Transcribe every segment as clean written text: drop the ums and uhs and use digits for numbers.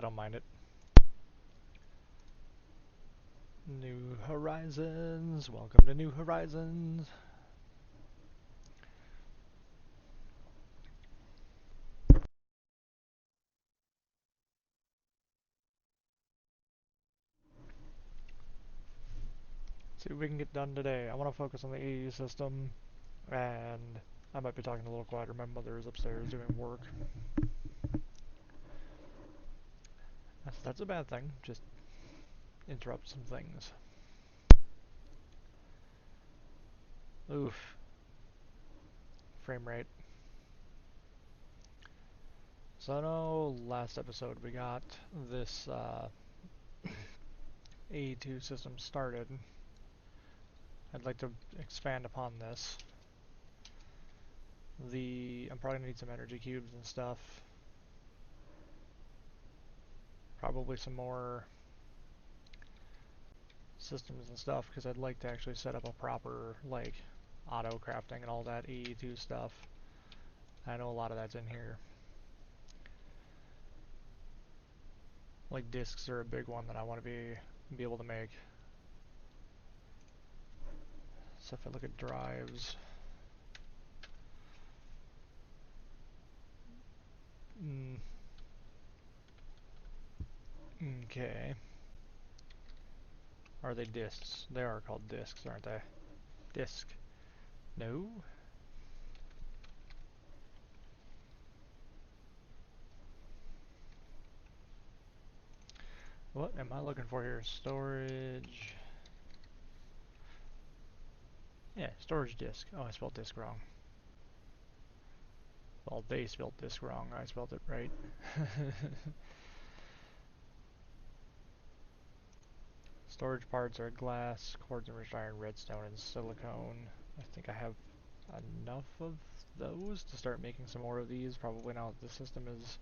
don't mind it. New Horizons. Welcome to New Horizons. See what we can get done today. I want to focus on the AE system, and I might be talking a little quieter. My mother is upstairs doing work. That's a bad thing. Just interrupt some things. Oof. Frame rate. So I know last episode we got this AE2 system started. I'd like to expand upon this. I'm probably gonna need some energy cubes and stuff. Probably some more systems and stuff, because I'd like to actually set up a proper, like, auto crafting and all that AE2 stuff. I know a lot of that's in here. Like, discs are a big one that I want to be able to make. So if I look at drives, okay. Are they discs? They are called discs, aren't they? Disc. No? What am I looking for here? Storage. Yeah, storage disk. Oh, I spelled disk wrong. Well, they spelled disk wrong. I spelled it right. Storage parts are glass, quartz, enriched iron, redstone, and silicone. I think I have enough of those to start making some more of these. Probably now that the system is...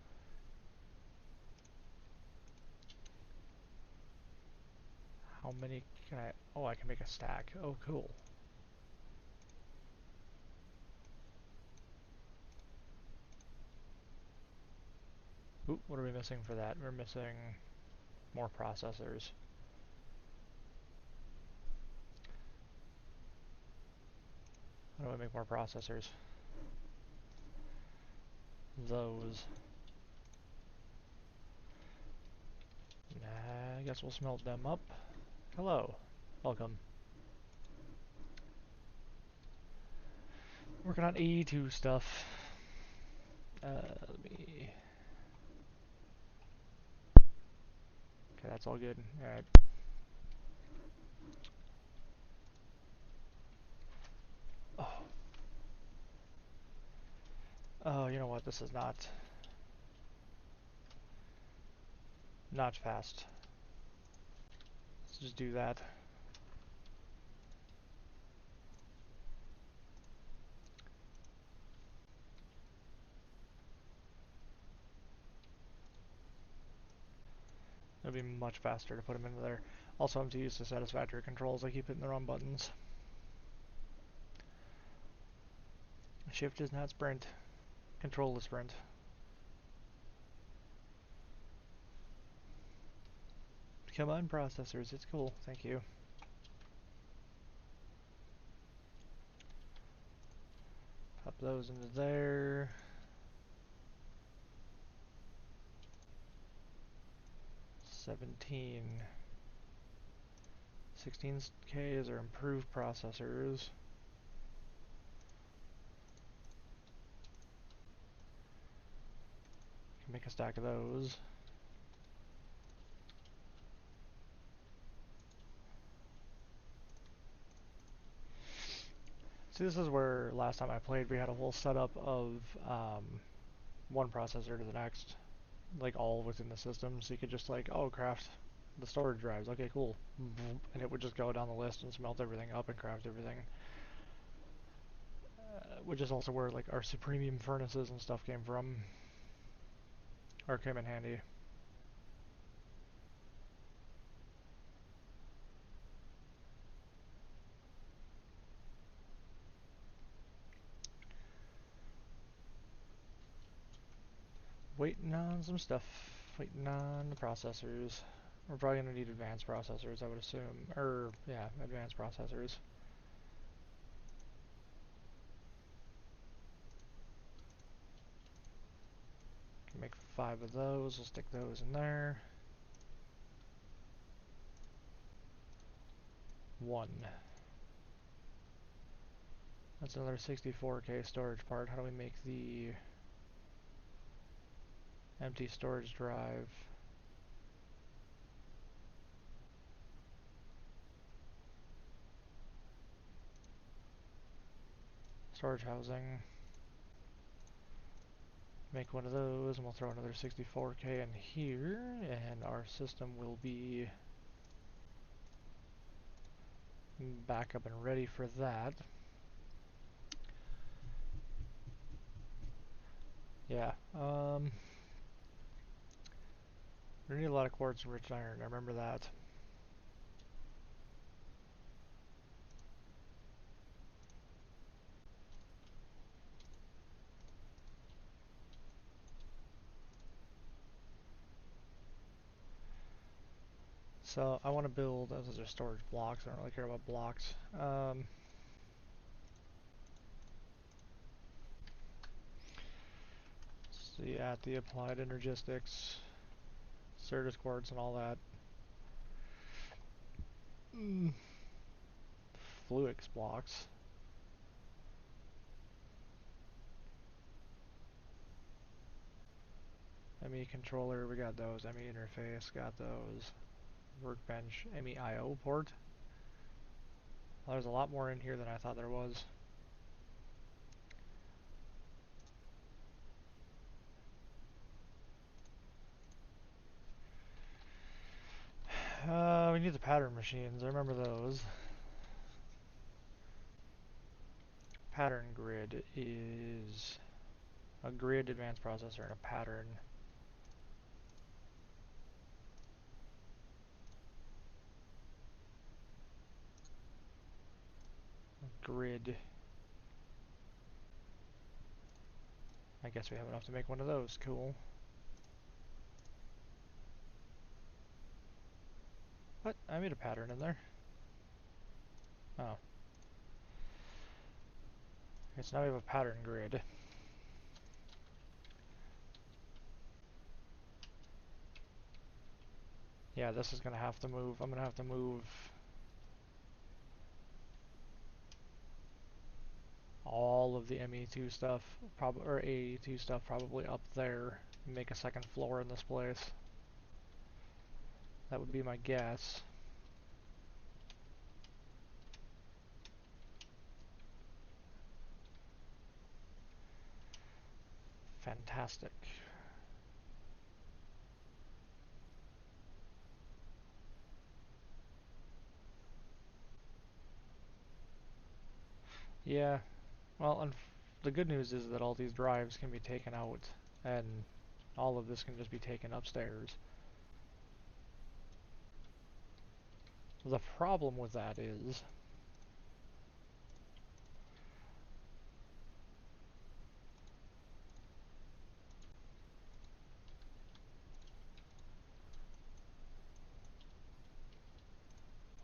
How many can I... Oh, I can make a stack. Oh, cool. Ooh, what are we missing for that? We're missing more processors. How do I make more processors? Those. Nah, I guess we'll smelt them up. Hello. Welcome. Working on AE2 stuff. Let me... Okay, that's all good. Alright. Oh. Oh, you know what? This is not fast. Let's just do that. It'll be much faster to put them into there. Also, I'm too used to satisfactory controls. I keep hitting the wrong buttons. Shift is not sprint. Control is sprint. Come on, processors. It's cool. Thank you. Pop those into there. 17. 16Ks are improved processors. Can make a stack of those. See, this is where last time I played we had a whole setup of one processor to the next, like all within the system, so you could just like, oh, craft the storage drives, okay, cool, and it would just go down the list and smelt everything up and craft everything. Which is also where like our supremium furnaces and stuff came from, or came in handy. Waiting on some stuff. Wait, non-processors. We're probably gonna need advanced processors, I would assume. Yeah, advanced processors. Can make 5 of those. We'll stick those in there. 1. That's another 64K storage part. How do we make the empty storage drive? Storage housing. Make one of those, and we'll throw another 64K in here, and our system will be back up and ready for that. Yeah, we need a lot of quartz and rich iron, I remember that. So I want to build, those are storage blocks, I don't really care about blocks. See, at the applied energistics, Certus quartz and all that. Fluix blocks. ME controller, we got those. ME interface, got those. Workbench, ME IO port. Well, there's a lot more in here than I thought there was. We need the pattern machines, I remember those. Pattern grid is a grid advanced processor and a pattern. Grid. I guess we have enough to make one of those. Cool. What? I made a pattern in there. Oh. Okay, so now we have a pattern grid. Yeah, this is gonna have to move. I'm gonna have to move all of the ME2 stuff, or AE2 stuff, probably up there. Make a second floor in this place. That would be my guess. Fantastic. Yeah, well, and the good news is that all these drives can be taken out, and all of this can just be taken upstairs. The problem with that is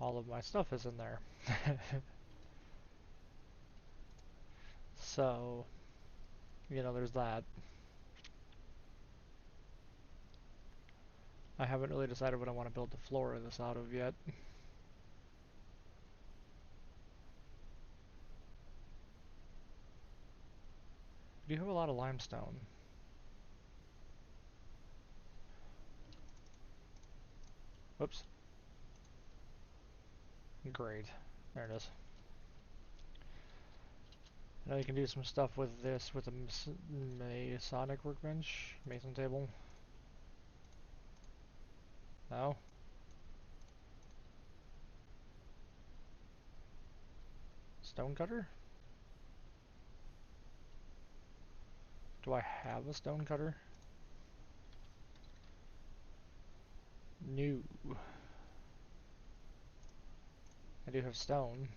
all of my stuff is in there. So, you know, there's that. I haven't really decided what I want to build the floor of this out of yet. We do have a lot of limestone. Whoops. Great. There it is. Now you can do some stuff with this, with a Masonic workbench, Mason table. No? Stonecutter? Do I have a stonecutter? No. I do have stone.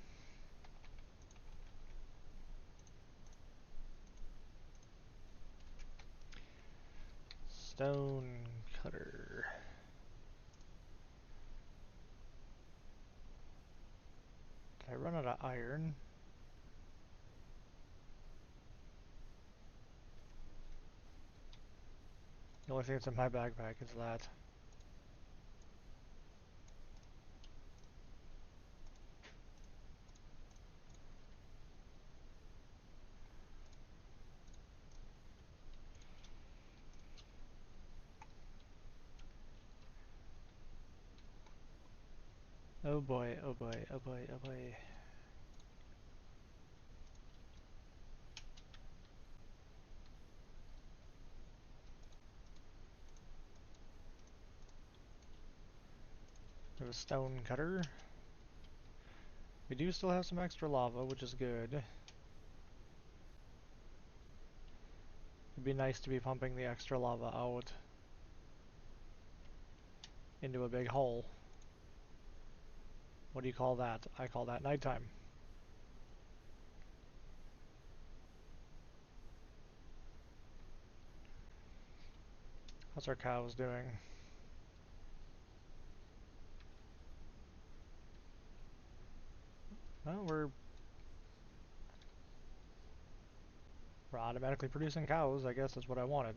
Stone cutter. Did I run out of iron? The only thing that's in my backpack is that. Oh boy, oh boy, oh boy, oh boy. There's a stone cutter. We do still have some extra lava, which is good. It'd be nice to be pumping the extra lava out into a big hole. What do you call that? I call that nighttime. How's our cows doing? Well, we're automatically producing cows. I guess that's what I wanted.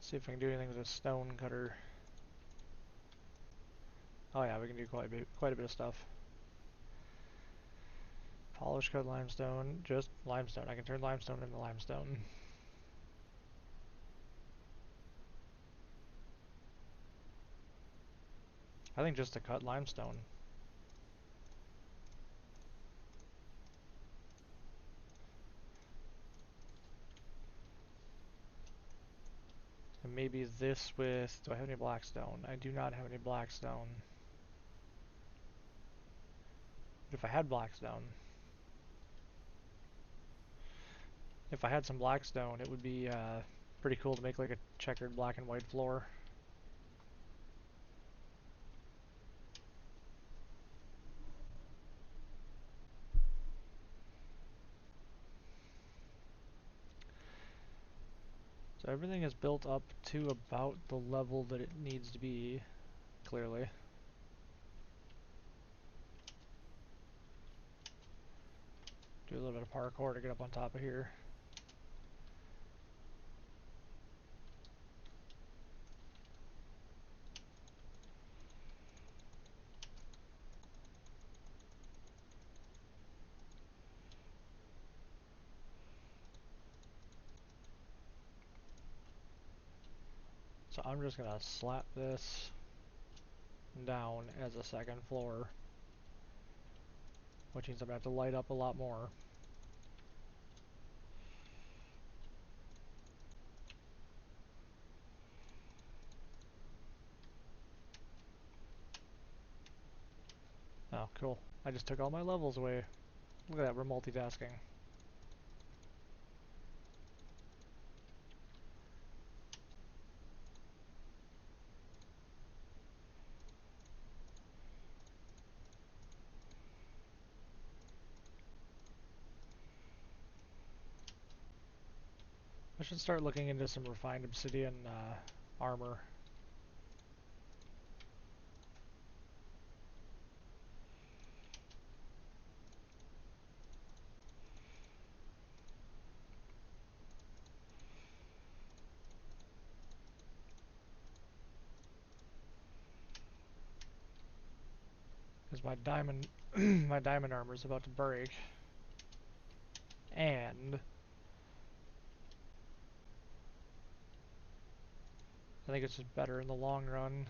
See if I can do anything with this stone cutter. Oh yeah, we can do quite a bit of stuff. Polish cut limestone, just limestone. I can turn limestone into limestone. I think just to cut limestone. And maybe this with... Do I have any blackstone? I do not have any blackstone. But if I had blackstone... If I had some blackstone, it would be pretty cool to make like a checkered black and white floor. So everything is built up to about the level that it needs to be, clearly. Do a little bit of parkour to get up on top of here. So I'm just gonna slap this down as a second floor, which means I'm gonna have to light up a lot more. Oh, cool. I just took all my levels away. Look at that, we're multitasking. I should start looking into some refined obsidian armor. Because my diamond my diamond armor is about to break. And I think it's just better in the long run.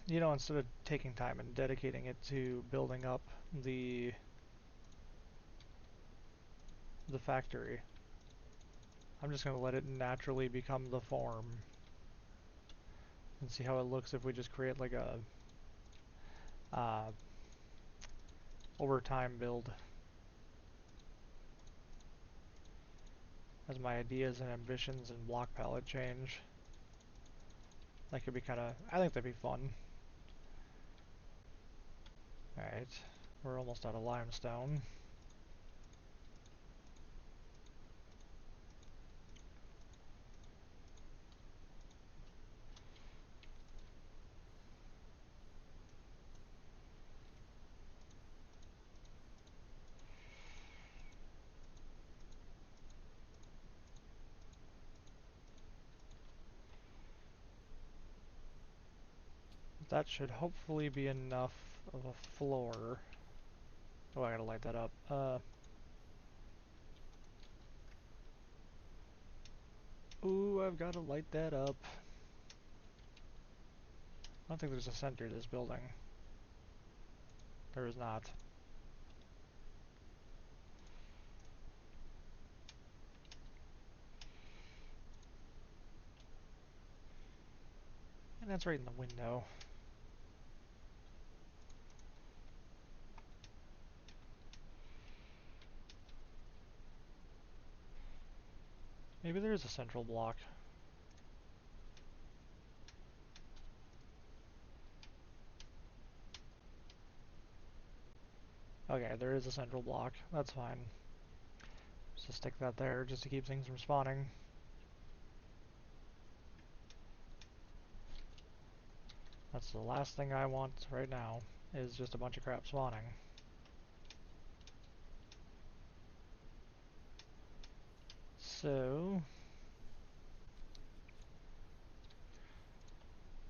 You know, instead of taking time and dedicating it to building up the factory, I'm just going to let it naturally become the form and see how it looks if we just create like uh, over time build. As my ideas and ambitions and block palette change. That could be kinda, I think that'd be fun. Alright, we're almost out of limestone. That should hopefully be enough of a floor. Oh, I gotta light that up. Ooh, I've gotta light that up. I don't think there's a center to this building. There is not. And that's right in the window. Maybe there is a central block. Okay, there is a central block. That's fine. Just stick that there just to keep things from spawning. That's the last thing I want right now, is just a bunch of crap spawning. So,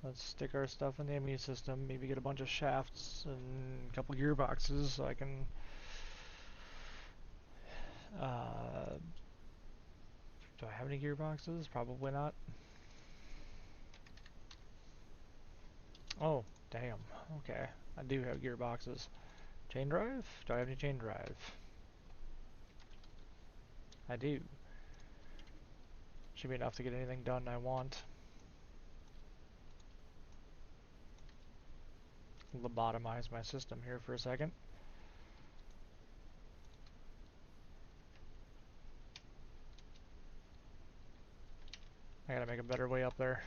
let's stick our stuff in the ME system, maybe get a bunch of shafts and a couple gearboxes so I can do I have any gearboxes? Probably not. Oh, damn. Okay. I do have gearboxes. Chain drive? Do I have any chain drive? I do. Should be enough to get anything done I want. Lobotomize my system here for a second. I gotta make a better way up there.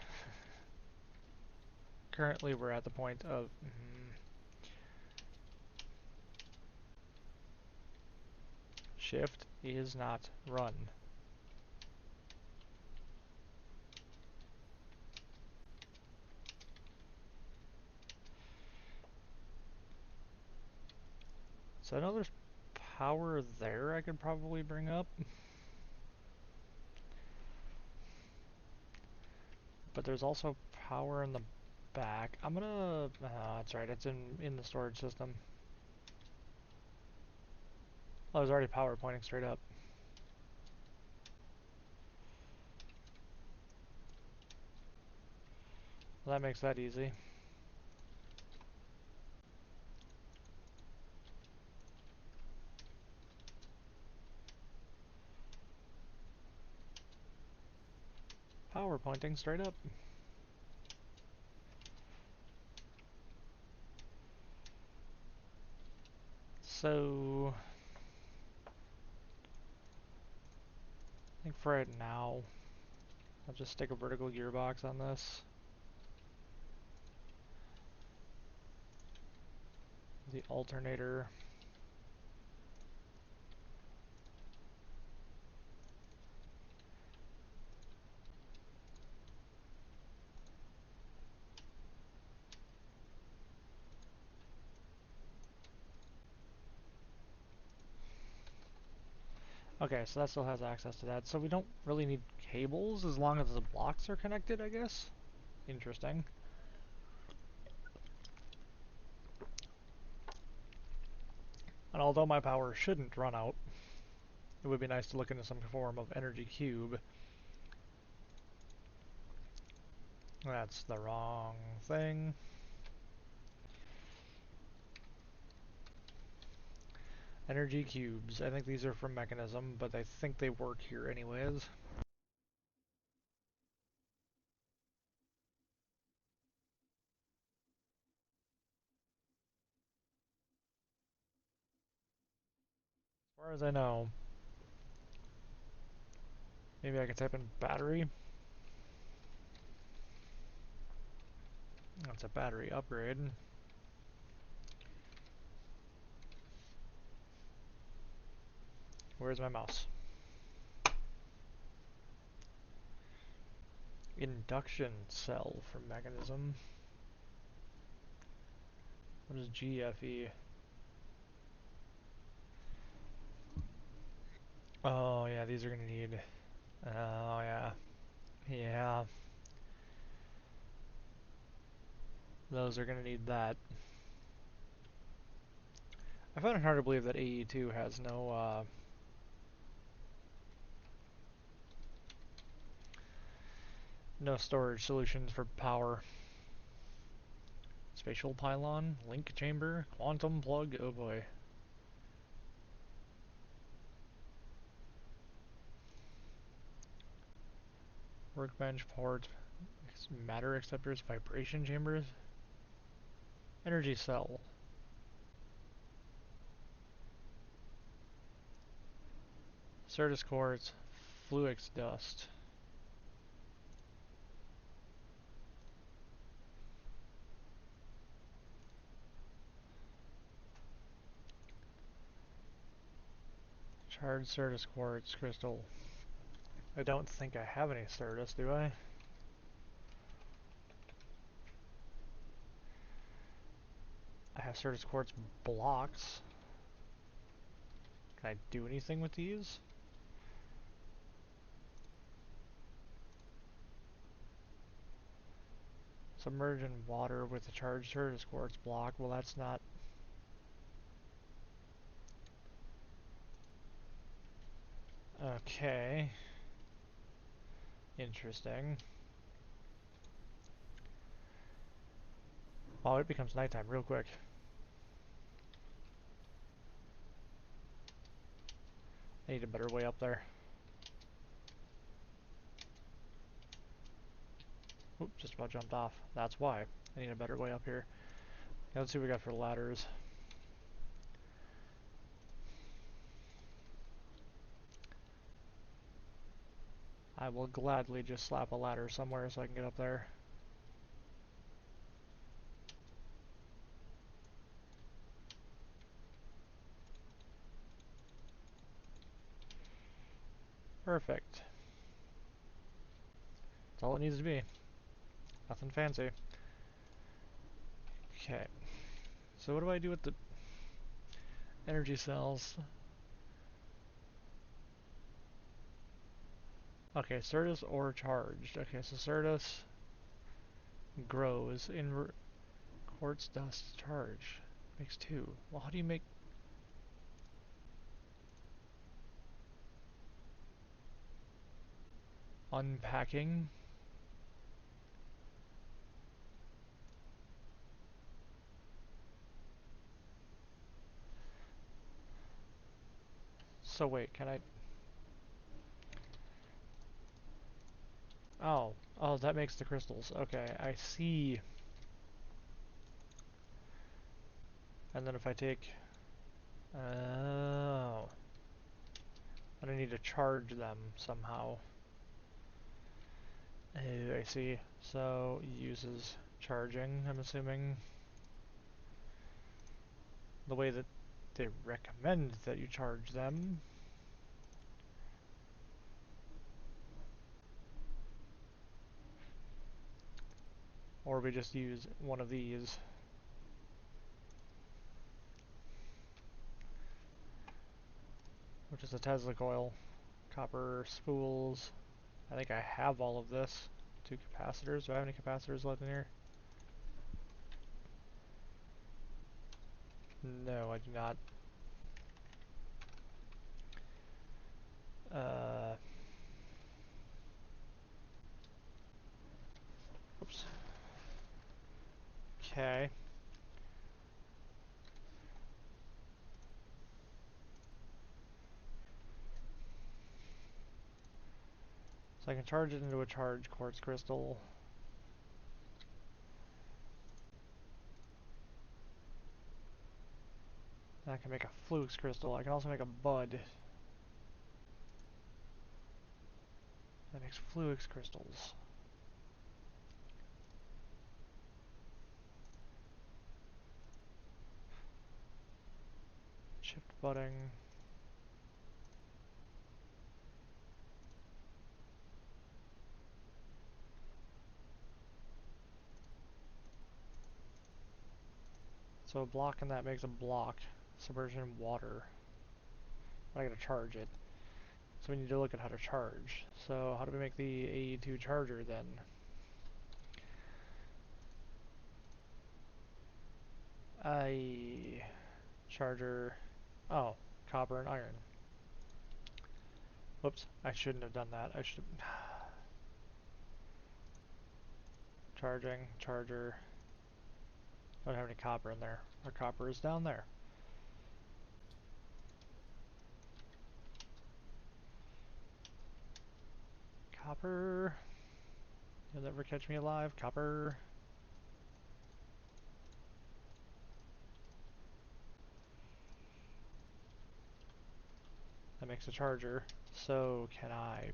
Currently we're at the point of... shift is not run. So I know there's power there I could probably bring up. But there's also power in the back. I'm gonna... that's right, it's in the storage system. Oh, there's already power pointing straight up. Well, that makes that easy. Power pointing straight up. So... I think for right now, I'll just stick a vertical gearbox on this. The alternator. Okay, so that still has access to that. So we don't really need cables as long as the blocks are connected, I guess. Interesting. And although my power shouldn't run out, it would be nice to look into some form of energy cube. That's the wrong thing. Energy cubes. I think these are from Mechanism, but I think they work here anyways. far as I know, maybe I could type in battery. That's a battery upgrade. Where's my mouse? Induction cell for mechanism. What is GFE? Oh yeah, these are gonna need. Oh yeah, yeah. Those are gonna need that. I find it hard to believe that AE2 has no storage solutions for power. Spatial pylon, link chamber, quantum plug. Oh boy. Workbench port, matter acceptors, vibration chambers, energy cell. Certus quartz, Fluix dust. Charged Certus quartz crystal. I don't think I have any Certus, do I? I have Certus quartz blocks. Can I do anything with these? Submerge in water with a charged Certus quartz block. Well, that's not... Okay. Interesting. Wow, it becomes nighttime real quick. I need a better way up there. Oop, just about jumped off. That's why. I need a better way up here. Okay, let's see what we got for ladders. I will gladly just slap a ladder somewhere so I can get up there. Perfect. That's all it needs to be. Nothing fancy. Okay. So what do I do with the energy cells? Okay, Certus or charged. Okay, so Certus grows in quartz dust charge. Makes two. Well, how do you make... Unpacking? So wait, can I... Oh. Oh, that makes the crystals. Okay, I see. And then if I take... Oh. And I need to charge them somehow. Oh, I see. So, uses charging, I'm assuming. The way that they recommend that you charge them. Or we just use one of these. Which is a Tesla coil. Copper spools. I think I have all of this. 2 capacitors. Do I have any capacitors left in here? No, I do not. Uh, oops. Okay. So I can charge it into a charged quartz crystal. I can make a flux crystal. I can also make a bud. That makes flux crystals. Chipped budding. So a block and that makes a block. Submersion water. But I gotta charge it. So we need to look at how to charge. So how do we make the AE2 charger then? Charger. Oh, copper and iron. Whoops, I shouldn't have done that. I should have. Charging, charger. Don't have any copper in there. Our copper is down there. Copper. You'll never catch me alive. Copper. That makes a charger. So can I?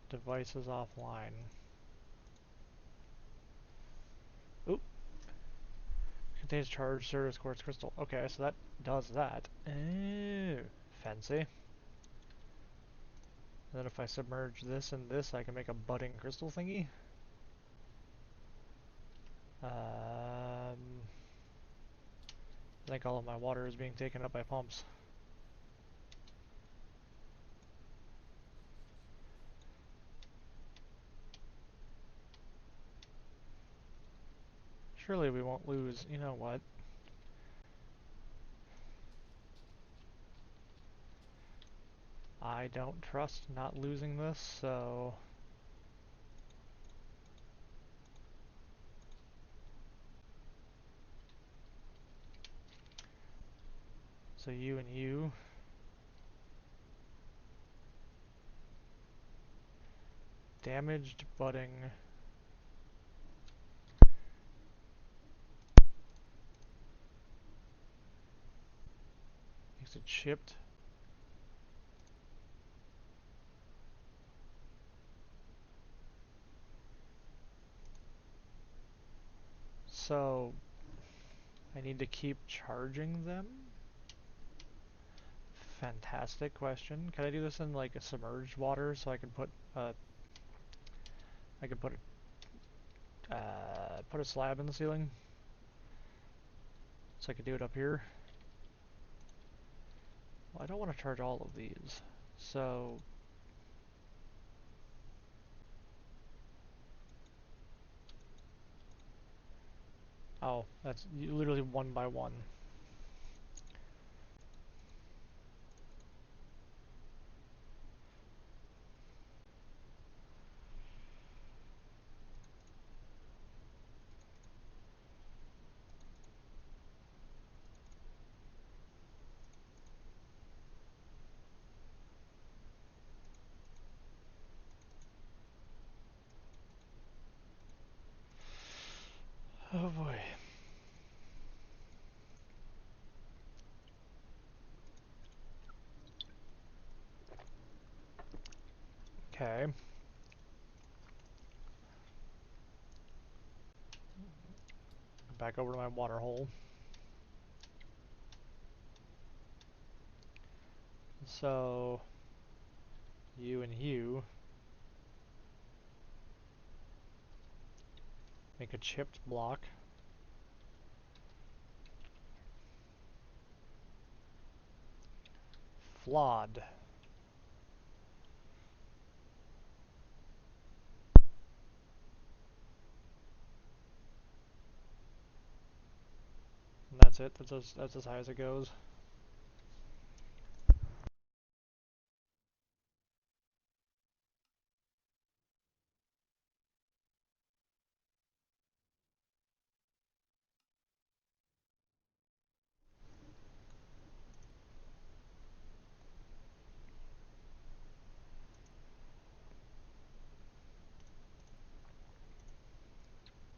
Devices offline. Oop. Contains charged Certus quartz crystal. Okay, so that does that. Oh, fancy. And then if I submerge this and this, I can make a budding crystal thingy. I think all of my water is being taken up by pumps. Surely we won't lose. You know what? I don't trust not losing this, so... So you and you. Damaged budding. Makes it chipped. So... I need to keep charging them? Fantastic question. Can I do this in like a submerged water so I can put I can put a slab in the ceiling? So I could do it up here. Well, I don't want to charge all of these. So oh, that's literally one by one. Oh boy. Okay. Back over to my water hole. So you and you make a chipped block. Flawed. And that's it. That's as high as it goes.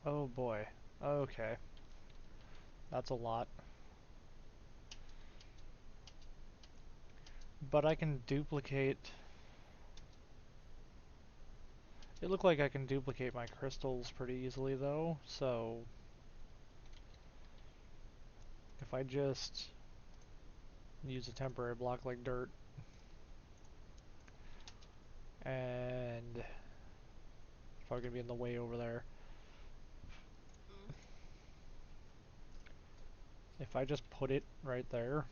Oh boy. Okay. That's a lot. But I can duplicate... It looked like I can duplicate my crystals pretty easily though, so... If I just use a temporary block like dirt, and it's probably gonna be in the way over there. If I just put it right there,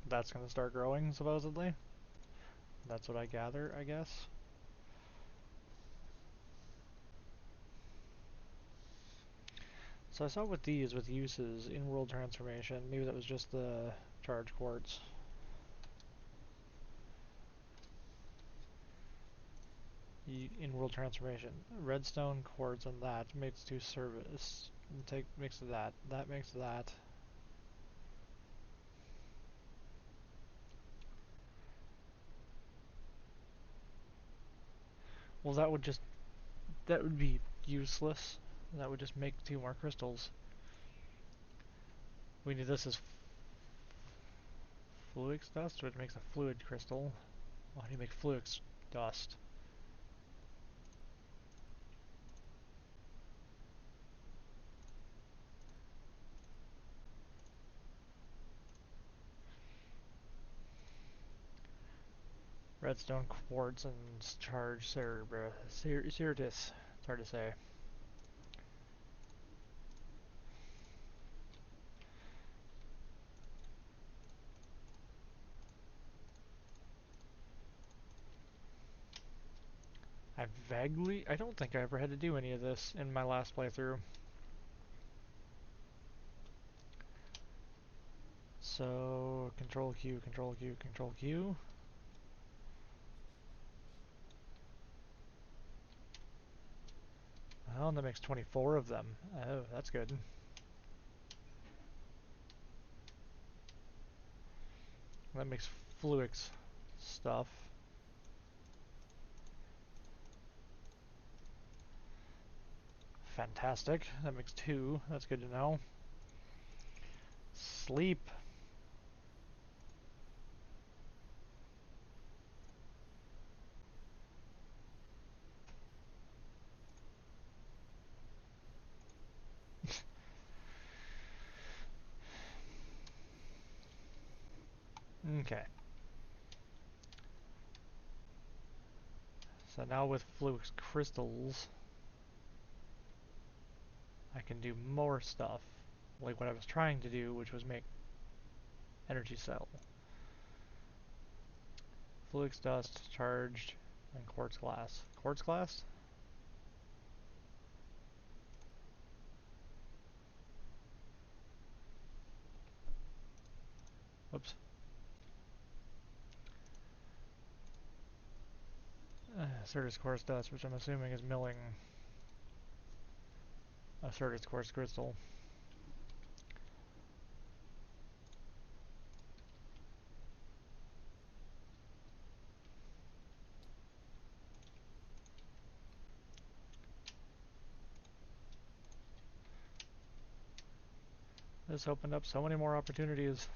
that's gonna start growing supposedly. That's what I gather, I guess. So I saw with these, with uses, in-world transformation, maybe that was just the charge quartz. In-world transformation, redstone, quartz, and that makes two service. Take mix of that. That makes that. Well, that would be useless. That would just make two more crystals. We need this as fluix dust, which makes a fluid crystal. How do you make fluix dust? Redstone, quartz, and charged cerebra. Ceritus. It's hard to say. I don't think I ever had to do any of this in my last playthrough. So, control Q, control Q, control Q. Oh, and that makes 24 of them. Oh, that's good. That makes fluix stuff. Fantastic. That makes 2. That's good to know. Sleep. Okay. So now with fluix crystals, I can do more stuff. Like what I was trying to do, which was make energy cell. Fluix dust, charged, and quartz glass. Quartz glass? Whoops. Certus quartz dust, which I'm assuming is milling a Certus quartz crystal. This opened up so many more opportunities.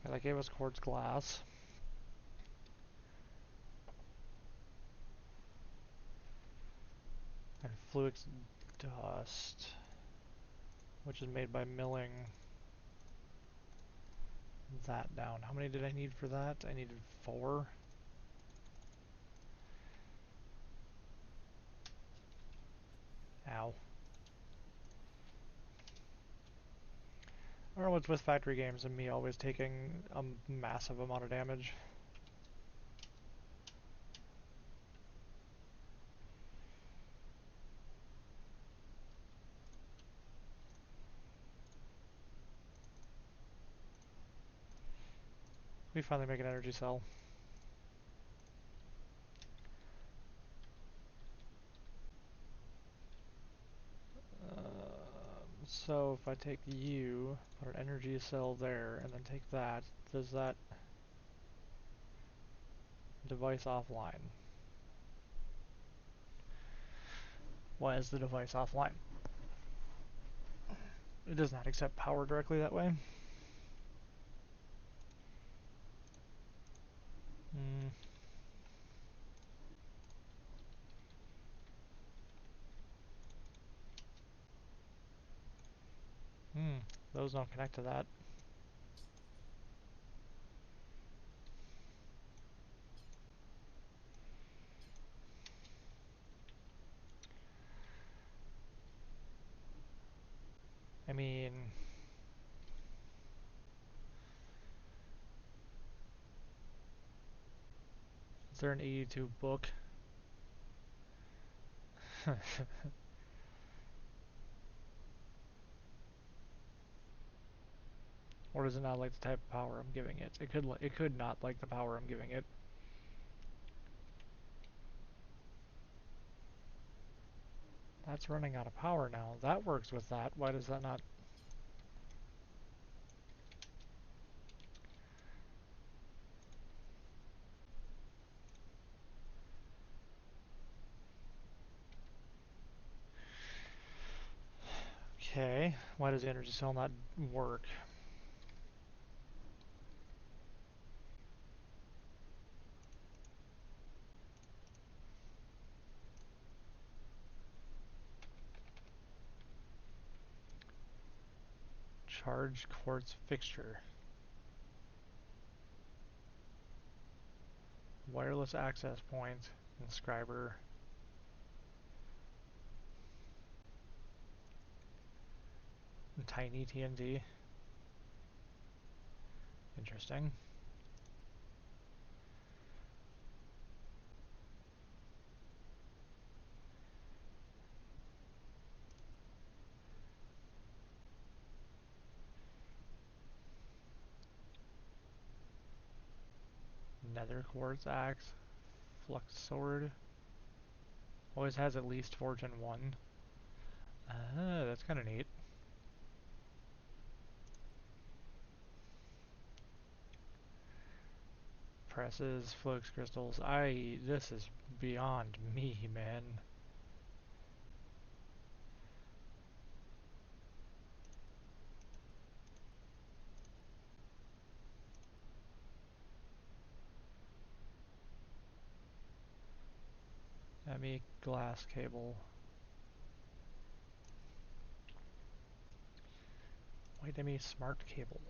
And that gave us quartz glass. And fluix dust, which is made by milling that down. How many did I need for that? I needed 4. Ow. I don't know what's with factory games and me always taking a massive amount of damage. We finally make an energy cell. So if I take you, put an energy cell there, and then take that, does that device offline? Why is the device offline? It does not accept power directly that way. Hmm. Hmm. Those don't connect to that. I mean, is there an 82 book? Or does it not like the type of power I'm giving it? It could not like the power I'm giving it. That's running out of power now. That works with that. Why does that not? Okay. Why does the energy cell not work? Charged quartz fixture. Wireless access point. Inscriber. Tiny TNT. Interesting. Nether quartz axe. Flux sword. Always has at least Fortune 1. Ah, that's kind of neat. Presses, flux crystals. This is beyond me, man. ME glass cable. White ME smart cable.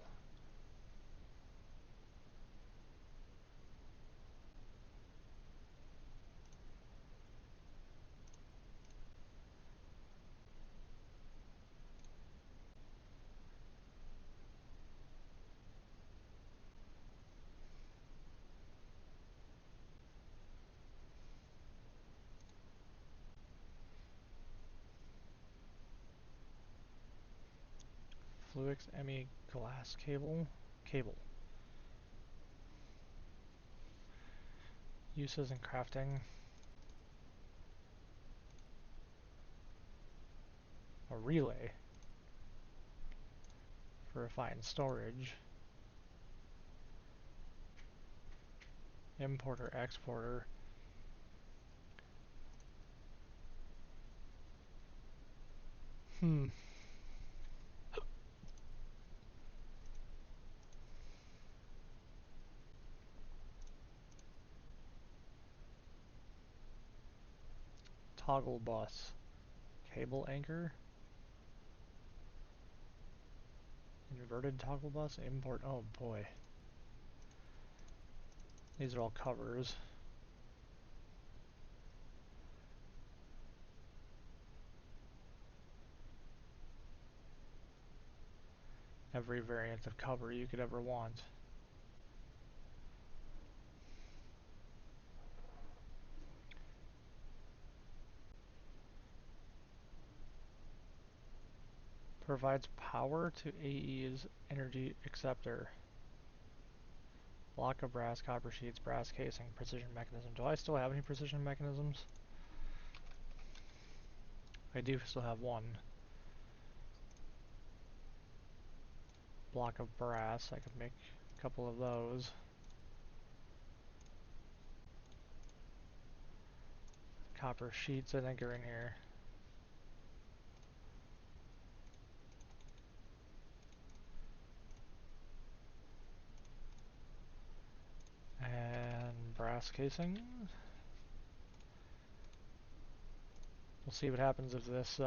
Fluix ME glass cable. Cable. Uses in crafting. A relay. For refined storage. Importer, exporter. Hmm. Toggle bus. Cable anchor. Inverted toggle bus. Import. Oh boy. These are all covers. Every variant of cover you could ever want. Provides power to AE's energy acceptor. Block of brass, copper sheets, brass casing, precision mechanism. Do I still have any precision mechanisms? I do still have one. block of brass. I could make a couple of those. Copper sheets, I think, are in here. And brass casing. We'll see what happens if this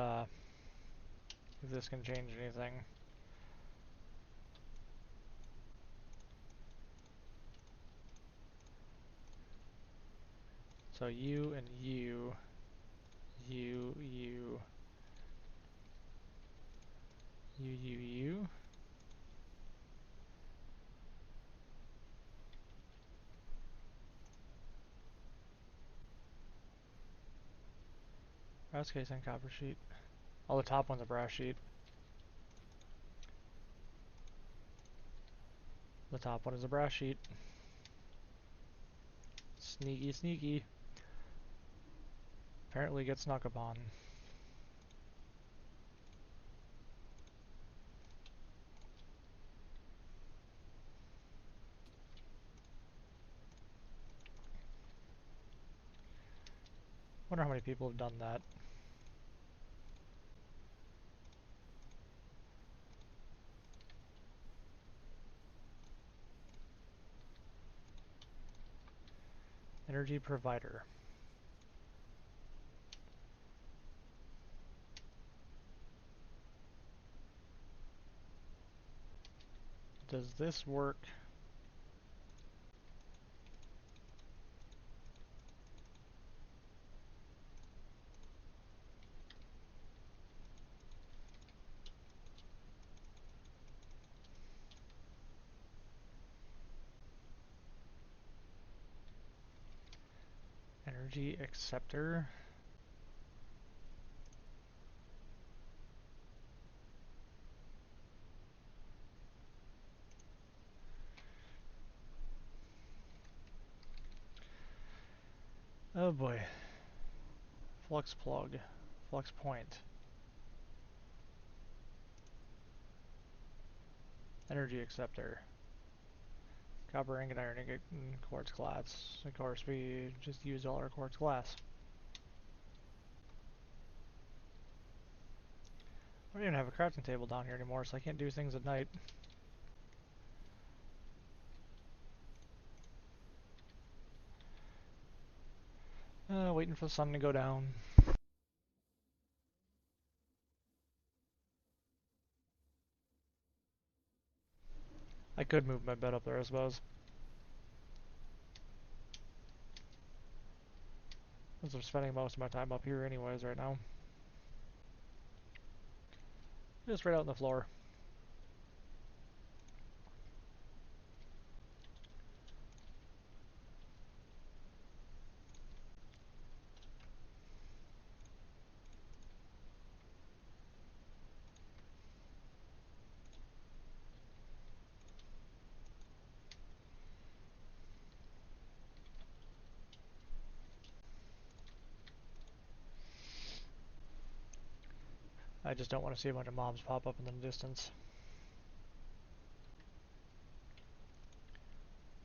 can change anything. So you and you, you, you, you. Brass casing, copper sheet. Oh, the top one's a brass sheet. The top one is a brass sheet. Sneaky, sneaky. Apparently gets snuck upon. Wonder how many people have done that. Energy provider. Does this work? Energy acceptor. Oh boy. Flux plug. Flux point. Energy acceptor. Copper ingot, iron ingot, and quartz glass. Of course, we just used all our quartz glass. I don't even have a crafting table down here anymore, so I can't do things at night. Waiting for the sun to go down. I could move my bed up there, I suppose. Since I'm spending most of my time up here anyways right now. Just right out on the floor. I just don't want to see a bunch of mobs pop up in the distance.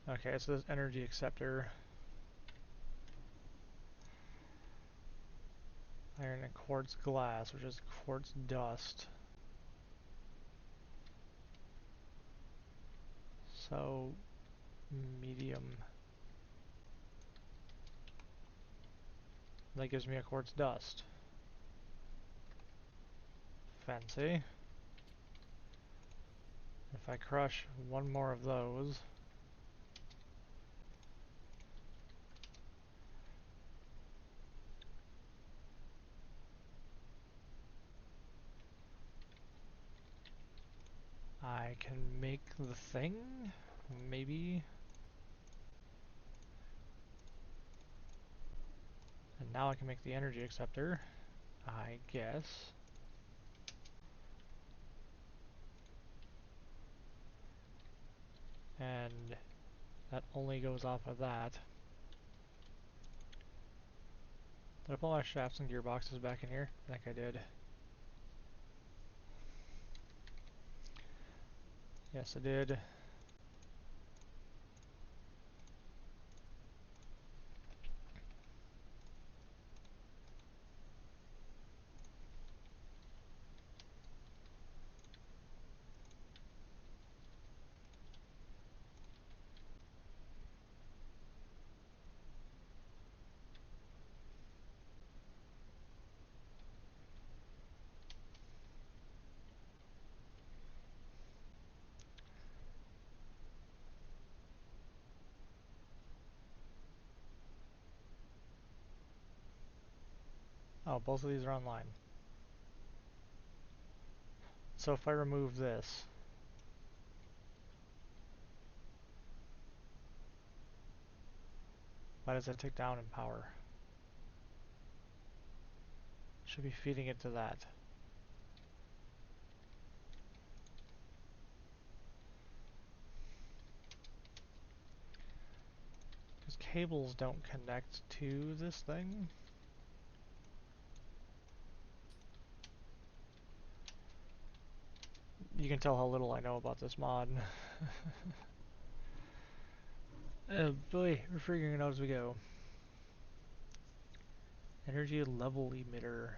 Okay, so this energy acceptor. Iron and quartz glass, which is quartz dust. So, medium. That gives me a quartz dust. Fancy. If I crush one more of those, I can make the thing? Maybe? And now I can make the energy acceptor, I guess. And that only goes off of that. Did I put my shafts and gearboxes back in here? I think I did. Yes, I did. Oh, both of these are online. So if I remove this, why does it tick down in power? Should be feeding it to that. Because cables don't connect to this thing. You can tell how little I know about this mod. Oh boy, we're figuring it out as we go. Energy level emitter.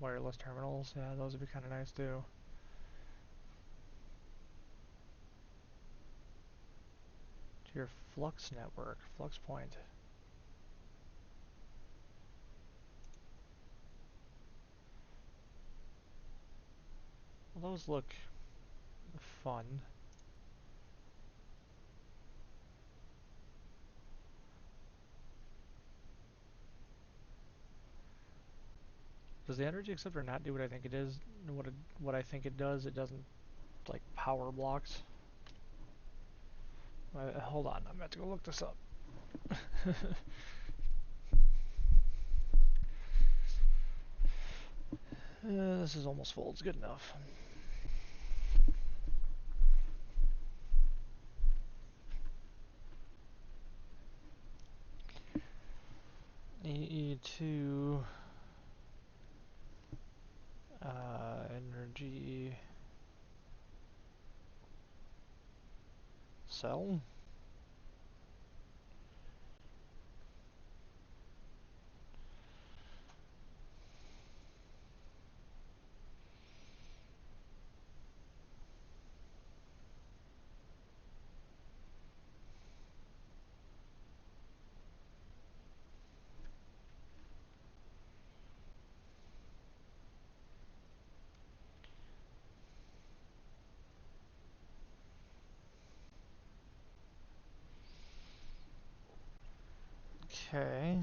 Wireless terminals, yeah, those would be kind of nice too. To your flux network, flux point. Well, those look fun. Does the energy acceptor not do what I think it is? What I think it does? It doesn't like power blocks. Hold on, I'm about to go look this up. This is almost full. It's good enough. E2 energy cell. Okay.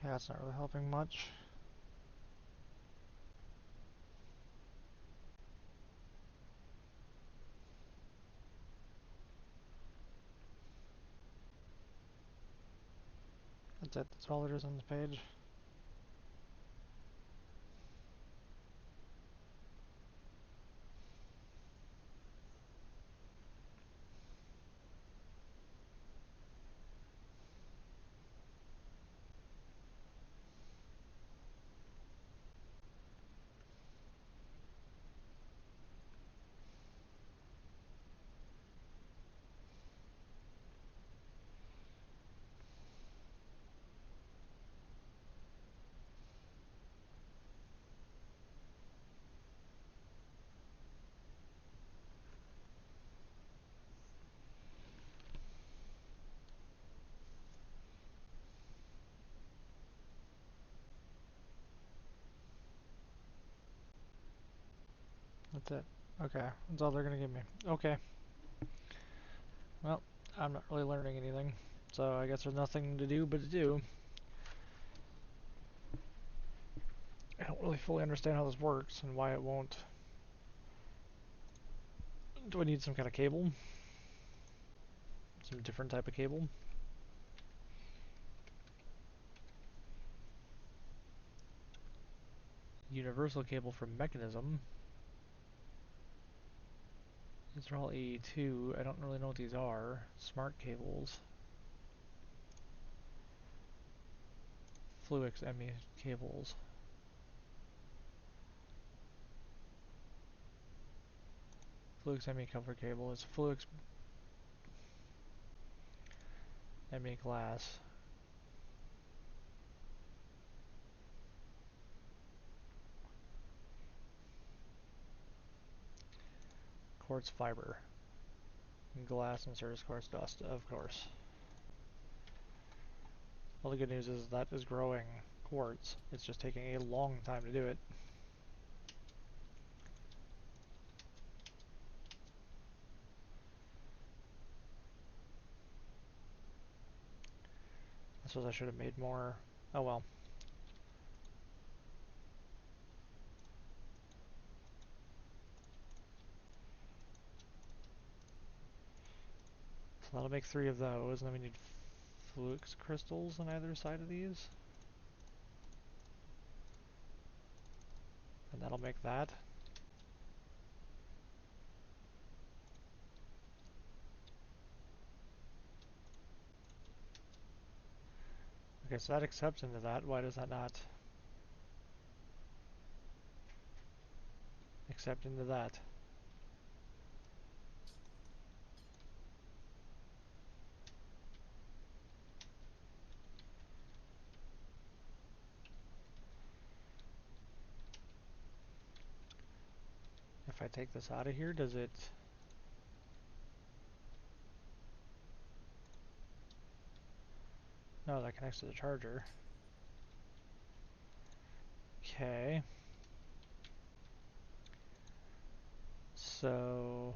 Yeah, that's not really helping much. That's it. That's all there is on this page. That's it. Okay, that's all they're gonna give me. Okay, well, I'm not really learning anything, so I guess there's nothing to do but to do. I don't really fully understand how this works and why it won't. Do I need some kind of cable? Some different type of cable? Universal cable from mechanism. These are all AE2. I don't really know what these are. Smart cables. Fluix ME cables. Fluix ME cover cable is Fluix ME glass. Quartz fiber. Glass inserts quartz dust, of course. Well, the good news is that is growing quartz. It's just taking a long time to do it. I suppose I should have made more. Oh well. So that'll make 3 of those, and then we need Fluix crystals on either side of these. And that'll make that. Okay, so that accepts into that. Why does that not accept into that? If I take this out of here, does it... No, that connects to the charger. Okay. So...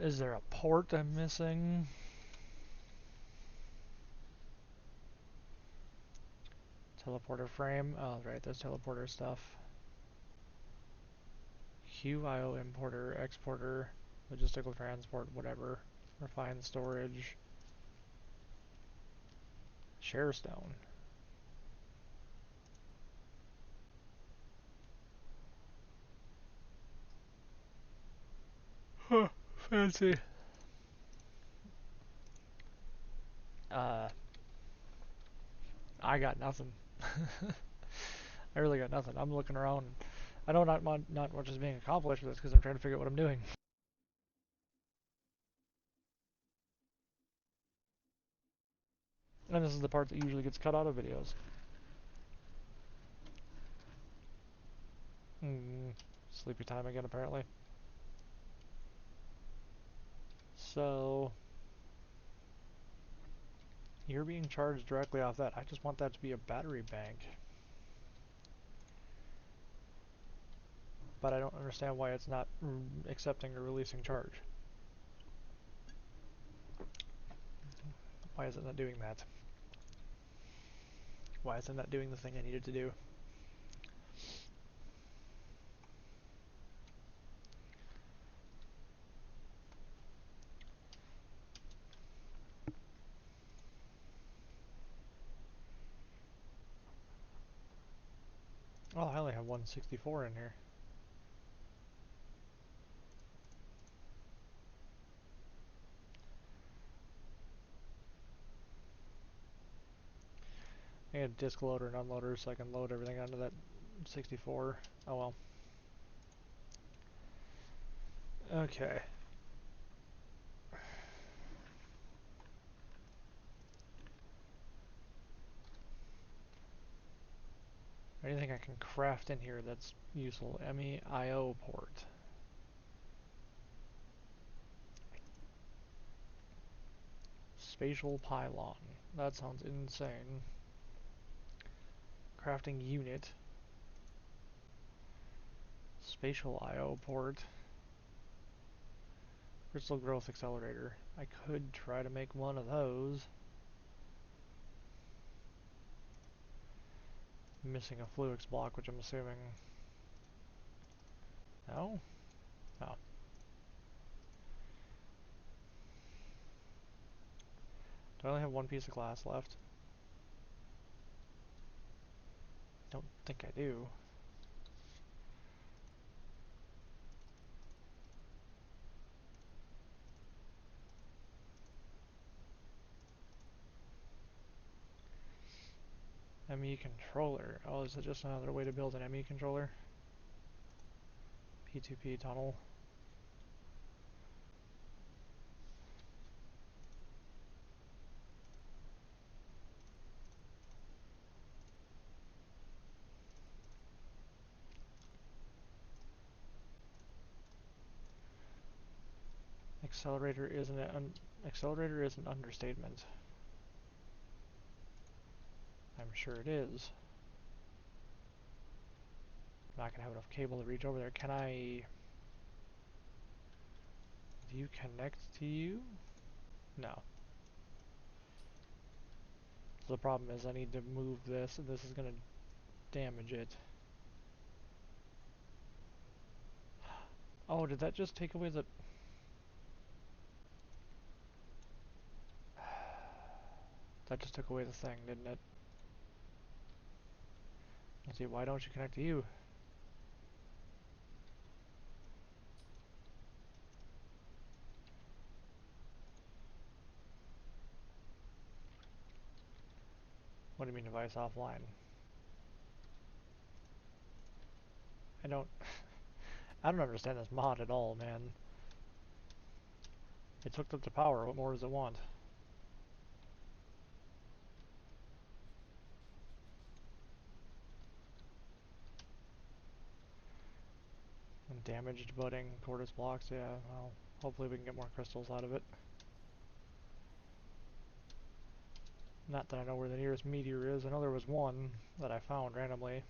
Is there a port I'm missing? Teleporter frame. Oh, right, there's teleporter stuff. QIO importer, exporter, logistical transport, whatever. Refined storage. Sharestone. Huh, fancy. Uh, I got nothing. I really got nothing. I'm looking around. I know not much is being accomplished with this because I'm trying to figure out what I'm doing. And this is the part that usually gets cut out of videos. Sleepy time again, apparently. So, you're being charged directly off that. I just want that to be a battery bank. But I don't understand why it's not accepting or releasing charge. Why is it not doing that? Why is it not doing the thing I needed to do? Oh, I only have 164 in here. I need a disk loader and unloader so I can load everything onto that 64. Oh well. Okay. Anything I can craft in here that's useful. MEIO port. Spatial pylon. That sounds insane. Crafting unit. Spatial I/O port. Crystal growth accelerator. I could try to make one of those. Missing a Fluix block, which I'm assuming... No? No. Do I only have one piece of glass left? Don't think I do. ME controller. Oh, is it just another way to build an ME controller? P2P tunnel. Accelerator is an understatement. I'm sure it is. I'm not gonna have enough cable to reach over there. Can I... Do you connect to you? No. So the problem is I need to move this, and this is gonna damage it. Oh, did that just take away the... That just took away the thing, didn't it? Let's see, why don't you connect to you? What do you mean device offline? I don't... I don't understand this mod at all, man. It's hooked up to power, what more does it want? And damaged budding, tortoise blocks, yeah, well, hopefully we can get more crystals out of it. Not that I know where the nearest meteor is, I know there was one that I found randomly.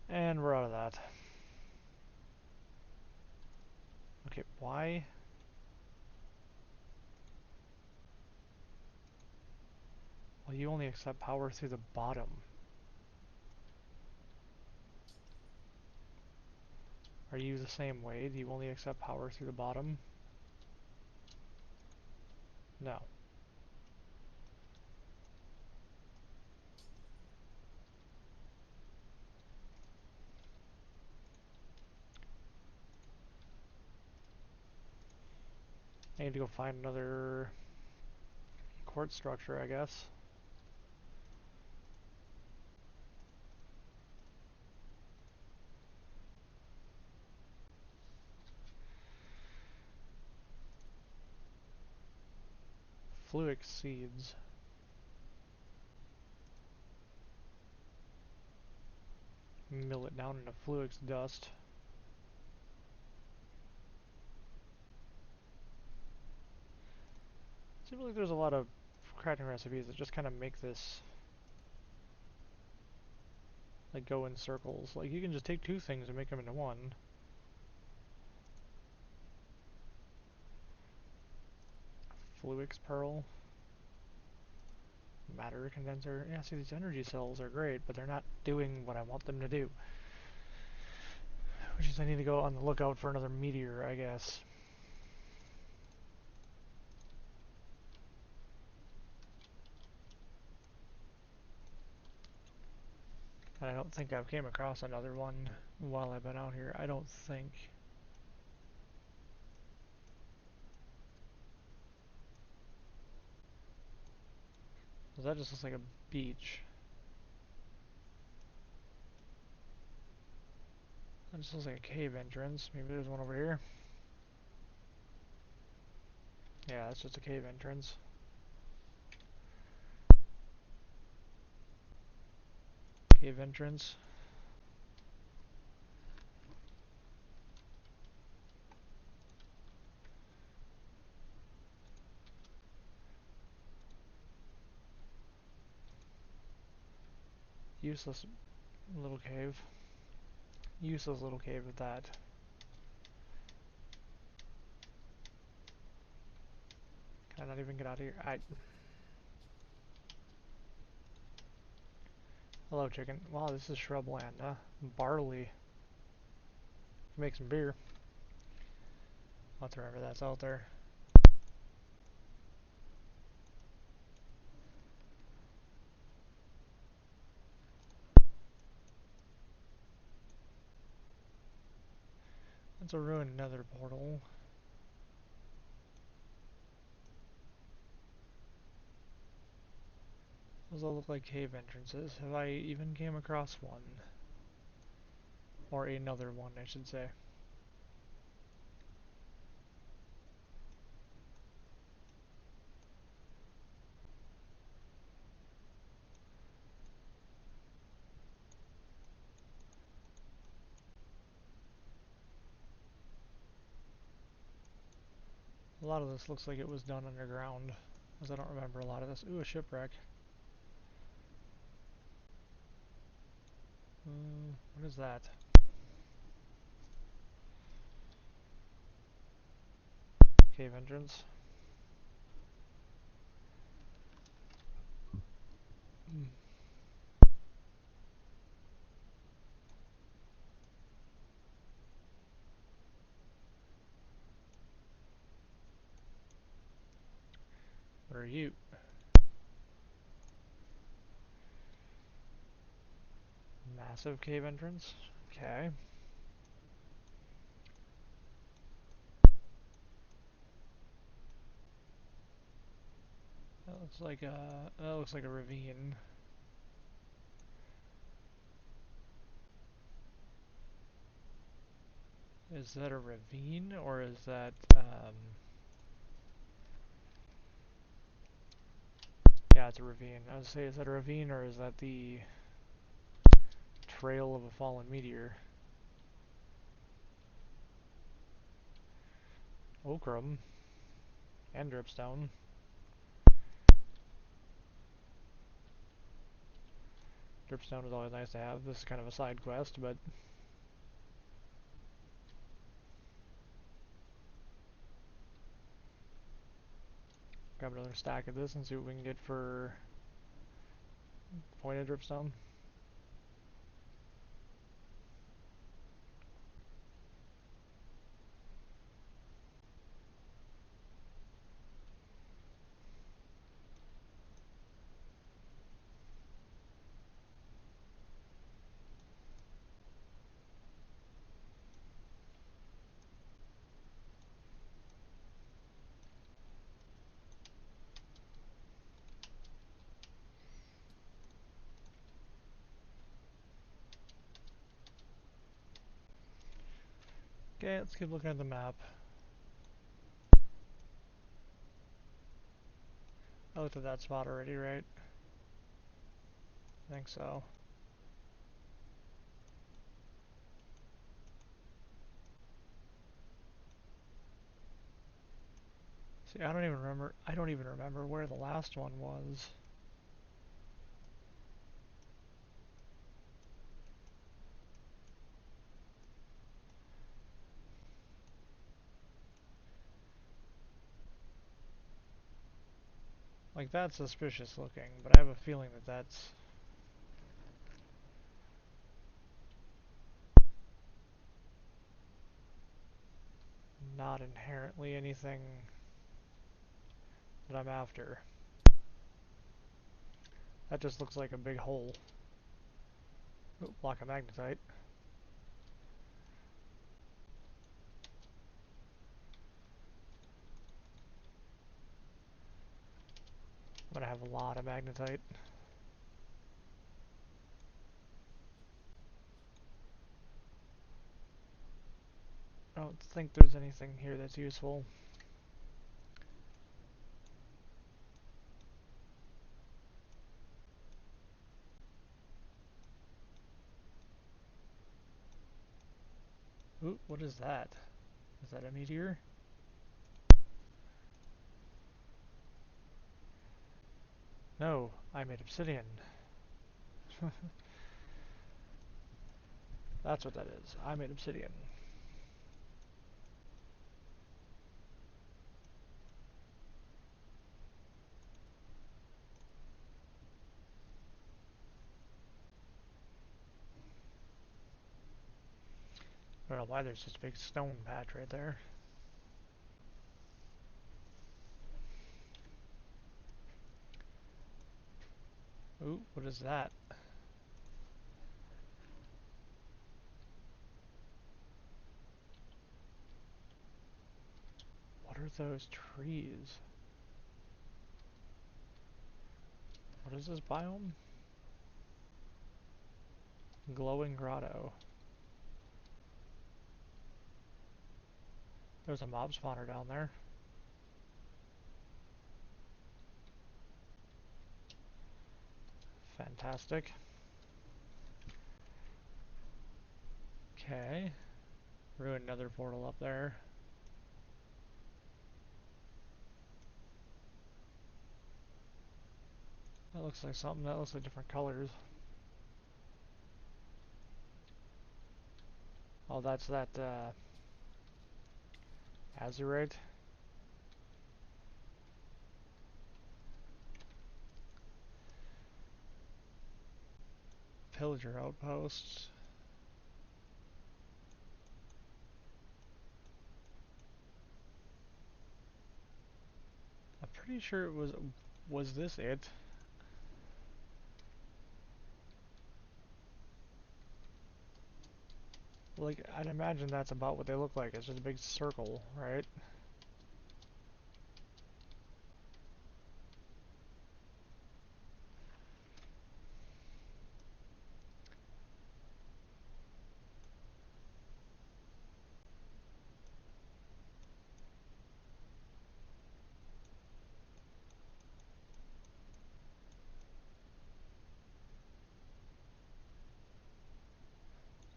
And we're out of that. Okay, why? Well, you only accept power through the bottom. Are you the same way? Do you only accept power through the bottom? No. I need to go find another quartz structure, I guess. Fluix seeds. Mill it down into Fluix dust. Seems like there's a lot of crafting recipes that just kind of make this like go in circles. Like you can just take two things and make them into one. Fluix pearl. Matter condenser. Yeah, see these energy cells are great, but they're not doing what I want them to do. Which is I need to go on the lookout for another meteor, I guess. And I don't think I've came across another one while I've been out here. I don't think. That just looks like a beach. That just looks like a cave entrance. Maybe there's one over here. Yeah, that's just a cave entrance. Cave entrance. Useless little cave. Useless little cave at that. Can I not even get out of here? Hello, chicken. Wow, this is shrubland, huh? Barley. Make some beer. I'll have to remember that's out there. That's a ruined nether portal. Those all look like cave entrances. Have I even came across one? Or another one, I should say. A lot of this looks like it was done underground, as I don't remember a lot of this. Ooh, a shipwreck. What is that? Cave entrance. What are you? Massive cave entrance. Okay. That looks like a ravine. Is that a ravine or is that yeah, it's a ravine. I was say, is that a ravine or is that the trail of a fallen meteor? Okram and dripstone. Dripstone is always nice to have. This is kind of a side quest, but grab another stack of this and see what we can get for pointed dripstone. Okay, let's keep looking at the map. I looked at that spot already, right? I think so. See, I don't even remember where the last one was. Like, that's suspicious looking, but I have a feeling that that's not inherently anything that I'm after. That just looks like a big hole. Ooh, block of magnetite. I'm gonna have a lot of magnetite. I don't think there's anything here that's useful. Ooh, what is that? Is that a meteor? No, I made obsidian. That's what that is. I made obsidian. I don't know why there's just a big stone patch right there. Ooh, what is that? What are those trees? What is this biome? Glowing grotto. There's a mob spawner down there. Fantastic. Okay. Ruined another portal up there. That looks like something. That looks like different colors. Oh, that's that, azurite. Pillager outposts. I'm pretty sure it was this it? Like, I'd imagine that's about what they look like. It's just a big circle, right?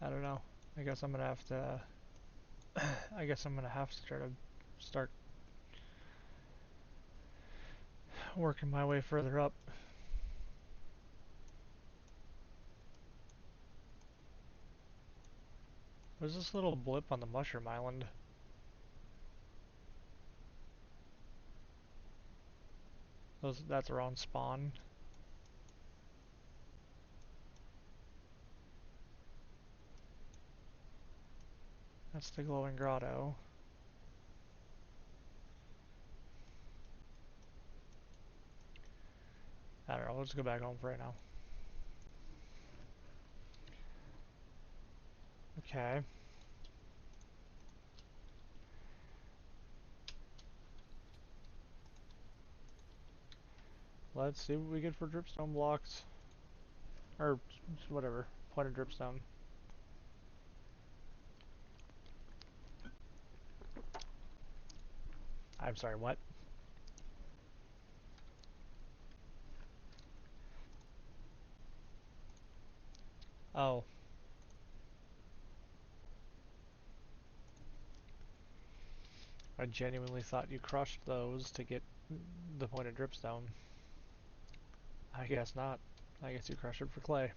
I don't know. I guess I'm gonna have to. I guess I'm gonna have to try to start working my way further up. What's this little blip on the mushroom island? That's around spawn. That's the glowing grotto. I don't know. Let's go back home for right now. Okay. Let's see what we get for dripstone blocks. Or whatever. Pointed dripstone. I'm sorry, what? Oh. I genuinely thought you crushed those to get the pointed dripstone. I guess not. I guess you crushed it for clay.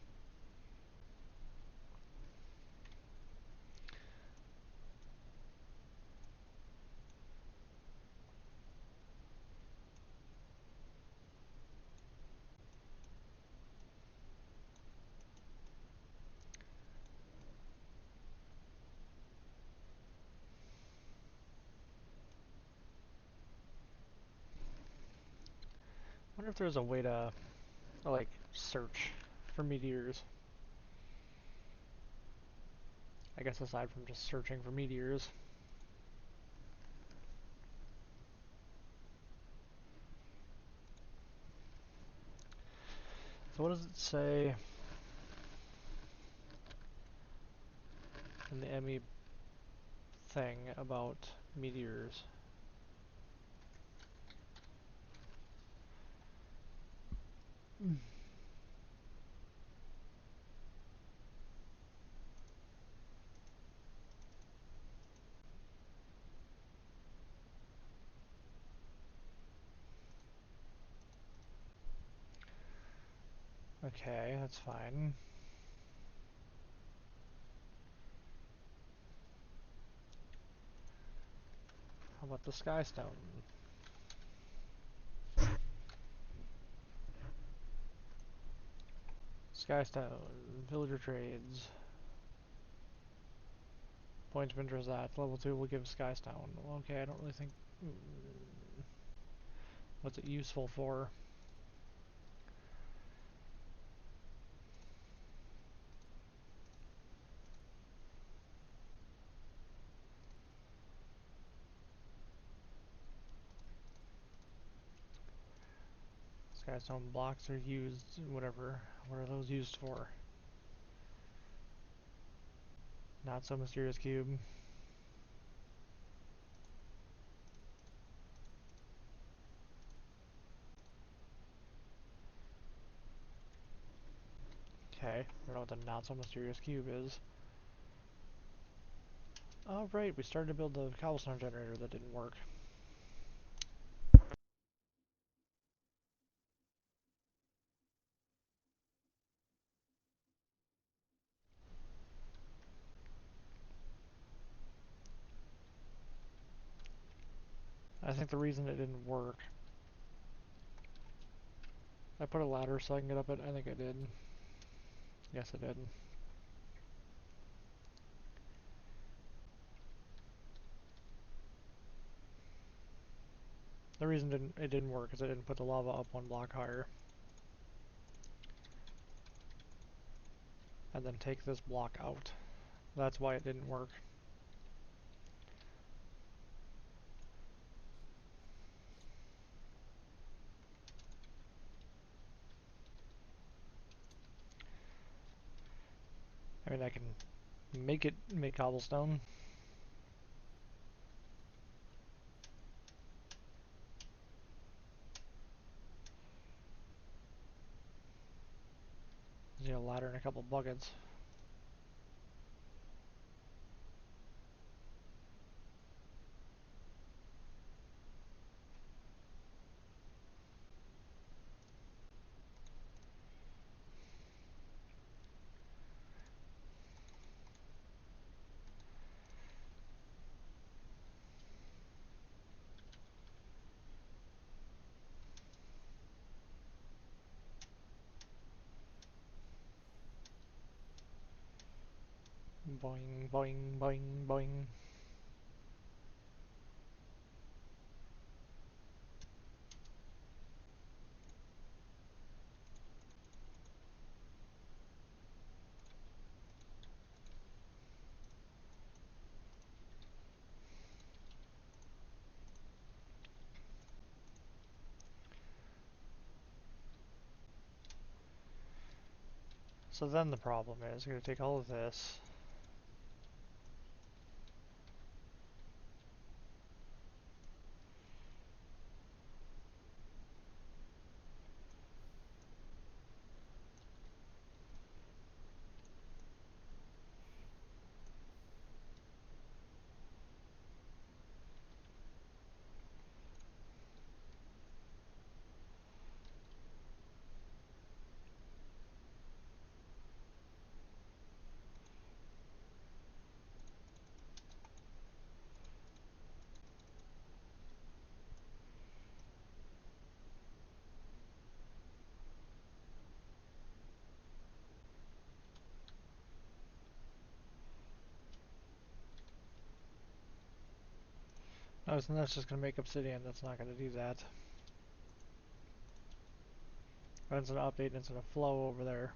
I wonder if there's a way to, like, search for meteors. I guess aside from just searching for meteors. So what does it say in the ME thing about meteors? Okay, that's fine. How about the Skystone? Skystone, villager trades. Points of interest at level 2 will give Skystone. Okay, I don't really think... What's it useful for? Skystone blocks are used, whatever. What are those used for? Not so mysterious cube. Okay, I don't know what the not so mysterious cube is. Oh right, we started to build the cobblestone generator that didn't work. I think the reason it didn't work... I put a ladder so I can get up it. I think I did. Yes, I did. The reason it didn't work is I didn't put the lava up one block higher. And then take this block out. That's why it didn't work. I mean, I can make cobblestone. Just need a ladder and a couple buckets. Boing, boing, boing, boing. So then the problem is, I'm going to take all of this. Oh, so that's just going to make obsidian. That's not going to do that. But it's going to update and it's going to flow over there.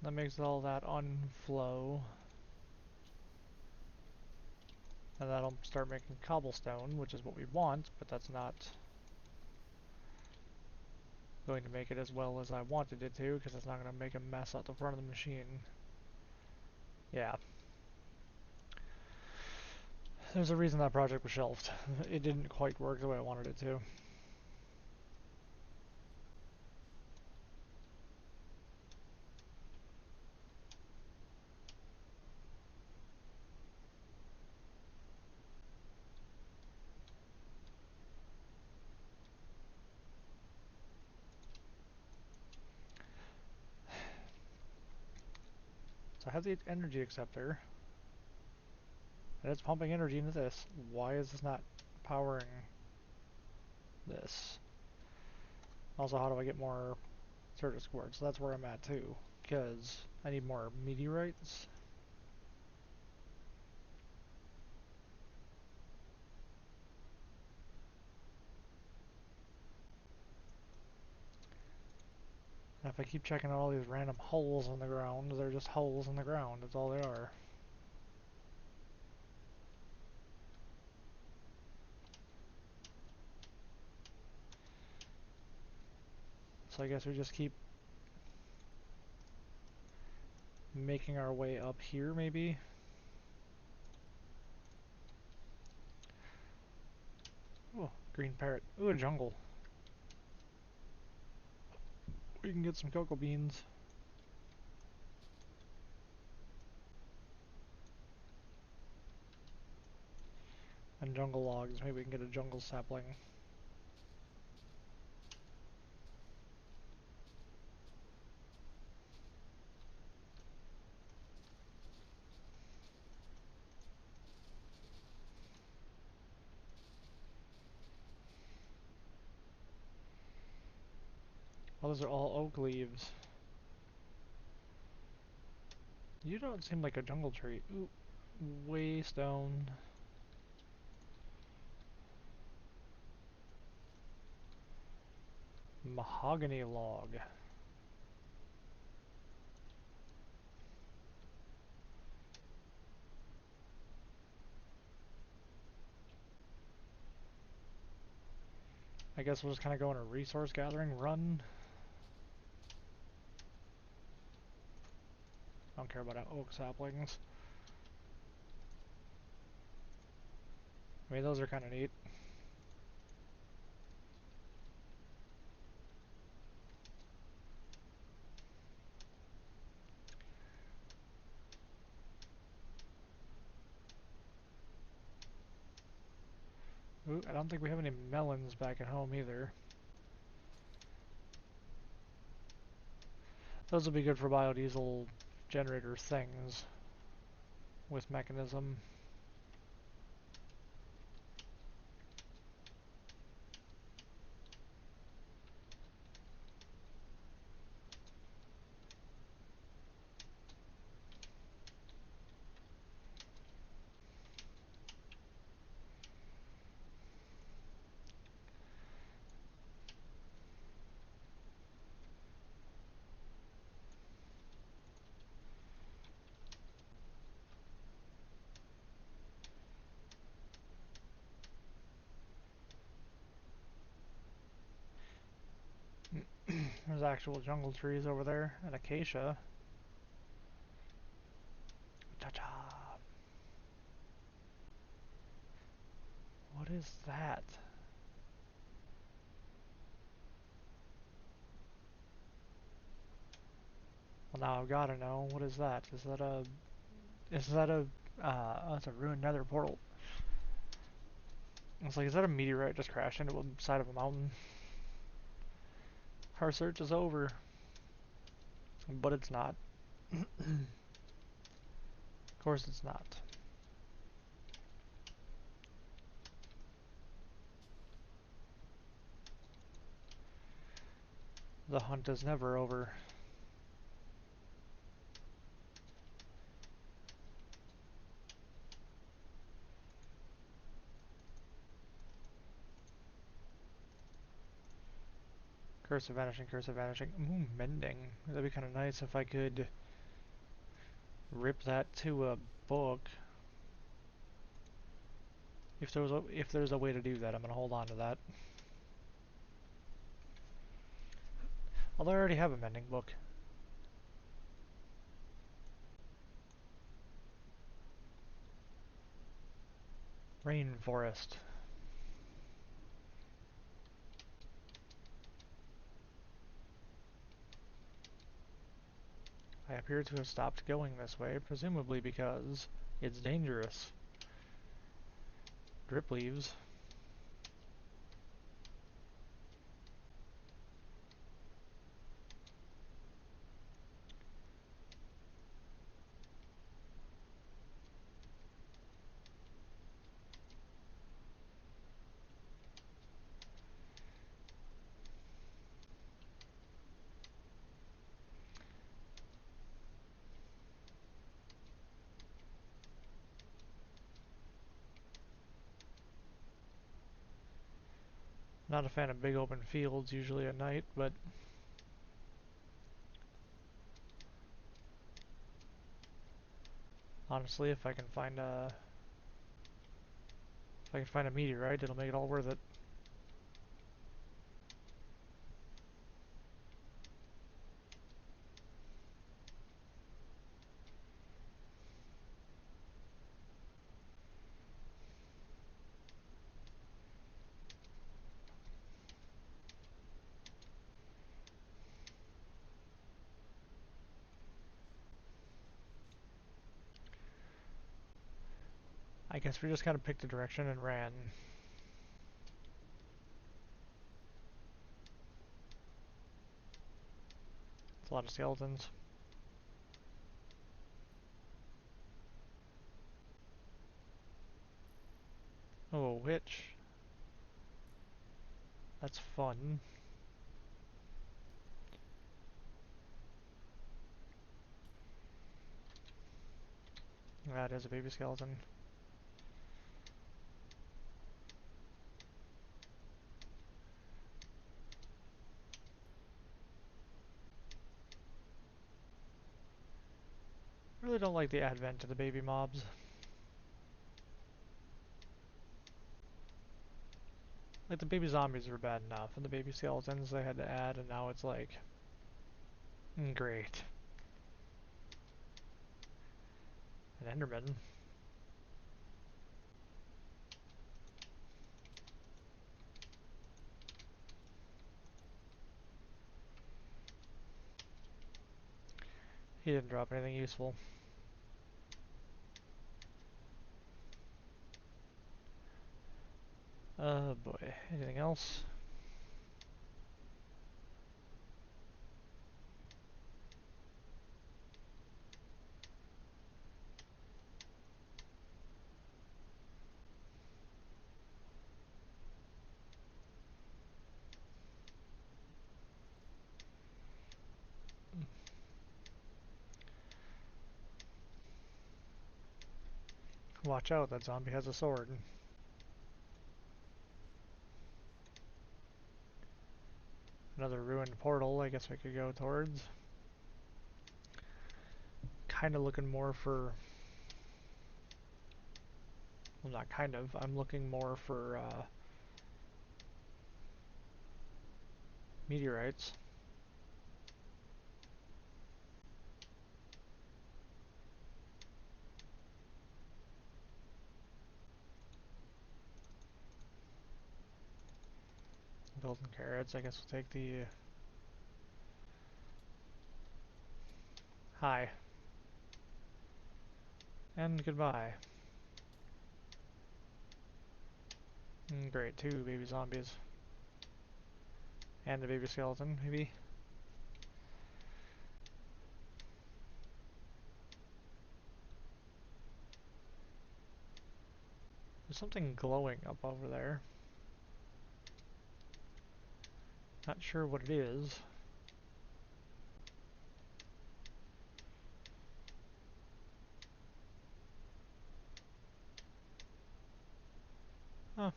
That makes all that unflow. And that'll start making cobblestone, which is what we want, but that's not going to make it as well as I wanted it to, because it's not going to make a mess out the front of the machine. Yeah. There's a reason that project was shelved. It didn't quite work the way I wanted it to. So I have the energy acceptor, and it's pumping energy into this. Why is this not powering this? Also, how do I get more Certus quartz? So that's where I'm at too, because I need more meteorites. And if I keep checking out all these random holes in the ground, they're just holes in the ground. That's all they are. So I guess we just keep making our way up here, maybe? Oh, green parrot. Ooh, a jungle. We can get some cocoa beans. And jungle logs. Maybe we can get a jungle sapling. Oh, those are all oak leaves. You don't seem like a jungle tree. Ooh, waystone. Mahogany log. I guess we'll just kind of go on a resource gathering run. I don't care about oak saplings. I mean, those are kind of neat. Ooh, I don't think we have any melons back at home either. Those will be good for biodiesel generator things with mechanism. There's actual jungle trees over there, and acacia. Ta-ta! What is that? Well, now I've gotta know. What is that? Is that a... Is that a... oh, it's a ruined nether portal. It's like, is that a meteorite just crashed into the side of a mountain? Our search is over. But it's not. Of course it's not. The hunt is never over. Curse of vanishing, curse of vanishing. Ooh, mending. That'd be kind of nice if I could rip that to a book. If there's a way to do that, I'm gonna hold on to that. Although I already have a mending book. Rainforest. I appear to have stopped going this way, presumably because it's dangerous. Drip leaves. Not a fan of big open fields usually at night, but honestly, if I can find a meteorite, it'll make it all worth it. I guess we just kind of picked a direction and ran. It's a lot of skeletons. Oh, a witch. That's fun. That is a baby skeleton. I really don't like the advent of the baby mobs. Like, the baby zombies were bad enough, and the baby skeletons they had to add, and now it's like, great. An Enderman. He didn't drop anything useful. Oh boy. Anything else? Watch out, that zombie has a sword. Another ruined portal I guess I could go towards. Kinda looking more for... Well, not kind of. I'm looking more for, meteorites. Golden carrots, I guess we'll take the... Hi. And goodbye. Great, 2 baby zombies. And a baby skeleton, maybe? There's something glowing up over there. Not sure what it is. Huh.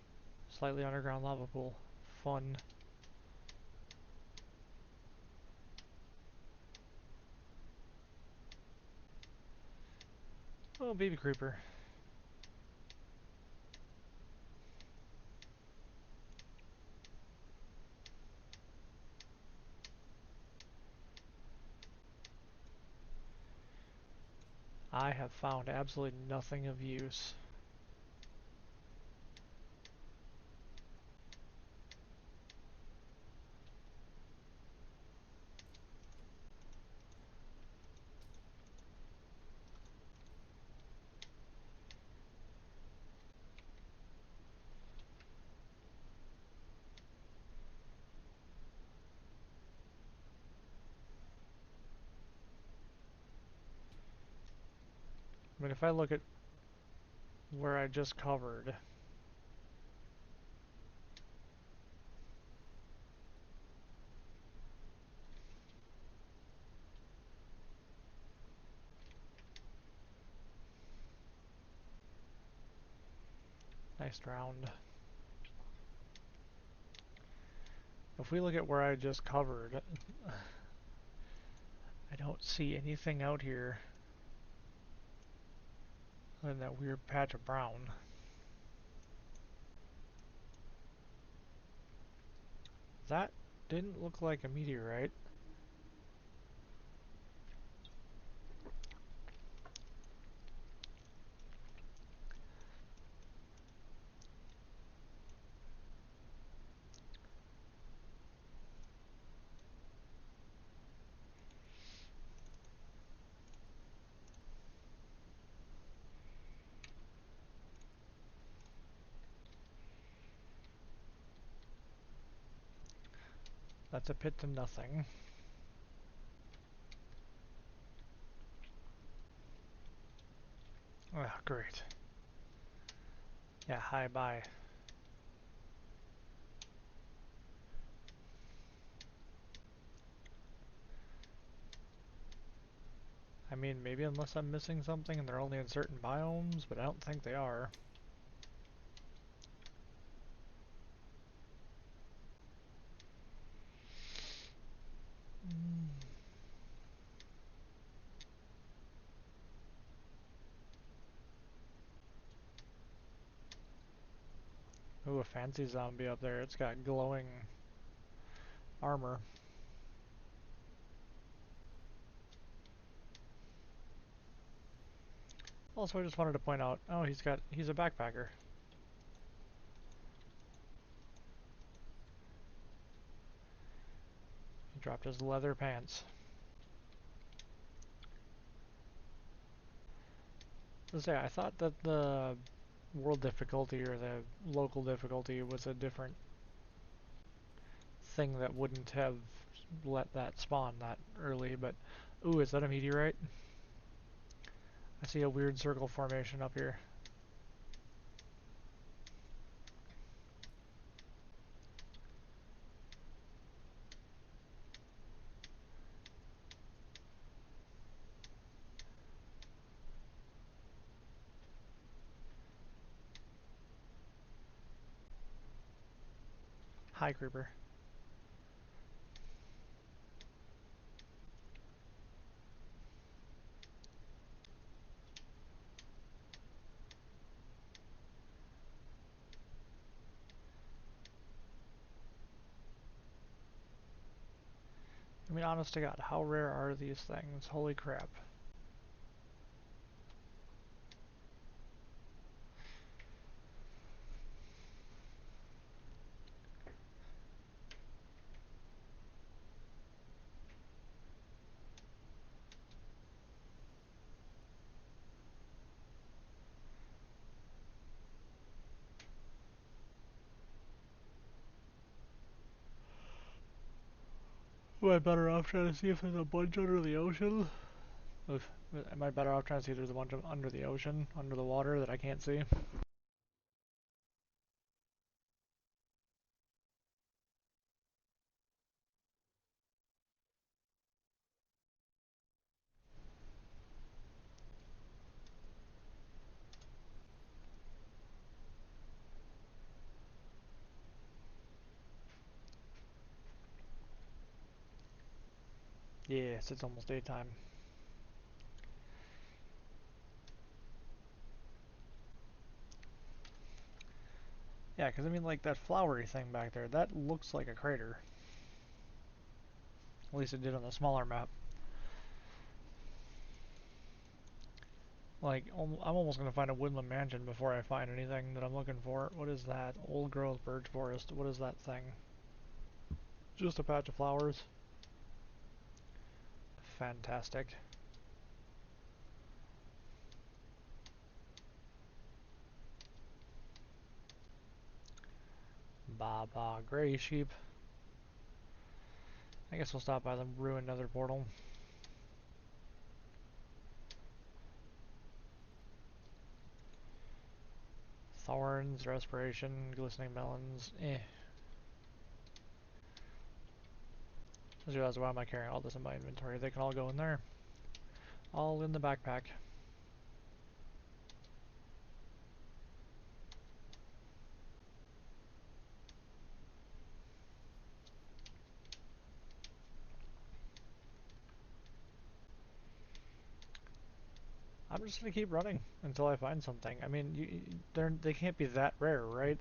Slightly underground lava pool. Fun. Oh, baby creeper. I have found absolutely nothing of use. I mean, if I look at where I just covered, nice round. If we look at where I just covered, I don't see anything out here other than that weird patch of brown. That didn't look like a meteorite. That's a pit to nothing. Ah, great. Yeah, hi, bye. I mean, maybe unless I'm missing something and they're only in certain biomes, but I don't think they are. Ooh, a fancy zombie up there. It's got glowing armor. Also, I just wanted to point out, oh, he's a backpacker. He dropped his leather pants. Let's say, I thought that the world difficulty or the local difficulty was a different thing that wouldn't have let that spawn that early, but ooh, is that a meteorite? I see a weird circle formation up here. Hi, creeper. I mean, honest to God, how rare are these things? Holy crap. Am I better off trying to see if there's a bunch under the ocean? Oof. Am I better off trying to see if there's a bunch of under the ocean, under the water that I can't see? Yes, it's almost daytime. Yeah, because I mean, like that flowery thing back there, that looks like a crater. At least it did on the smaller map. Like, I'm almost gonna find a woodland mansion before I find anything that I'm looking for. What is that? Old growth birch forest. What is that thing? Just a patch of flowers. Fantastic. Baba gray sheep. I guess we'll stop by the ruined nether portal. Thorns, respiration, glistening melons. Eh. I just realized, why am I carrying all this in my inventory? They can all go in there. All in the backpack. I'm just gonna keep running until I find something. I mean, they can't be that rare, right?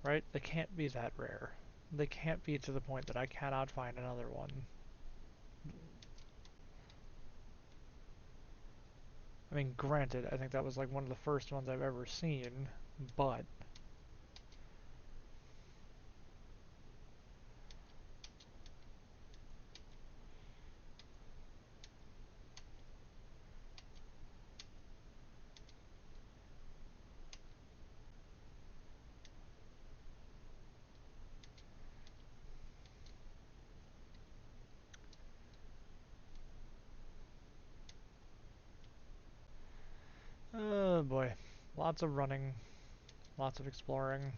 Right? They can't be that rare. They can't be to the point that I cannot find another one. I mean, granted, I think that was like one of the first ones I've ever seen, but oh boy. Lots of running, lots of exploring.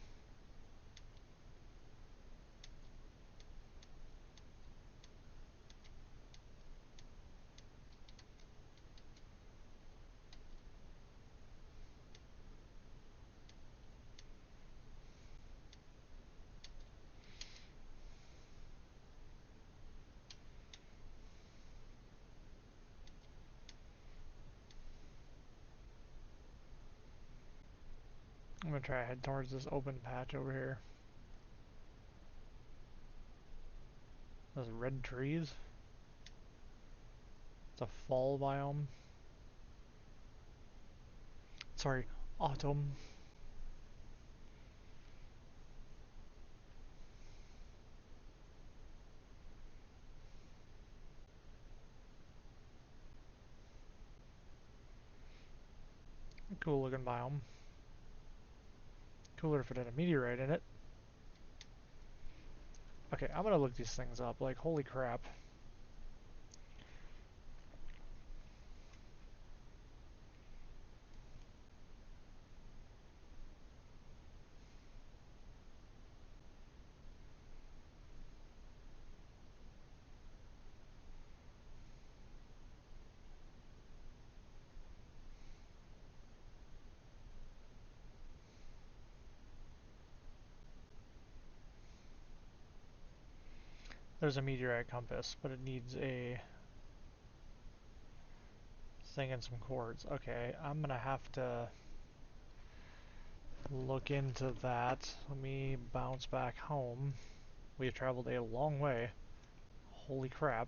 I'm gonna try to head towards this open patch over here. Those red trees. It's a fall biome. Sorry, autumn. Cool looking biome. Cooler if it had a meteorite in it. Okay, I'm gonna look these things up. Like, holy crap. There's a meteorite compass, but it needs a thing and some cords. Okay, I'm gonna have to look into that. Let me bounce back home. We have traveled a long way. Holy crap.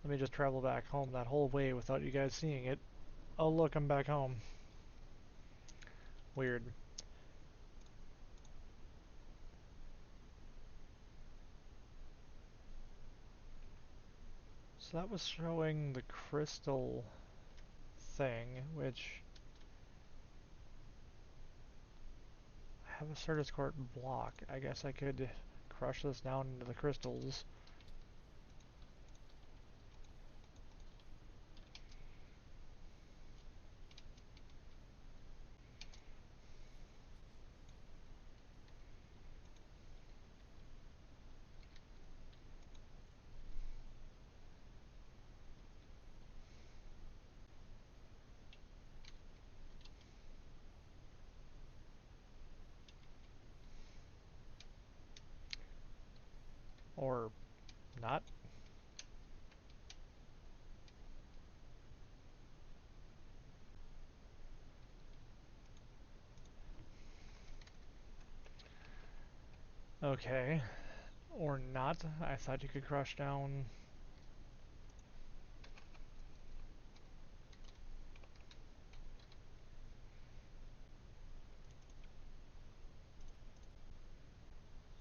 Let me just travel back home that whole way without you guys seeing it. Oh look, I'm back home. Weird. So that was showing the crystal thing, which I have a Certus Court block. I guess I could crush this down into the crystals. Or not. Okay. Or not. I thought you could crush down...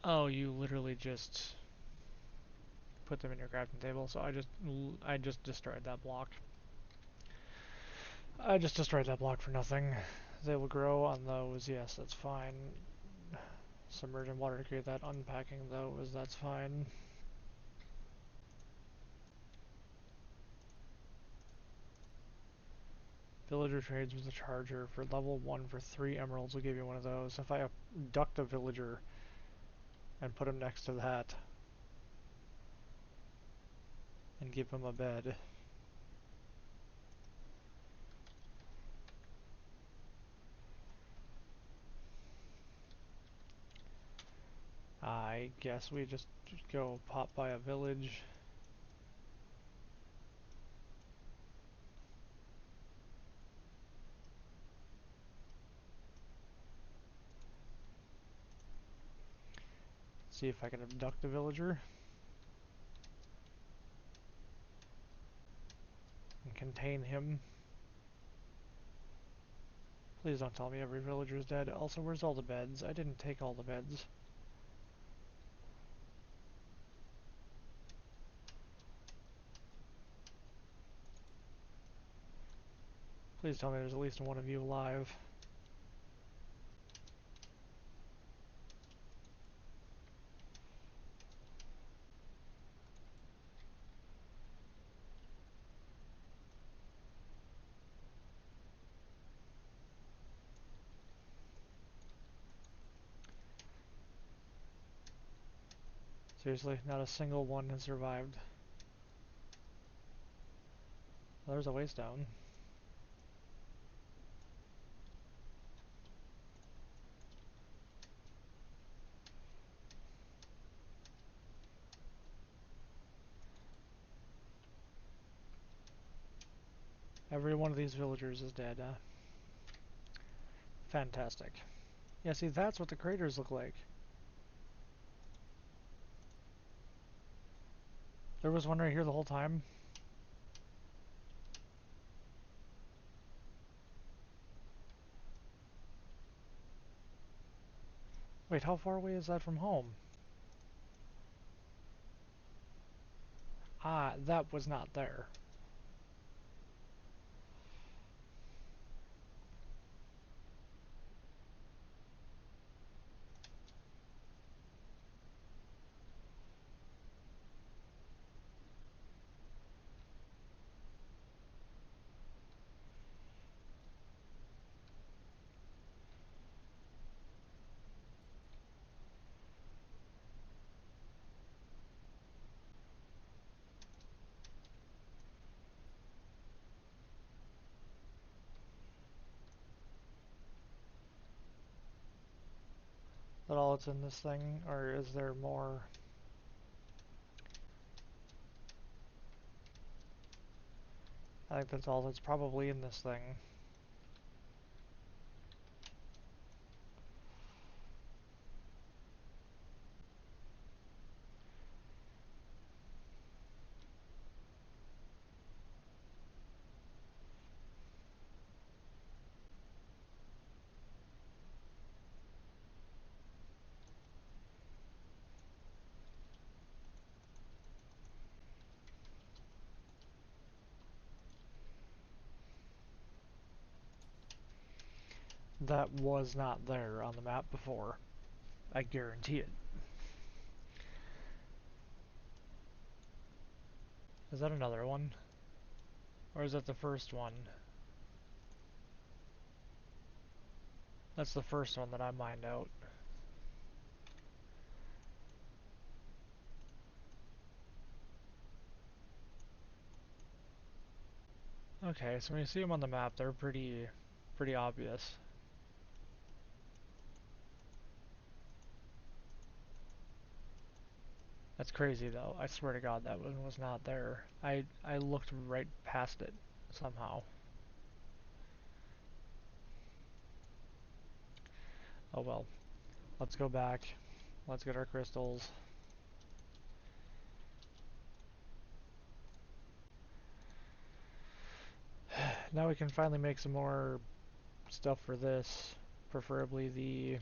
Oh, you literally just put them in your crafting table, so I just destroyed that block. I just destroyed that block for nothing. They will grow on those, yes, that's fine. Submerging water to create that, unpacking those, that's fine. Villager trades with the charger for level 1 for 3 emeralds will give you one of those. If I abduct a villager and put him next to that and give him a bed, I guess we just go pop by a village. See if I can abduct a villager and contain him. Please don't tell me every villager is dead. Also, where's all the beds? I didn't take all the beds. Please tell me there's at least one of you alive. Seriously, not a single one has survived. Oh, there's a waste down. Every one of these villagers is dead. Fantastic. Yeah, see, that's what the craters look like. There was one right here the whole time. Wait, how far away is that from home? Ah, that was not there. Is that all that's in this thing? Or is there more? I think that's all that's probably in this thing. That was not there on the map before. I guarantee it. Is that another one? Or is that the first one? That's the first one that I mined out. Okay, so when you see them on the map, they're pretty obvious. That's crazy though. I swear to God that one was not there. I looked right past it somehow. Oh well. Let's go back. Let's get our crystals. Now we can finally make some more stuff for this. Preferably the...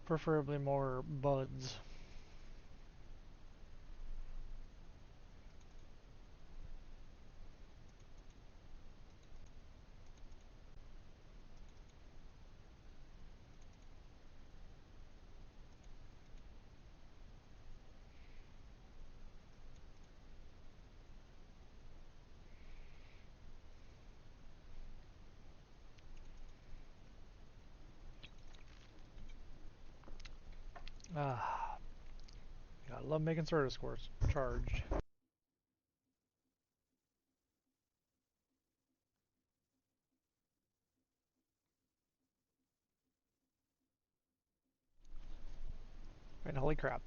preferably more buds. Ah, I love making Certus scores charged. And holy crap.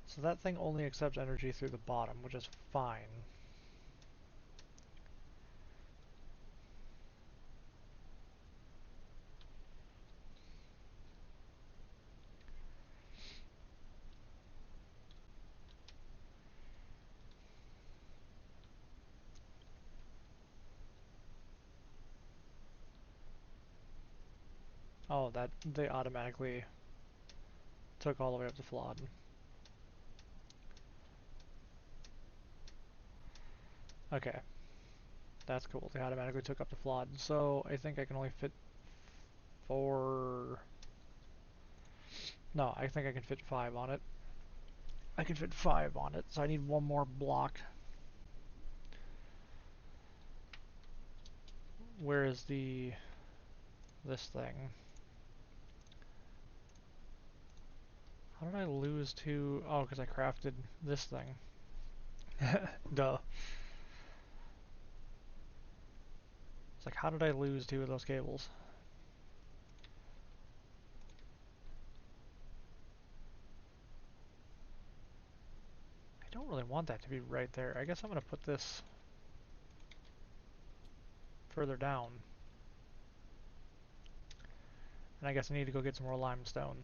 So that thing only accepts energy through the bottom, which is fine. Oh, that they automatically took all the way up to flawed. Okay, that's cool. They automatically took up to flawed. So I think I can only fit 4... No, I think I can fit 5 on it. I can fit 5 on it, so I need one more block. Where is this thing? How did I lose 2? Oh, because I crafted this thing. Duh. It's like, how did I lose 2 of those cables? I don't really want that to be right there. I guess I'm going to put this further down. And I guess I need to go get some more limestone.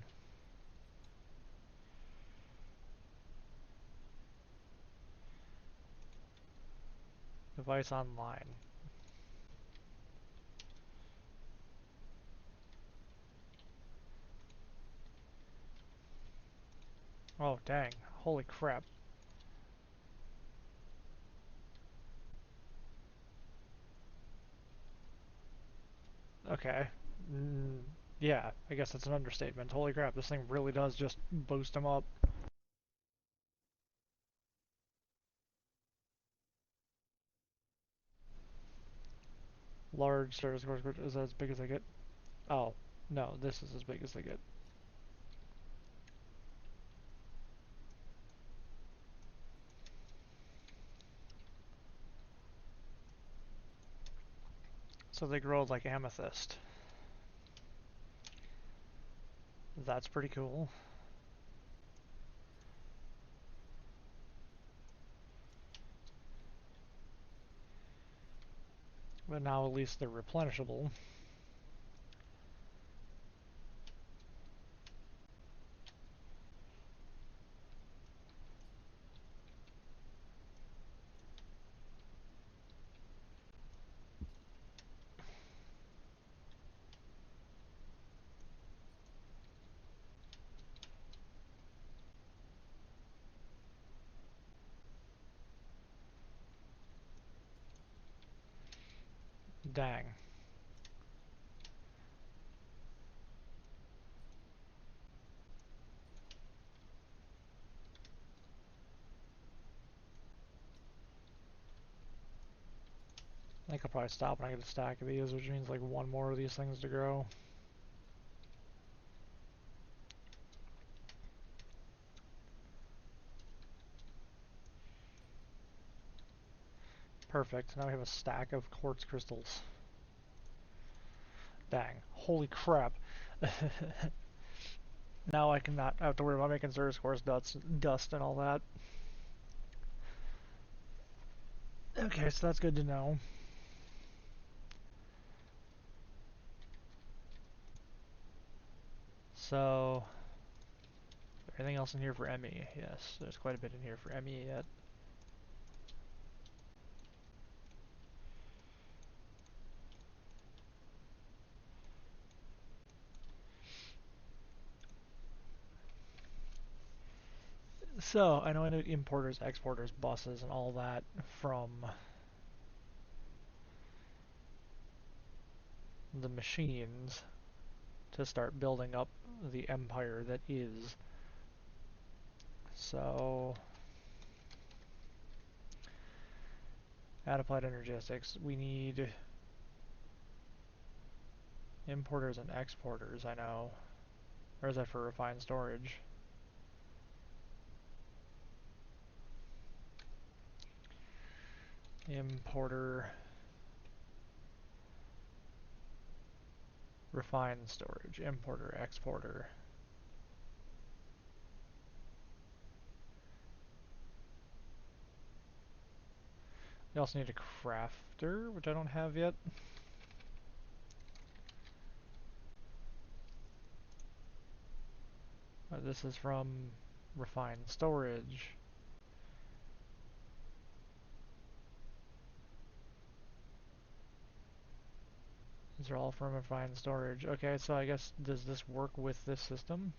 Device online. Oh, dang. Holy crap. Okay. Mm, yeah, I guess that's an understatement. Holy crap, this thing really does just boost them up. Large service course is as big as I get. Oh, no, this is as big as they get. So they grow like amethyst. That's pretty cool. But now at least they're replenishable. Dang. I think I'll probably stop when I get a stack of these, which means like one more of these things to grow. Perfect. Now we have a stack of quartz crystals. Dang. Holy crap. Now I cannot have to worry about making Zer's Quartz dust and all that. Okay, so that's good to know. So, anything else in here for Emmy? Yes, there's quite a bit in here for Emmy yet. So, I know I need importers, exporters, buses, and all that from the machines to start building up the empire that is. So, at Applied Energistics, we need importers and exporters, I know. Or is that for refined storage? Importer, refined storage, importer, exporter. We also need a crafter, which I don't have yet. This is from refined storage. These are all from refined storage. Okay, so I guess, does this work with this system?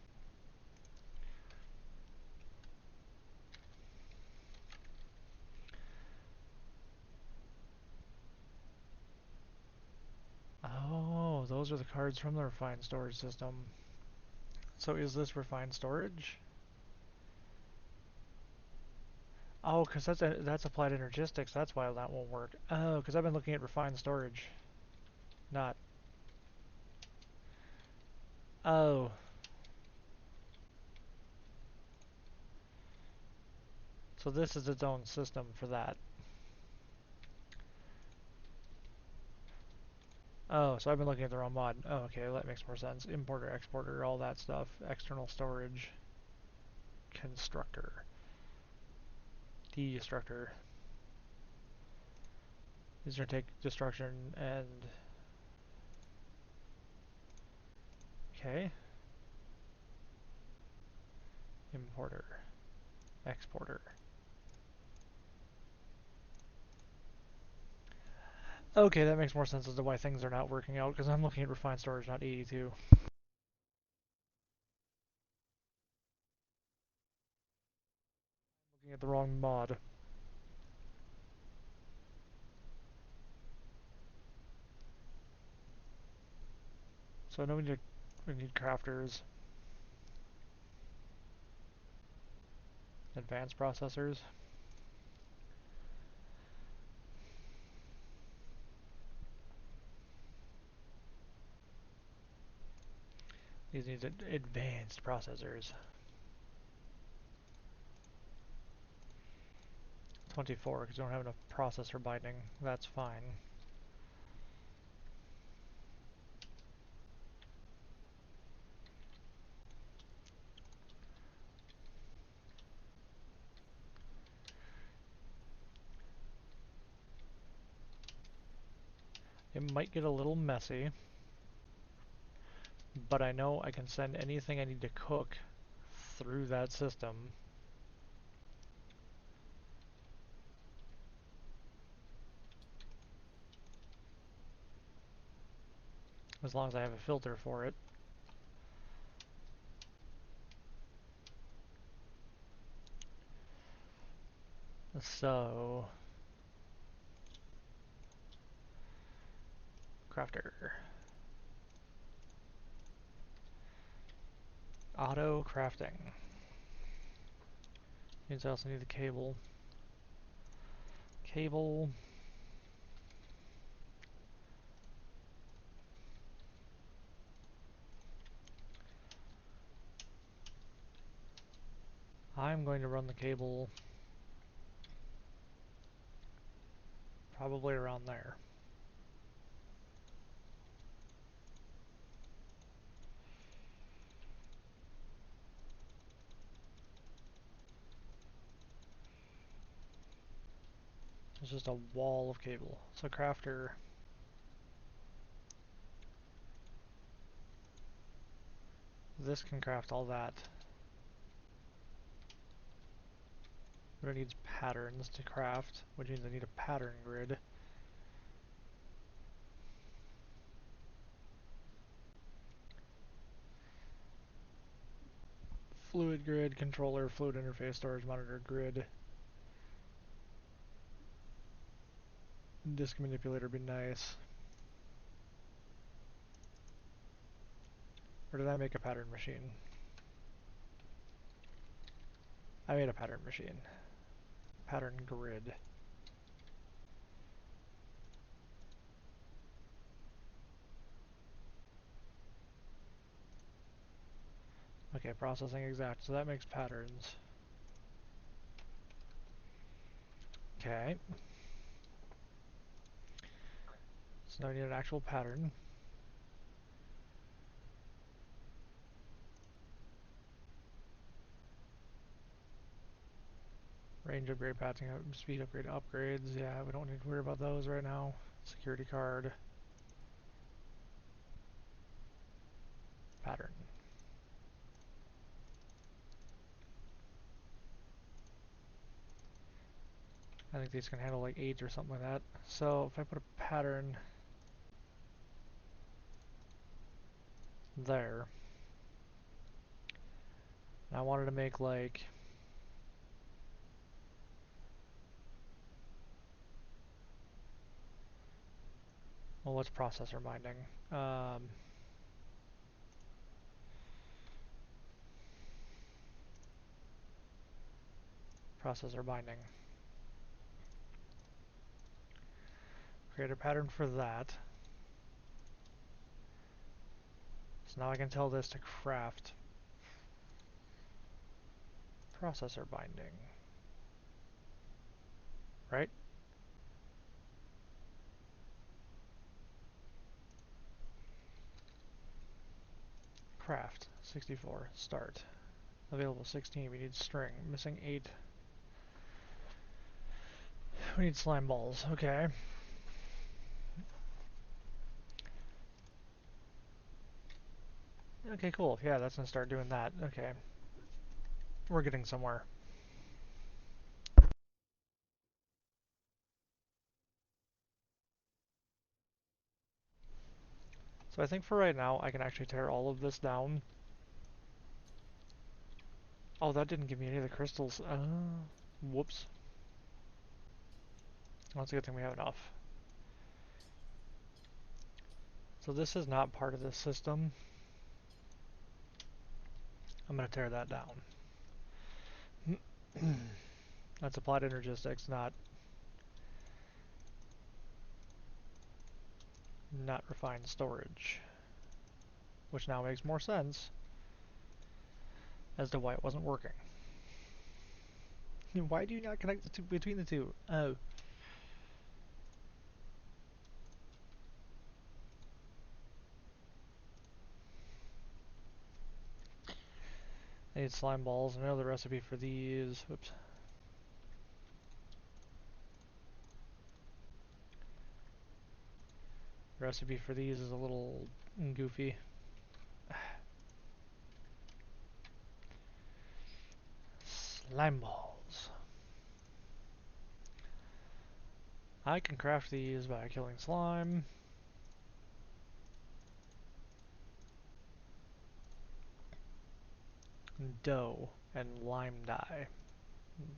Oh, those are the cards from the refined storage system. So is this refined storage? Oh, because that's applied energistics. That's why that won't work. Oh, because I've been looking at refined storage. Not. Oh. So this is its own system for that. Oh, so I've been looking at the wrong mod. Oh, okay, that makes more sense. Importer, exporter, all that stuff. External storage. Constructor. Destructor. These are gonna take destruction and... Okay. Importer. Exporter. Okay, that makes more sense as to why things are not working out, because I'm looking at refined storage, not 82. Looking at the wrong mod. So I know we need crafters. Advanced processors. These need advanced processors. 24, because we don't have enough processor binding. That's fine. It might get a little messy, but I know I can send anything I need to cook through that system. As long as I have a filter for it. So... Crafter. Auto crafting. Means I also need the cable. Cable. I'm going to run the cable probably around there. It's just a wall of cable. So crafter, this can craft all that. But it needs patterns to craft, which means I need a pattern grid. Fluid grid, controller, fluid interface, storage monitor grid. Disk manipulator would be nice. Or did I make a pattern machine? I made a pattern machine. Pattern grid. Okay, processing exact, so that makes patterns. Okay. So now we need an actual pattern. Range upgrade, patching, speed upgrade, upgrades. Yeah, we don't need to worry about those right now. Security card. Pattern. I think these can handle like 8 or something like that. So if I put a pattern there, and I wanted to make like, well, what's processor binding? Processor binding. Create a pattern for that. So now I can tell this to craft processor binding. Right? Craft 64. Start. Available 16. We need string. Missing 8. We need slime balls. Okay. Okay, cool. Yeah, that's gonna start doing that. Okay. We're getting somewhere. So I think for right now, I can actually tear all of this down. Oh, that didn't give me any of the crystals. Whoops. That's a good thing we have enough. So this is not part of this system. I'm going to tear that down. That's applied energistics, not refined storage. Which now makes more sense as to why it wasn't working. Why do you not connect the two between the two? Oh. I need slime balls. I know the recipe for these. Whoops. The recipe for these is a little goofy. Slime balls. I can craft these by killing slime. Dough and lime dye.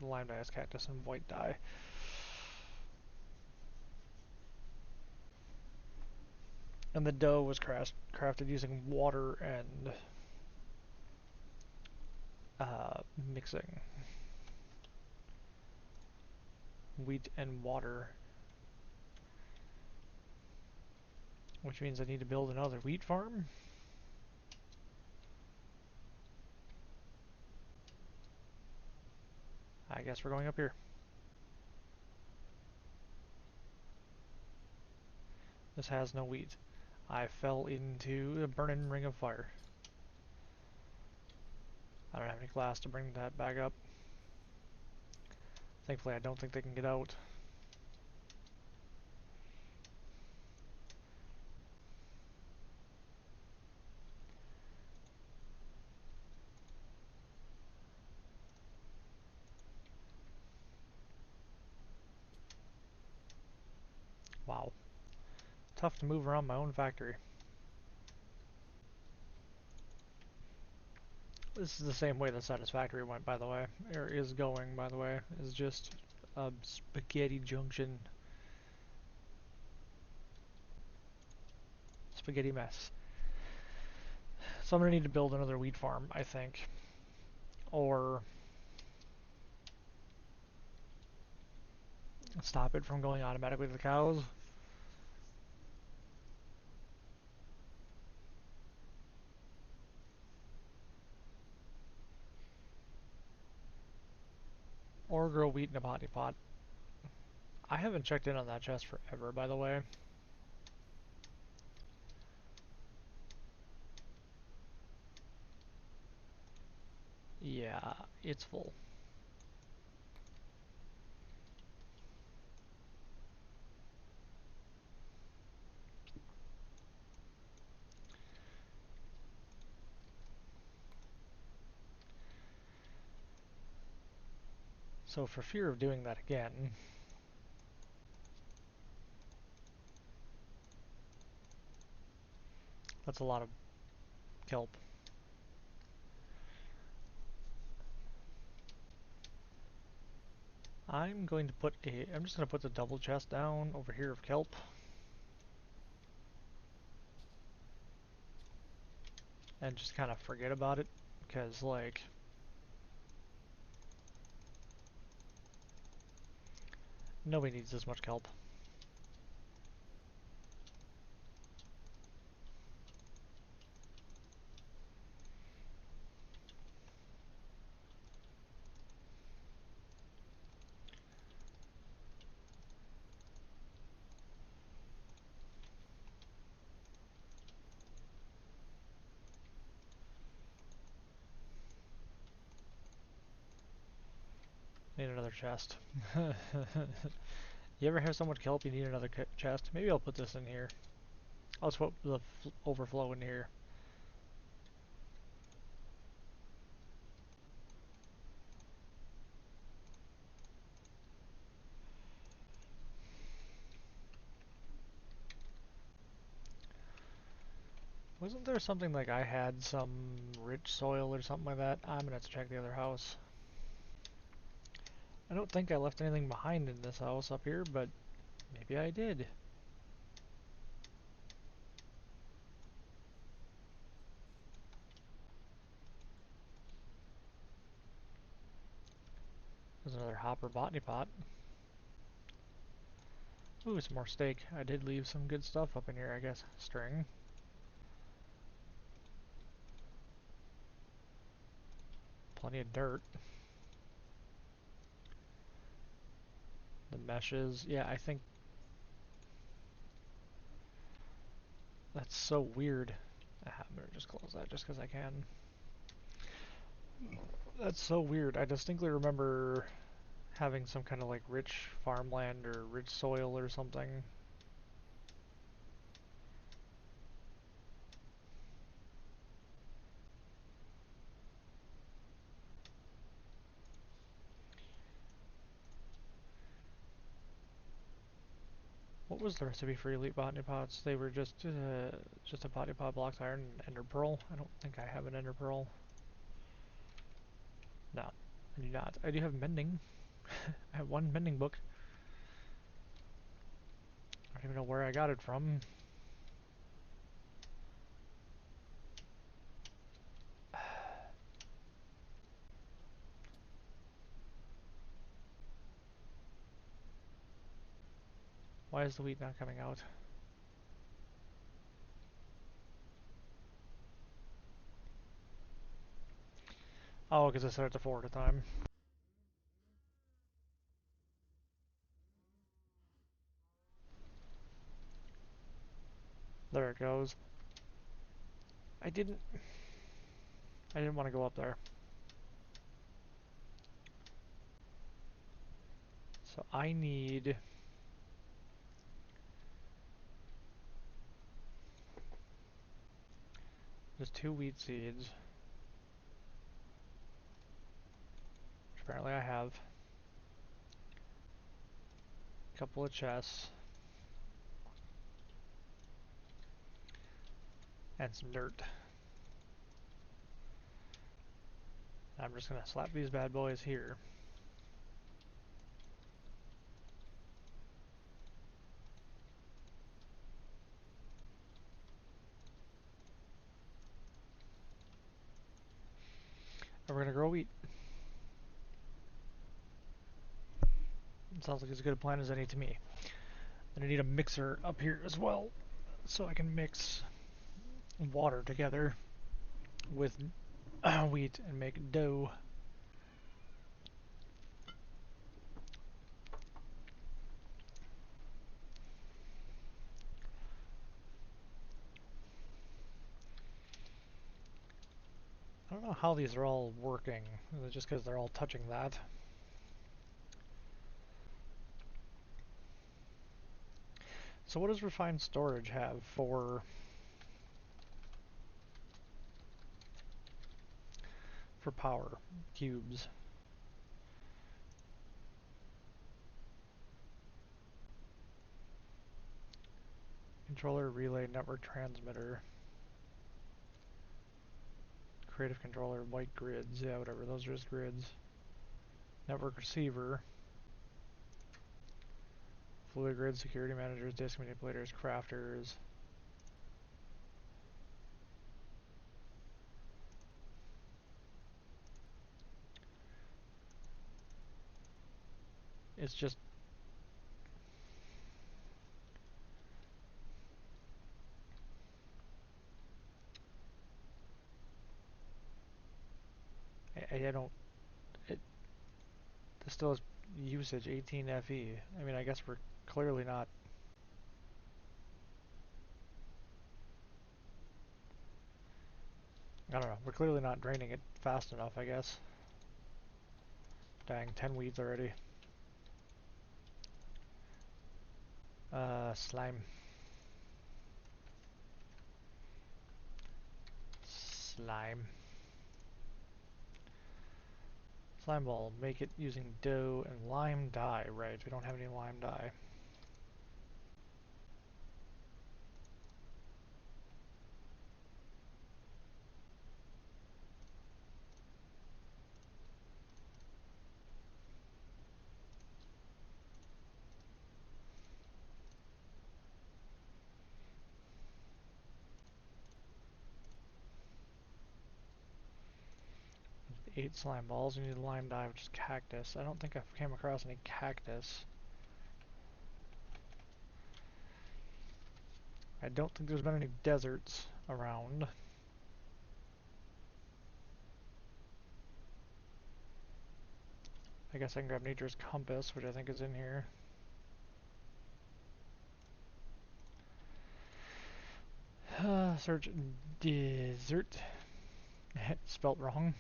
Lime dye is cactus and white dye. And the dough was crafted using water and mixing. Wheat and water. Which means I need to build another wheat farm? I guess we're going up here. This has no wheat. I fell into a burning ring of fire. I don't have any glass to bring that back up. Thankfully, I don't think they can get out. Wow. Tough to move around my own factory. This is the same way the Satisfactory went, by the way. Or is going, by the way. Is just a spaghetti junction. Spaghetti mess. So I'm gonna need to build another wheat farm, I think. Or stop it from going automatically to the cows. Or grow wheat in a potty pot. I haven't checked in on that chest forever, by the way. Yeah, it's full. So for fear of doing that again, that's a lot of kelp. I'm just going to put the double chest down over here of kelp. And just kind of forget about it. Because, like, nobody needs this much kelp. Need another chest. You ever have so much kelp you need another chest? Maybe I'll put this in here. I'll just put the overflow in here. Wasn't there something like I had some rich soil or something like that? I'm gonna have to check the other house. I don't think I left anything behind in this house up here, but maybe I did. There's another hopper botany pot. Ooh, some more steak. I did leave some good stuff up in here, I guess. String. Plenty of dirt. The meshes. Yeah, I think that's so weird. I'm gonna just close that just because I can. That's so weird. I distinctly remember having some kind of like rich farmland or rich soil or something. What was the recipe for elite botany pots? They were just a botany pot, blocks iron, and ender pearl. I don't think I have an ender pearl. No, I do not. I do have mending. I have one mending book. I don't even know where I got it from. Why is the wheat not coming out? Oh, because I set it to 4 at a time. it goes. I didn't want to go up there. So I need just 2 wheat seeds, which apparently I have. A couple of chests. And some dirt. I'm just gonna slap these bad boys here. And we're gonna grow wheat. Sounds like as good a plan as any to me. And I need a mixer up here as well, so I can mix water together with wheat and make dough. I don't know how these are all working, just because they're all touching that. So what does refined storage have for power cubes? Controller, relay, network transmitter, creative controller, white grids, yeah, whatever, those are just grids. Network receiver, fluid grid, security managers, disk manipulators, crafters. It's just I don't it this still has usage 18 FE. I mean, I guess we're clearly not. I don't know. We're clearly not draining it fast enough, I guess. Dang, 10 weeds already. Slime. Slime. Slime ball. Make it using dough and lime dye. Right, we don't have any lime dye. With 8 slime balls, we need lime dye, which is cactus. I don't think I've came across any cactus. I don't think there's been any deserts around. I guess I can grab nature's compass, which I think is in here. Search desert. Spelt wrong.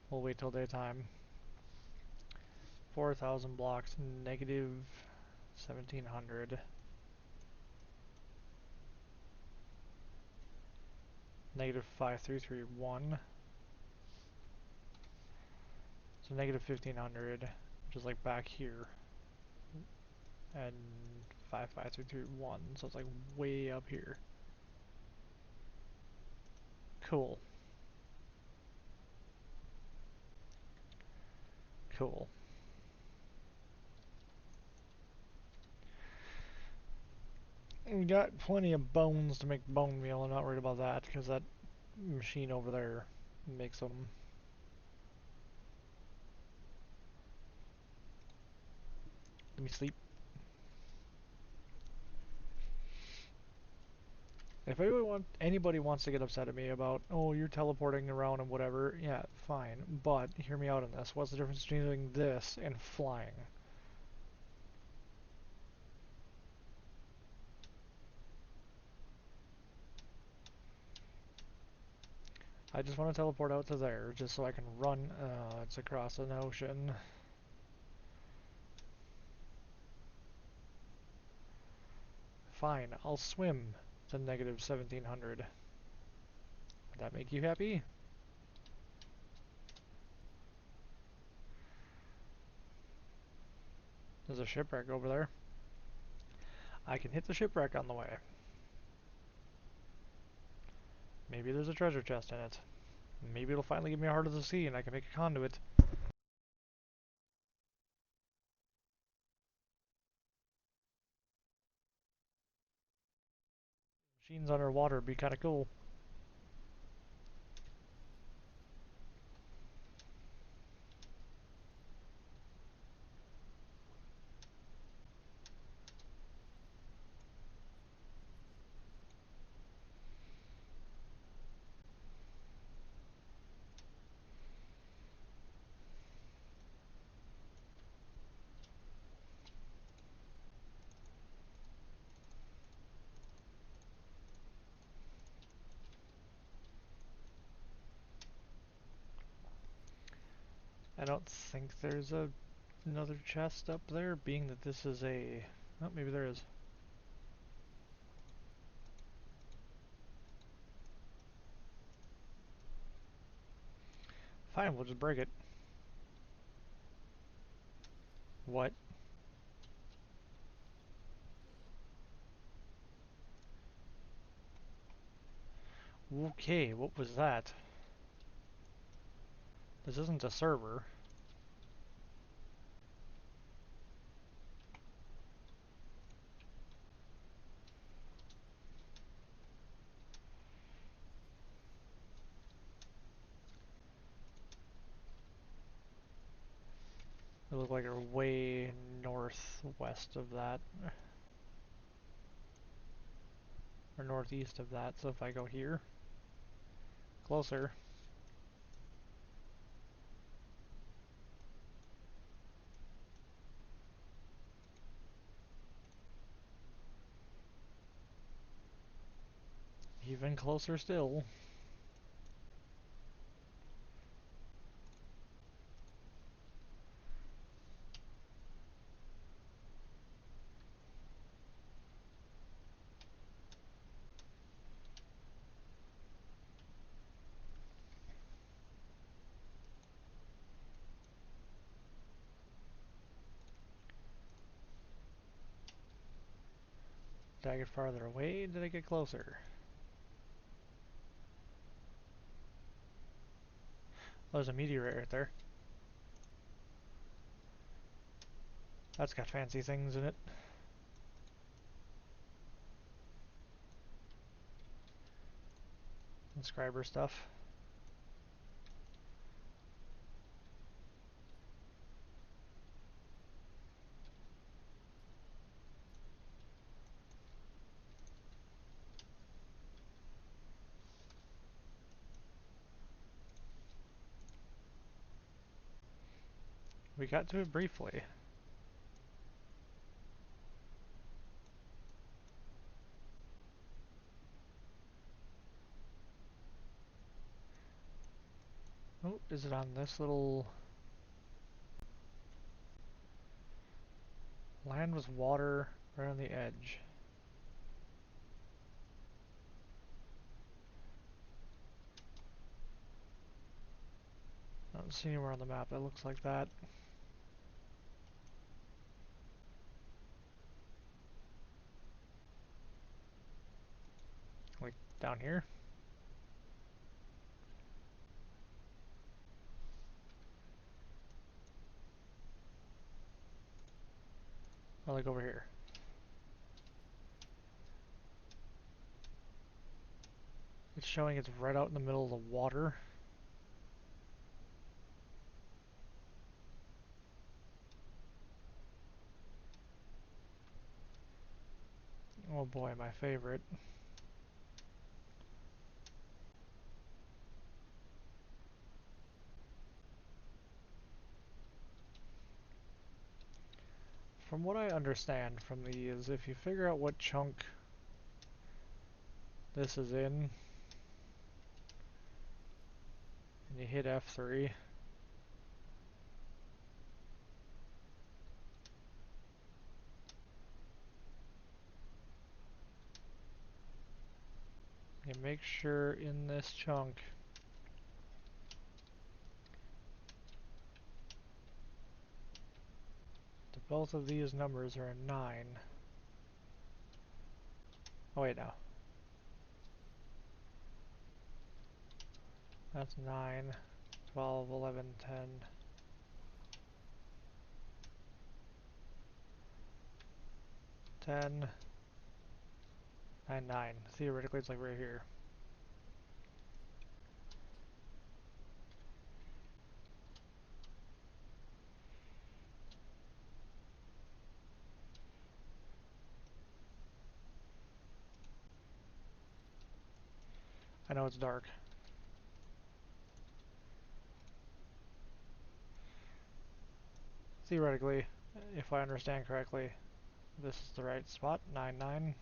We'll wait till daytime. 4,000 blocks, negative 1,700. Negative 5,331. So negative 1,500, which is like back here. And 5,531, so it's like way up here. Cool. Cool. We got plenty of bones to make bone meal. I'm not worried about that because that machine over there makes them. Let me sleep. If anybody wants to get upset at me about, oh, you're teleporting around and whatever, yeah, fine. But hear me out on this. What's the difference between doing this and flying? I just want to teleport out to there, just so I can run. It's across an ocean. Fine, I'll swim to negative 1700. Would that make you happy? There's a shipwreck over there. I can hit the shipwreck on the way. Maybe there's a treasure chest in it. Maybe it'll finally give me a heart of the sea and I can make a conduit. Machines underwater would be kind of cool. I don't think there's another chest up there, being that this is a... Oh, maybe there is. Fine, we'll just break it. What? Okay, what was that? This isn't a server. It looked like we're way northwest of that. Or northeast of that, so if I go here, closer. Even closer still. Did I get farther away? Did I get closer? Oh, there's a meteorite right there. That's got fancy things in it. Inscriber stuff. We got to it briefly. Oh, is it on this little... Land with water right on the edge. I don't see anywhere on the map that looks like that. Like, down here? Or like over here? It's showing it's right out in the middle of the water. Oh boy, my favorite. From what I understand from these, if you figure out what chunk this is in, and you hit F3, you make sure in this chunk that both of these numbers are a 9. Oh wait, no. That's 9, 12, 11, 10. 10, 9, 9. Theoretically, it's like right here. I know it's dark. Theoretically, if I understand correctly, this is the right spot, 9, 9.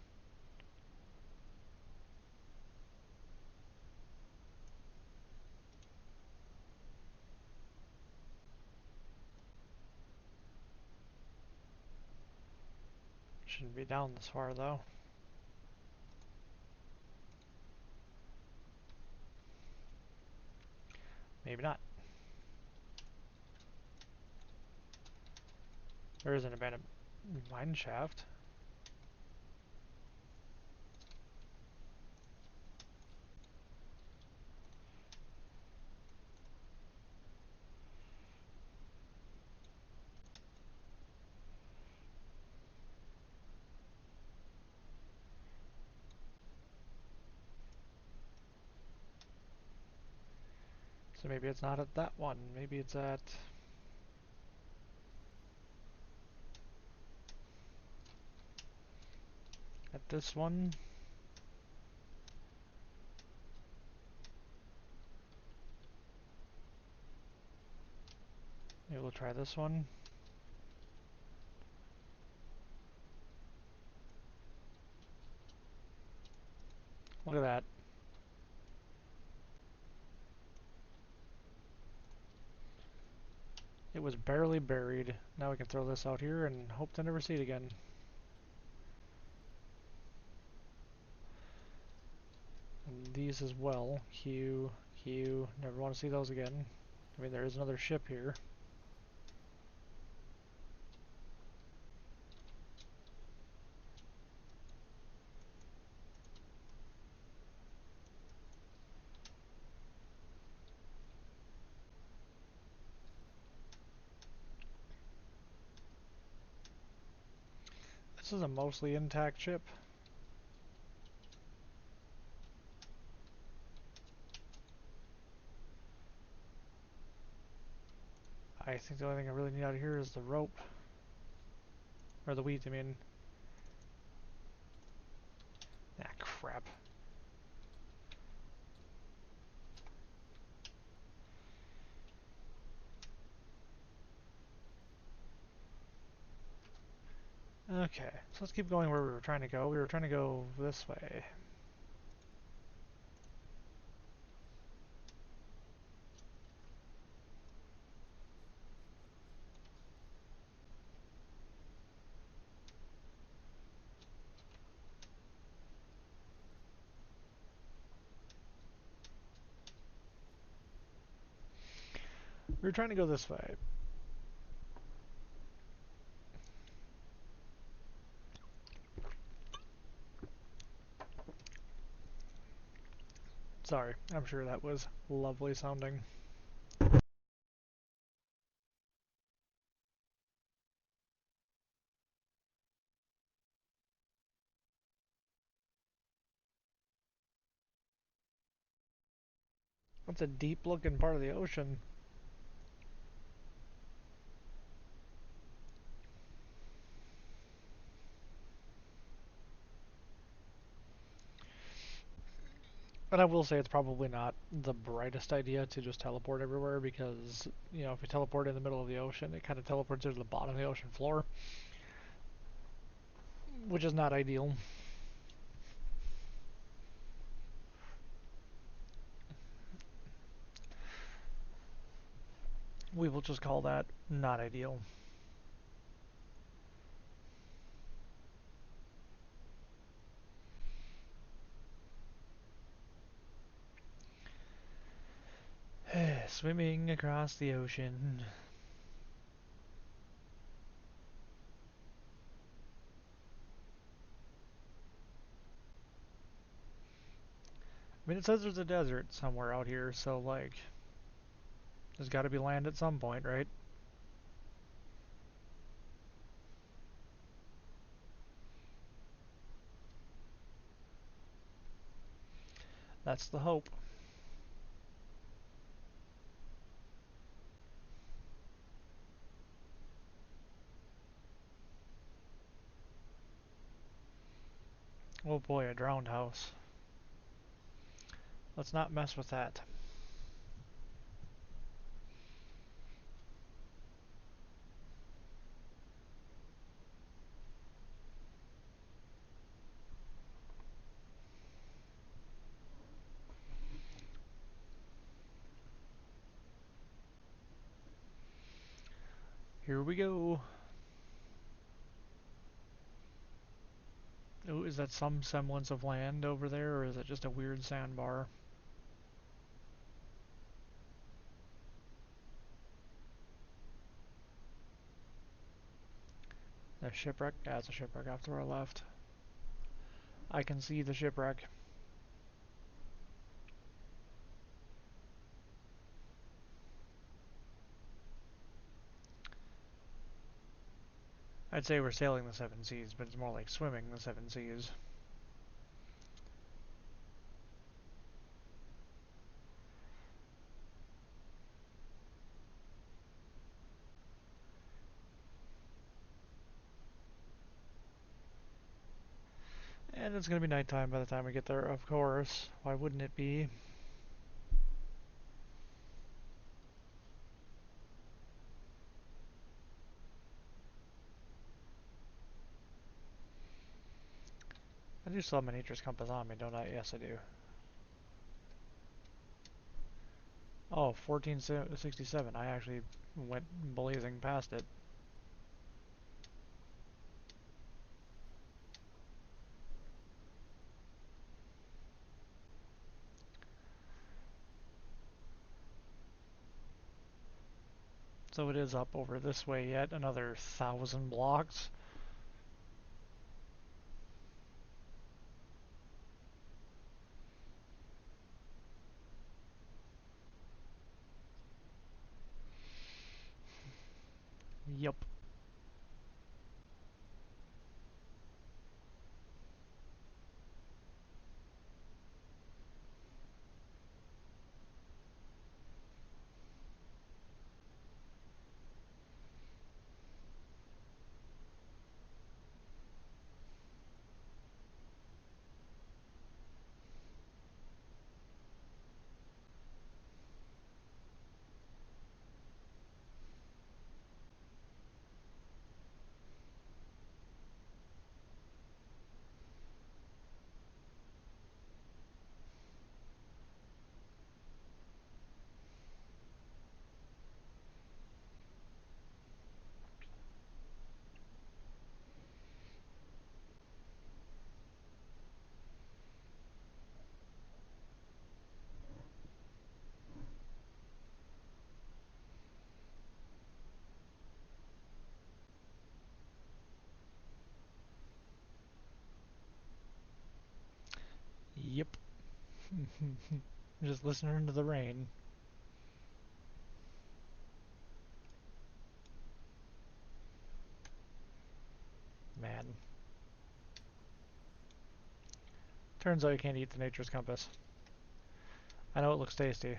Shouldn't be down this far though. Maybe not. There is an abandoned mine shaft. So maybe it's not at that one. Maybe it's at this one. Maybe we'll try this one. Look at that. It was barely buried. Now we can throw this out here and hope to never see it again. And these as well. Q, Q. Never want to see those again. I mean, there is another ship here. This is a mostly intact ship. I think the only thing I really need out of here is the rope. Or the wheat, I mean. Ah, crap. Okay, so let's keep going where we were trying to go. We were trying to go this way. We were trying to go this way. Sorry, I'm sure that was lovely sounding. That's a deep looking part of the ocean. And I will say it's probably not the brightest idea to just teleport everywhere because, you know, if you teleport in the middle of the ocean, it kind of teleports you to the bottom of the ocean floor. which is not ideal. We will just call that not ideal. Swimming across the ocean. I mean, it says there's a desert somewhere out here, so, like, there's gotta be land at some point, right? That's the hope. Oh boy, a drowned house. Let's not mess with that. Here we go. Ooh, is that some semblance of land over there, or is it just a weird sandbar? A shipwreck? Yeah, it's a shipwreck off to our left. I can see the shipwreck. I'd say we're sailing the seven seas, but it's more like swimming the seven seas. And it's gonna be nighttime by the time we get there, of course. Why wouldn't it be? I do still have my nature's compass on me, don't I? Yes, I do. Oh, 1467. I actually went blazing past it. So it is up over this way yet another 1,000 blocks. Yup. Yep. Just listening to the rain. Man. Turns out you can't eat the nature's compass. I know it looks tasty.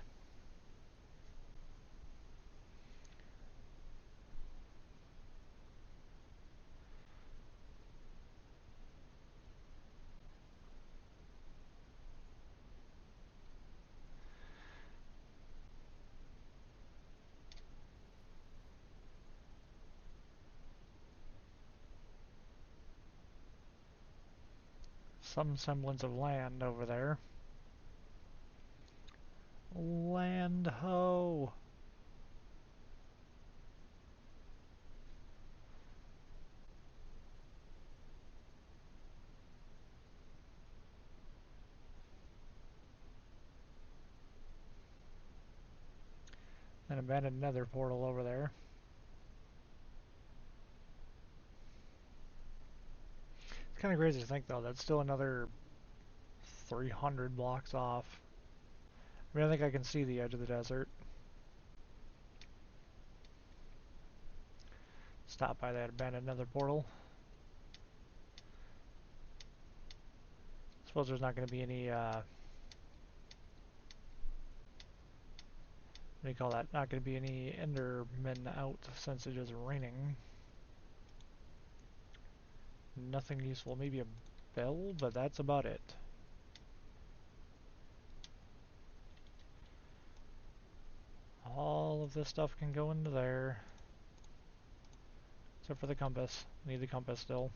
some semblance of land over there. Land ho! An abandoned nether portal over there. It's kind of crazy to think though, that's still another 300 blocks off. I mean, I think I can see the edge of the desert. Stop by that abandoned nether portal. Suppose there's not going to be any, what do you call that? Not going to be any endermen out since it is raining. Nothing useful. Maybe a bell, but that's about it. All of this stuff can go into there. Except for the compass. Need the compass still.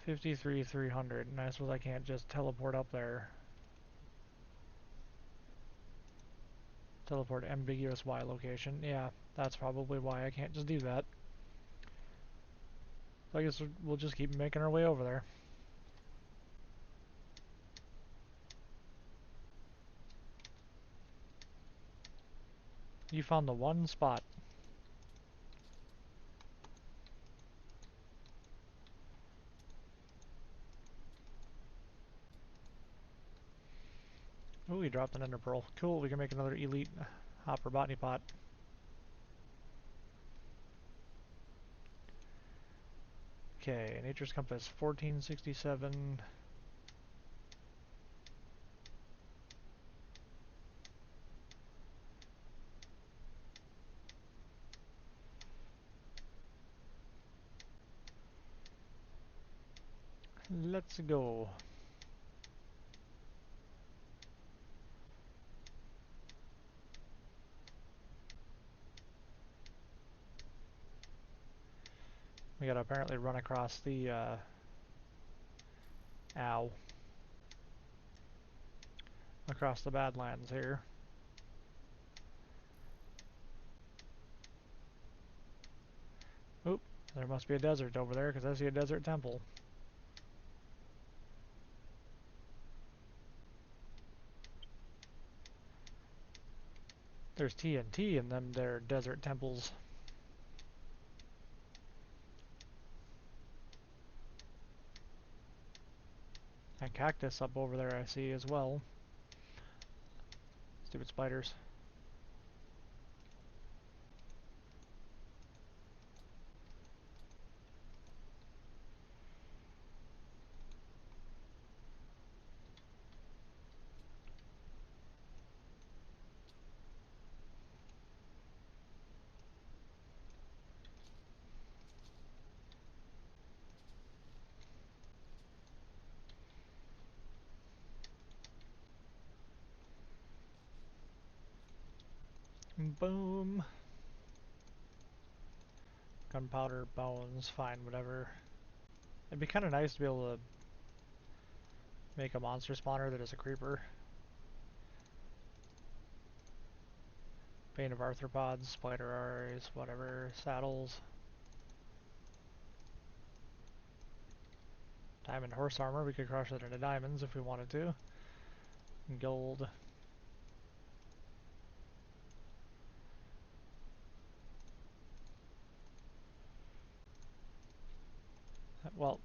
$53,300, and I suppose I can't just teleport up there. Teleport ambiguous Y location. Yeah, that's probably why I can't just do that. So I guess we'll just keep making our way over there. You found the one spot. Ooh, we dropped an ender pearl. Cool, we can make another elite hopper botany pot. Okay, nature's compass 1467. Let's go. We gotta apparently run across the, ow. Across the Badlands here. Oop, there must be a desert over there because I see a desert temple. There's TNT in them there desert temples. And cactus up over there I see as well. Stupid spiders. Boom. Gunpowder, bones, fine, whatever. It'd be kind of nice to be able to make a monster spawner that is a creeper. Bane of arthropods, spider eyes, whatever, saddles. Diamond horse armor, we could crush it into diamonds if we wanted to. Gold. Well,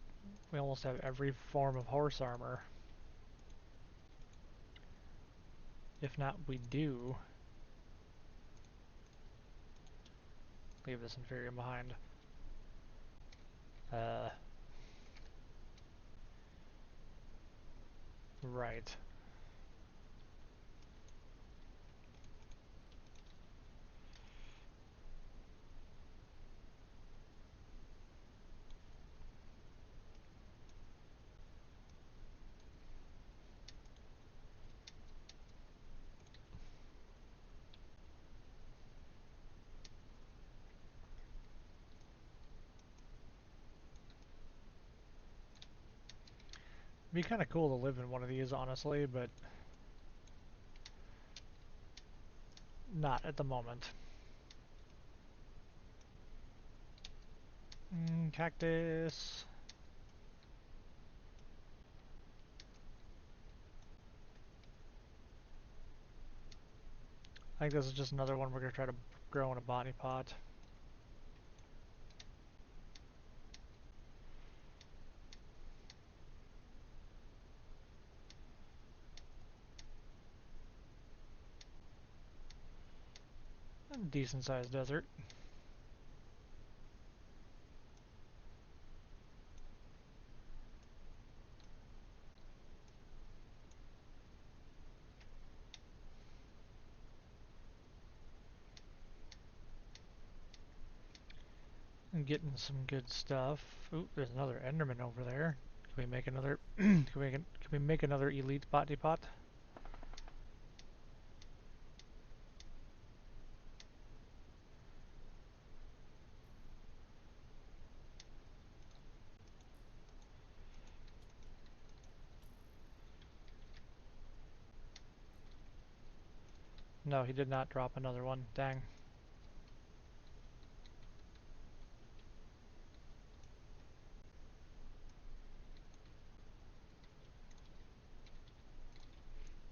we almost have every form of horse armor. If not, we do. Leave this inferior behind. Right. be kind of cool to live in one of these, honestly, but not at the moment. Cactus. I think this is just another one we're going to try to grow in a botany pot. A decent sized desert. And getting some good stuff. Ooh, there's another Enderman over there. Can we make another? Can we make another elite botany pot? No, he did not drop another one. Dang.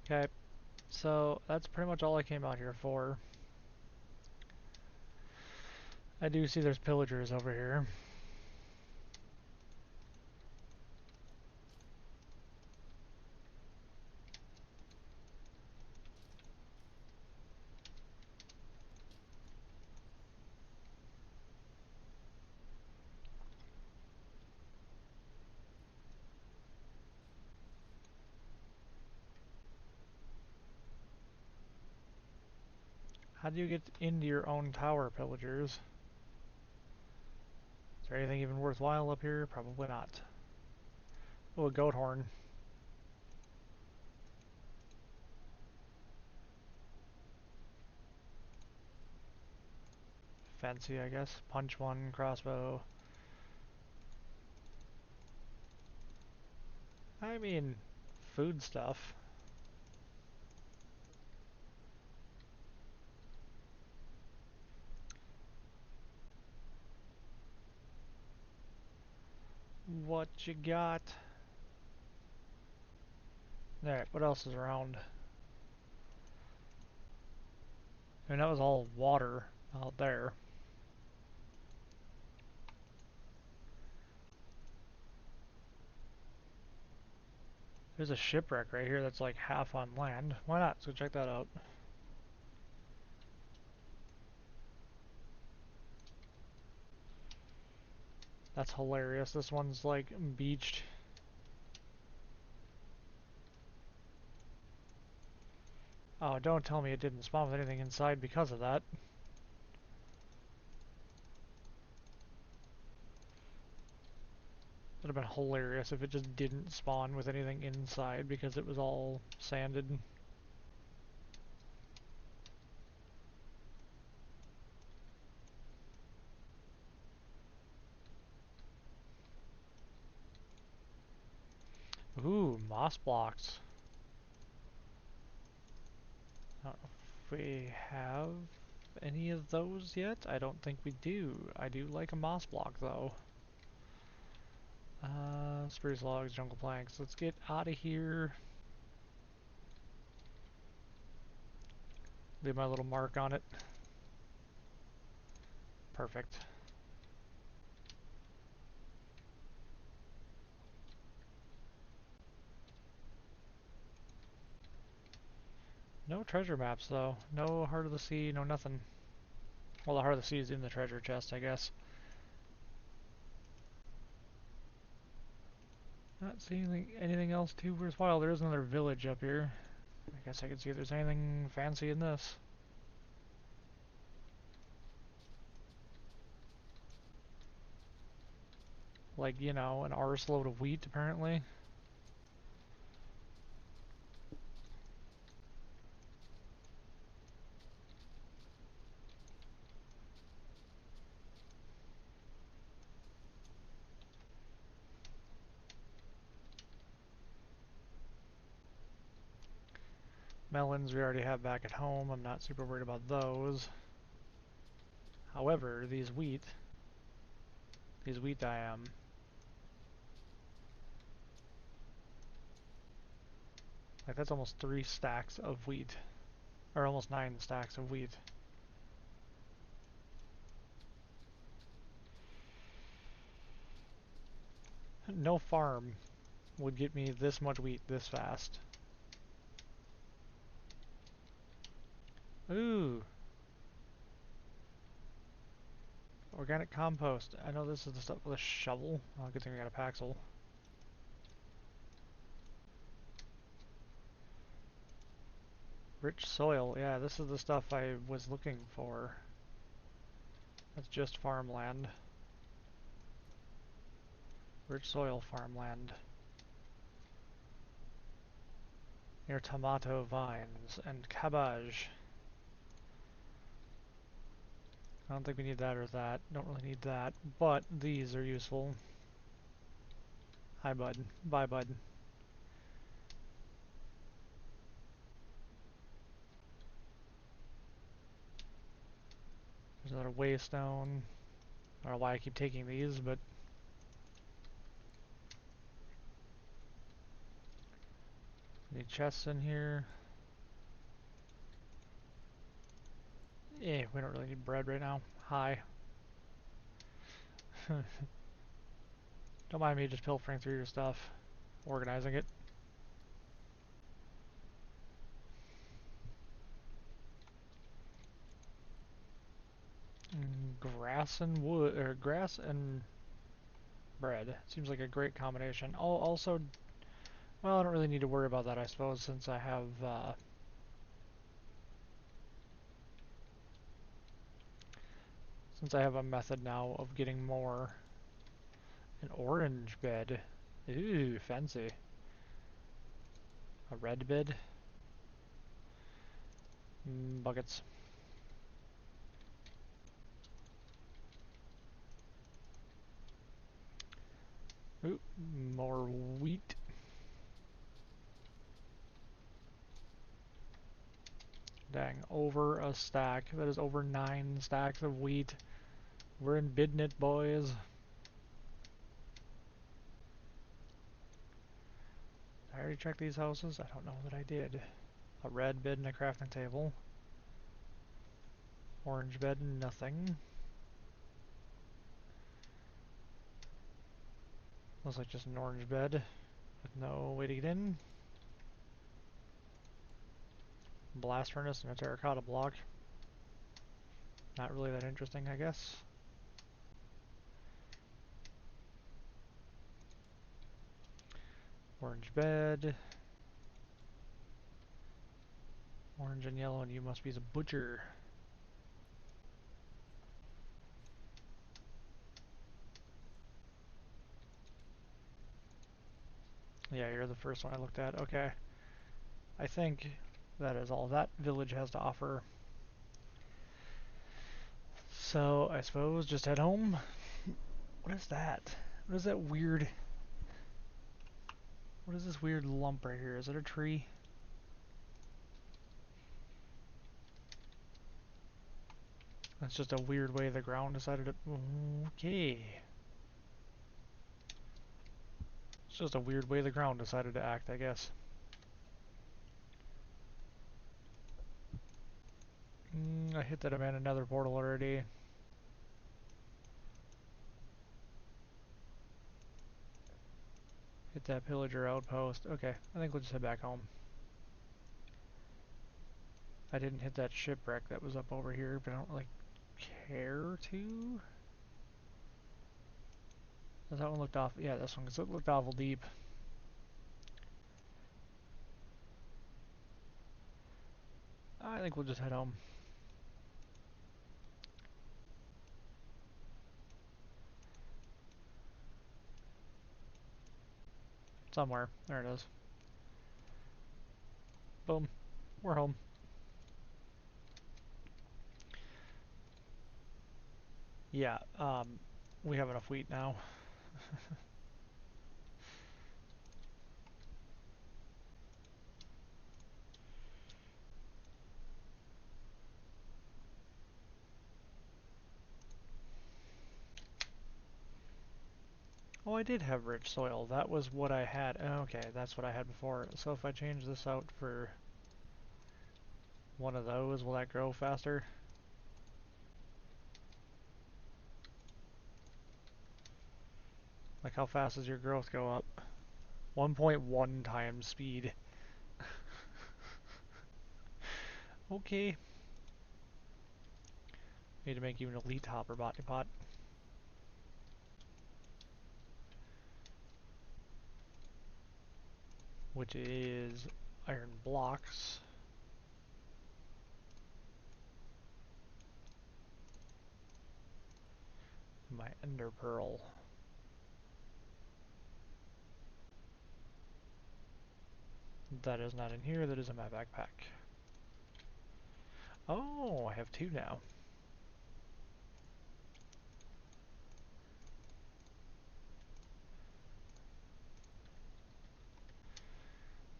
Okay, so that's pretty much all I came out here for. I do see there's pillagers over here. How do you get into your own tower, pillagers? Is there anything even worthwhile up here? Probably not. Oh, a goat horn. Fancy, I guess. Punch one, crossbow. I mean, food stuff. What you got? Alright, what else is around? I mean, that was all water out there. There's a shipwreck right here that's like half on land. Why not? Let's go check that out. That's hilarious. This one's like beached. Oh, don't tell me it didn't spawn with anything inside because of that. Would have been hilarious if it just didn't spawn with anything inside because it was all sanded. Ooh, moss blocks. I don't know if we have any of those yet. I don't think we do. I do like a moss block though. Spruce logs, jungle planks. Let's get out of here. Leave my little mark on it. Perfect. No treasure maps though. No Heart of the Sea, no nothing. Well, the Heart of the Sea is in the treasure chest, I guess. Not seeing anything else too worthwhile. There is another village up here. I guess I can see if there's anything fancy in this. Like, you know, an arse load of wheat, apparently. Melons we already have back at home. I'm not super worried about those. However, these wheat I am. Like that's almost 3 stacks of wheat. Or almost 9 stacks of wheat. No farm would get me this much wheat this fast. Ooh. Organic compost. I know this is the stuff with a shovel. Oh, good thing I got a Paxel. Rich soil. Yeah, this is the stuff I was looking for. That's just farmland. Rich soil farmland. Near tomato vines and cabbage. I don't think we need that or that. Don't really need that. But these are useful. Hi, bud. Bye, bud. There's another waystone. I don't know why I keep taking these, but any chests in here? Yeah, we don't really need bread right now. Hi. Don't mind me just pilfering through your stuff, organizing it. Grass and wood, or grass and bread. Seems like a great combination. Oh, also, well, I don't really need to worry about that, I suppose, since I have, a method now of getting more. An orange bed. Ooh, fancy. A red bed. Buckets. Ooh, more wheat. Dang, over a stack. That is over 9 stacks of wheat. We're in Bidnit, boys. Did I already check these houses? I don't know that I did. A red bed and a crafting table. Orange bed and nothing. Looks like just an orange bed with no way to get in. Blast furnace and a terracotta block. Not really that interesting, I guess. Orange bed. Orange and yellow, and you must be the butcher. Yeah, you're the first one I looked at. Okay. I think that is all that village has to offer. So, I suppose just head home. What is that? What is that weird... What is this weird lump right here? Is it a tree? That's just a weird way the ground decided to... Okay. It's just a weird way the ground decided to act, I guess. I hit that abandoned nether portal already. Hit that pillager outpost. Okay, I think we'll just head back home. I didn't hit that shipwreck that was up over here, but I don't really care to. Does that one looked off? Yeah, this one, because it looked awful deep. I think we'll just head home. Somewhere. There it is. Boom. We're home. Yeah, we have enough wheat now. Oh, I did have rich soil. That was what I had. Okay, that's what I had before. So if I change this out for one of those, will that grow faster? Like how fast does your growth go up? 1.1 times speed. Okay. Need to make you an elite hopper botany pot. Which is iron blocks. My ender pearl. That is not in here, that is in my backpack. Oh, I have two now.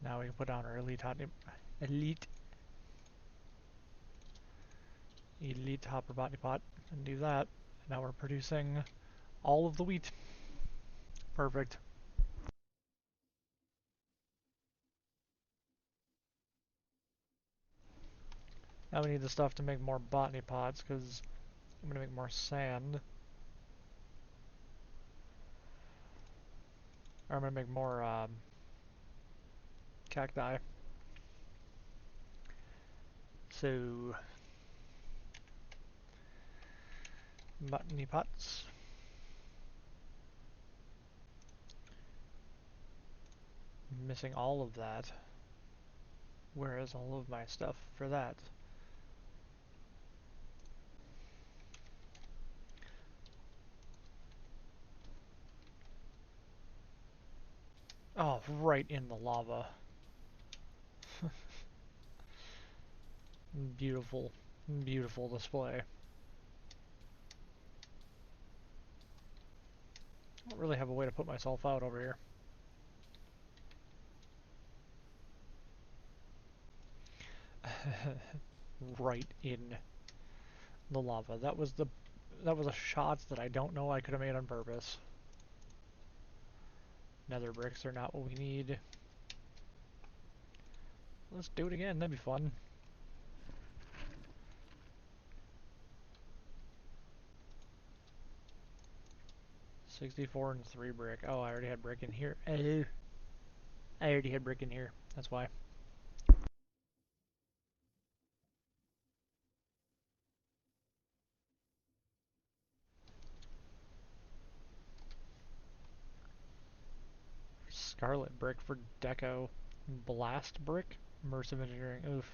Now we can put down our elite hopper botany pot and do that. Now we're producing all of the wheat. Perfect. Now we need the stuff to make more botany pots because I'm gonna make more sand. Or I'm gonna make more cacti. So botany pots. Missing all of that. Where is all of my stuff for that? Oh, right in the lava. Beautiful, beautiful display. I don't really have a way to put myself out over here. Right in the lava. That was a shot that I don't know I could have made on purpose. Nether bricks are not what we need. Let's do it again, that'd be fun. $64 and 3 brick. Oh, I already had brick in here. Oh, I already had brick in here. That's why. Scarlet brick for deco. Blast brick? Immersive engineering. Oof.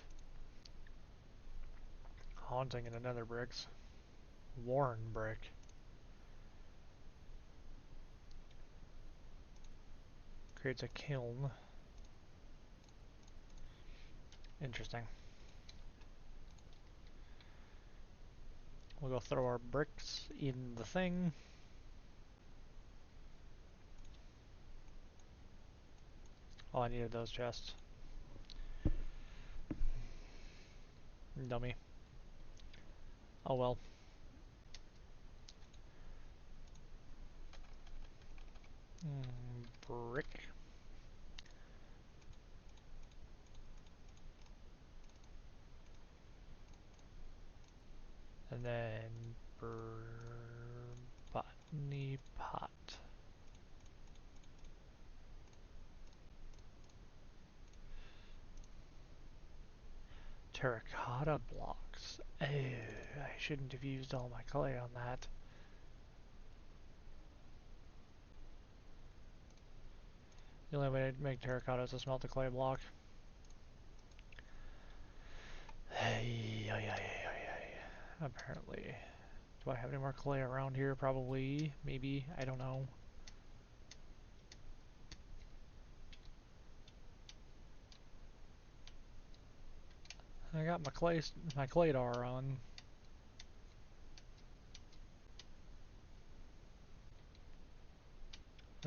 Haunting and another bricks. Warren brick. Creates a kiln. Interesting. We'll go throw our bricks in the thing. Oh, I needed those chests. Dummy. Oh well. Brick. And then botany pot. Terracotta blocks. Oh, I shouldn't have used all my clay on that. The only way to make terracotta is to smelt a clay block. Hey, apparently. Do I have any more clay around here? Probably. Maybe. I don't know. I got my claydar on.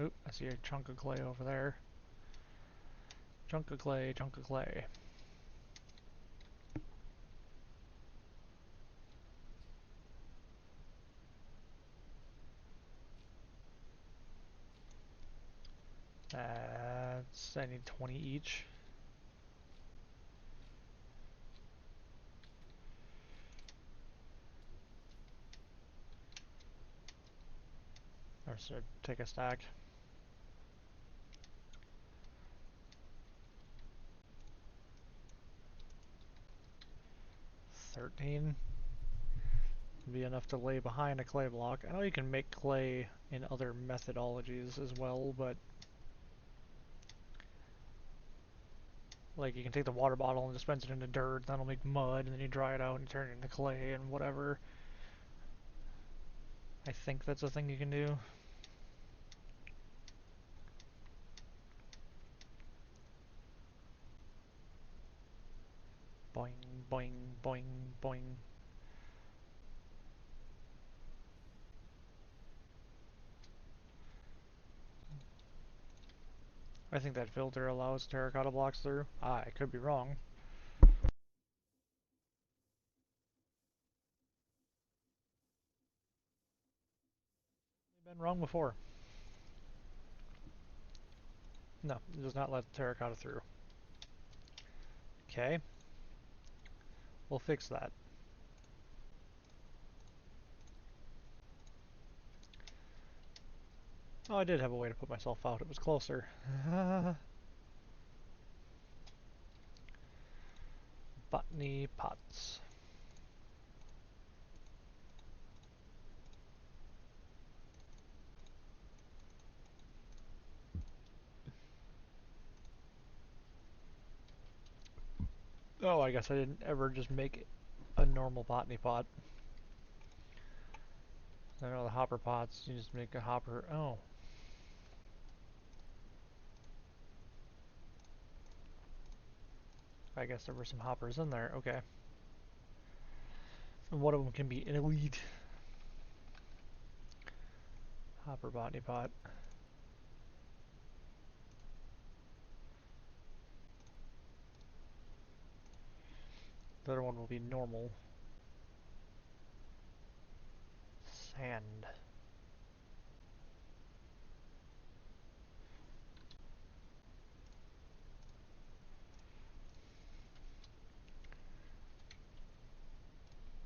Oop, I see a chunk of clay over there. Chunk of clay, chunk of clay. I need 20 each. Or so take a stack. 13. Be enough to lay behind a clay block. I know you can make clay in other methodologies as well, but like you can take the water bottle and dispense it into dirt, that'll make mud, and then you dry it out and turn it into clay and whatever. I think that's a thing you can do. Boing, boing, boing, boing. I think that filter allows terracotta blocks through. I could be wrong. I've been wrong before. No, it does not let terracotta through. Okay. We'll fix that. Oh, I did have a way to put myself out. It was closer. Botany pots. Oh, I guess I didn't ever just make a normal botany pot. I know the hopper pots, you just make a hopper. Oh. I guess there were some hoppers in there. Okay. And one of them can be an elite hopper botany pot. The other one will be normal. Sand.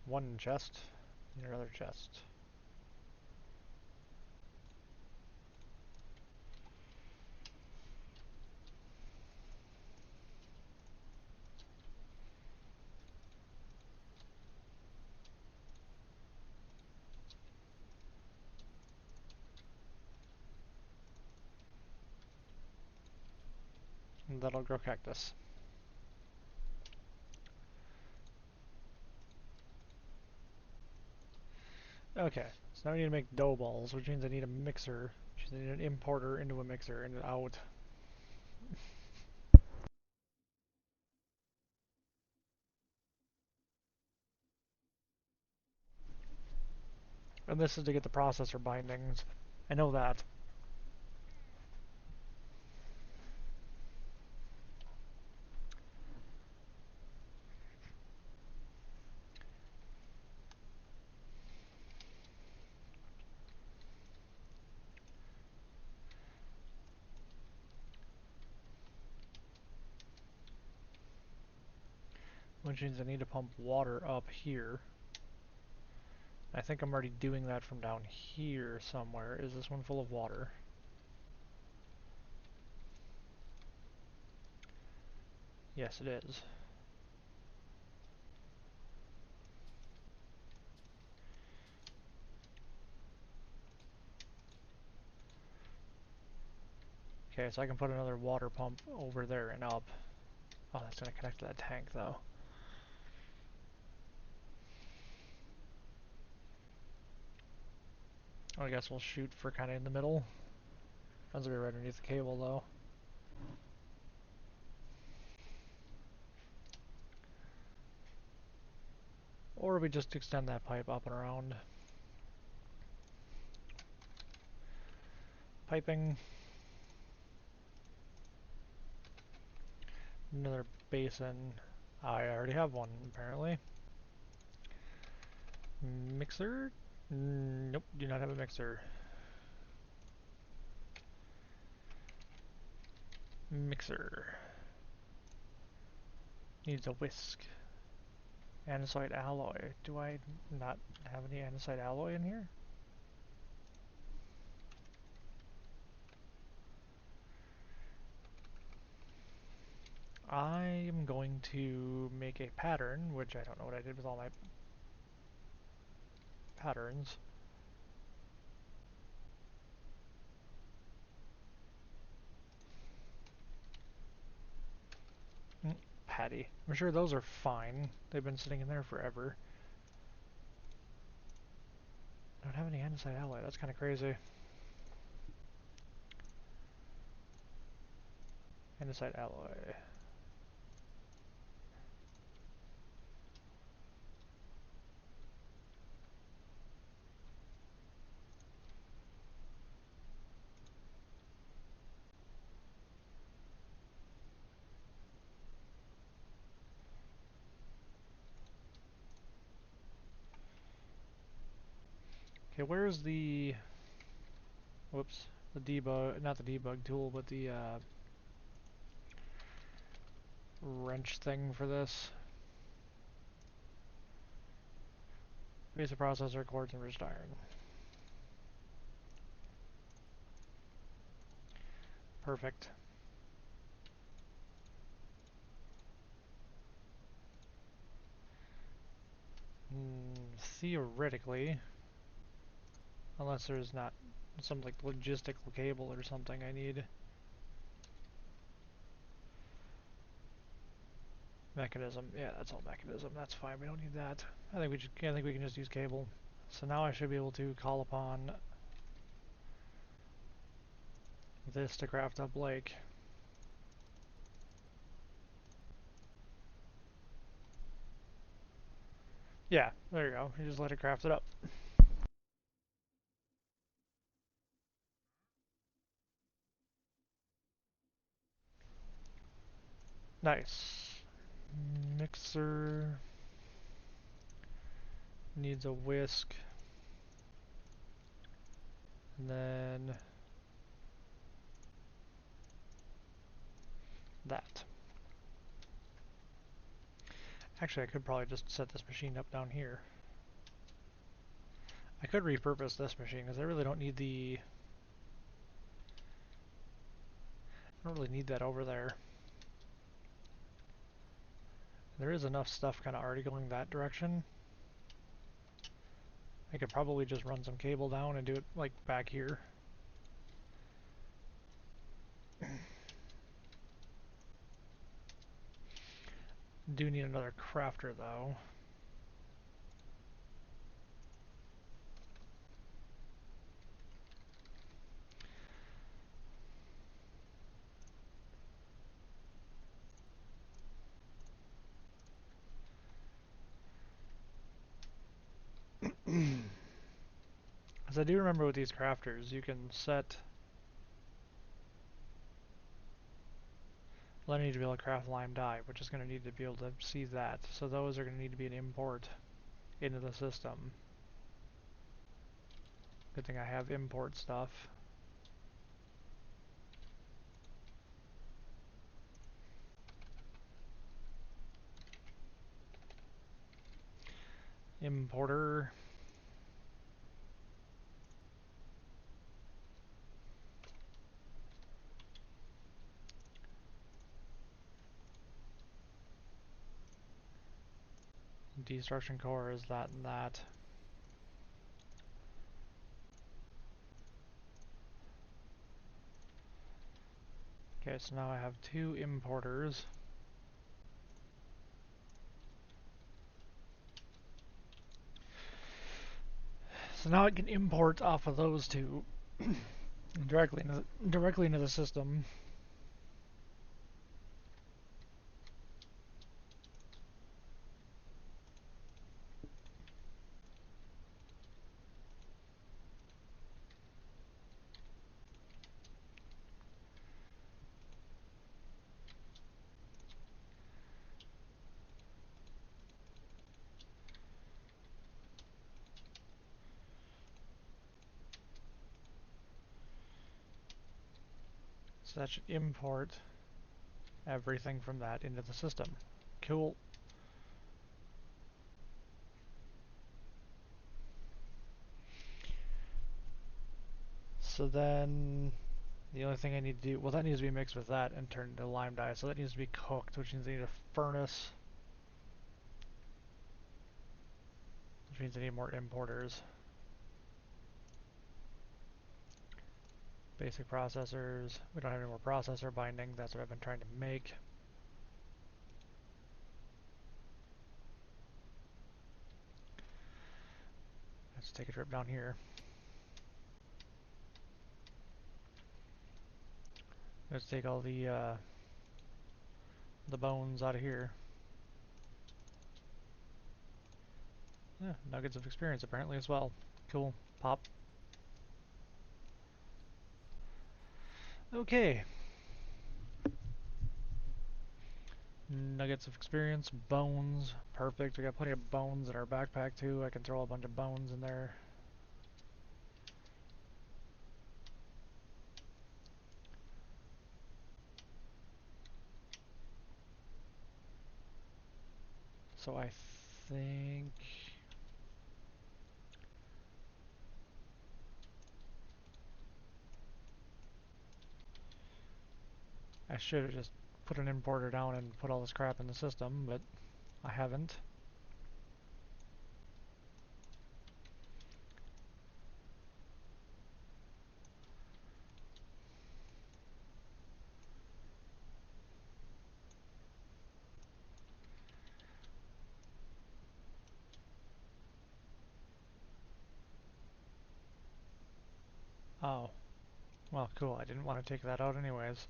One chest. Need another chest. And that'll grow cactus. Okay, so now I need to make dough balls, which means I need a mixer. Which means I need an importer into a mixer and out. And this is to get the processor bindings. I know that. Which means I need to pump water up here. I think I'm already doing that from down here somewhere. Is this one full of water? Yes, it is. Okay, so I can put another water pump over there and up. Oh, that's going to connect to that tank, though. I guess we'll shoot for kind of in the middle. Depends if we're right underneath the cable, though. Or we just extend that pipe up and around. Piping. Another basin. I already have one, apparently. Mixer? Nope, do not have a mixer. Mixer. Needs a whisk. Andesite alloy. Do I not have any andesite alloy in here? I am going to make a pattern, which I don't know what I did with all my patterns. Patty. I'm sure those are fine. They've been sitting in there forever. I don't have any andesite alloy. That's kind of crazy. Andesite alloy. Okay, where's the... Whoops. The debug... Not the debug tool, but the wrench thing for this. Basic processor, quartz, and enriched iron. Perfect. Theoretically, unless there's not some like logistical cable or something I need. Mechanism, yeah, that's all mechanism. That's fine. We don't need that. I think we can just use cable. So now I should be able to call upon this to craft up Lake. Yeah, there you go. You just let it craft it up. Nice. Mixer needs a whisk. And then that. Actually, I could probably just set this machine up down here. I could repurpose this machine because I really don't need the... I don't really need that over there. There is enough stuff kind of already going that direction. I could probably just run some cable down and do it like back here. Do need another crafter though. As I do remember with these crafters, you can set Lenny to be able to craft lime dye, which is going to need to be able to see that. So those are going to need to be an import into the system. Good thing I have import stuff. Importer. Destruction core is that and that. Okay, so now I have two importers. So now I can import off of those two directly into the system. So that should import. everything from that into the system. Cool. So then the only thing I need to do, well, that needs to be mixed with that and turned into lime dye. So that needs to be cooked, which means I need a furnace, which means I need more importers. Basic processors. We don't have any more processor binding. That's what I've been trying to make. Let's take a trip down here. Let's take all the bones out of here. Yeah, nuggets of experience apparently as well. Cool. Pop. Okay. Nuggets of experience, bones. Perfect. We got plenty of bones in our backpack too. I can throw a bunch of bones in there. So I think I should have just put an importer down and put all this crap in the system, but I haven't. Oh, well, cool. I didn't want to take that out anyways.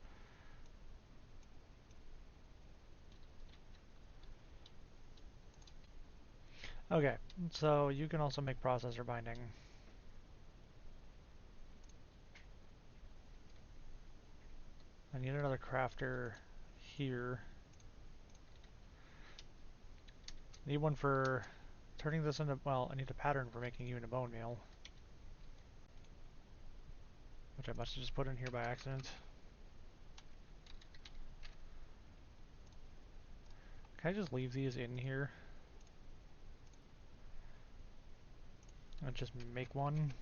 Okay, so you can also make processor binding. I need another crafter here. Need one for turning this into, well, I need a pattern for making you into bone meal, which I must have just put in here by accident. Can I just leave these in here? And just make one?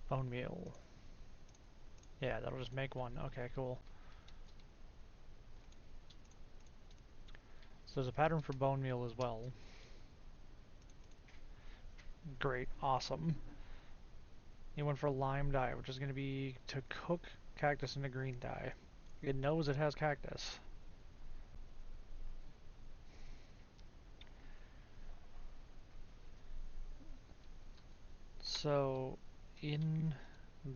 Bone meal. Yeah, that'll just make one. Okay, cool. So there's a pattern for bone meal as well. Great, awesome. Need one for lime dye, which is going to be to cook cactus into green dye. It knows it has cactus. So in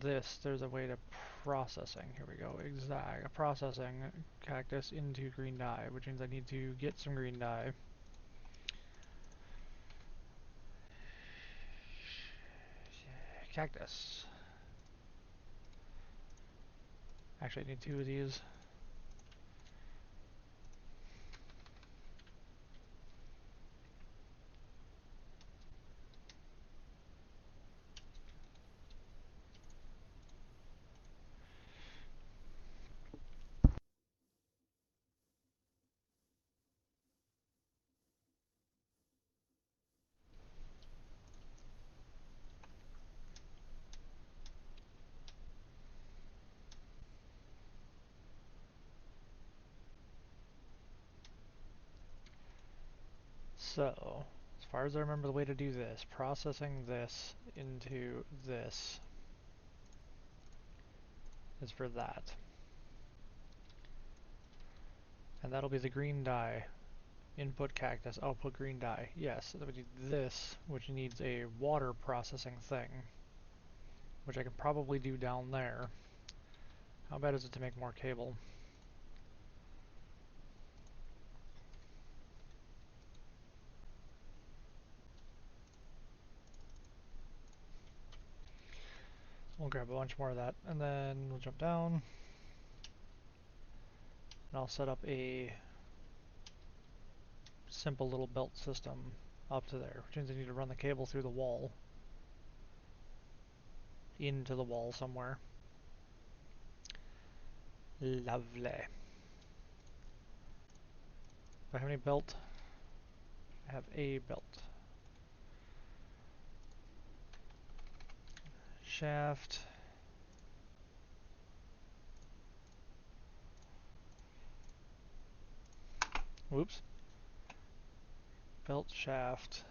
this, there's a way to processing. Here we go. Exact processing cactus into green dye, which means I need to get some green dye. Cactus. Actually, I need two of these. So, as far as I remember the way to do this, processing this into this is for that. And that'll be the green dye. Input cactus, output green dye. Yes, so we need this, which needs a water processing thing, which I can probably do down there. How bad is it to make more cable? We'll grab a bunch more of that, and then we'll jump down, and I'll set up a simple little belt system up to there, which means I need to run the cable through the wall, into the wall somewhere. Lovely. Do I have any belt? I have a belt. Shaft. Whoops. Belt, shaft.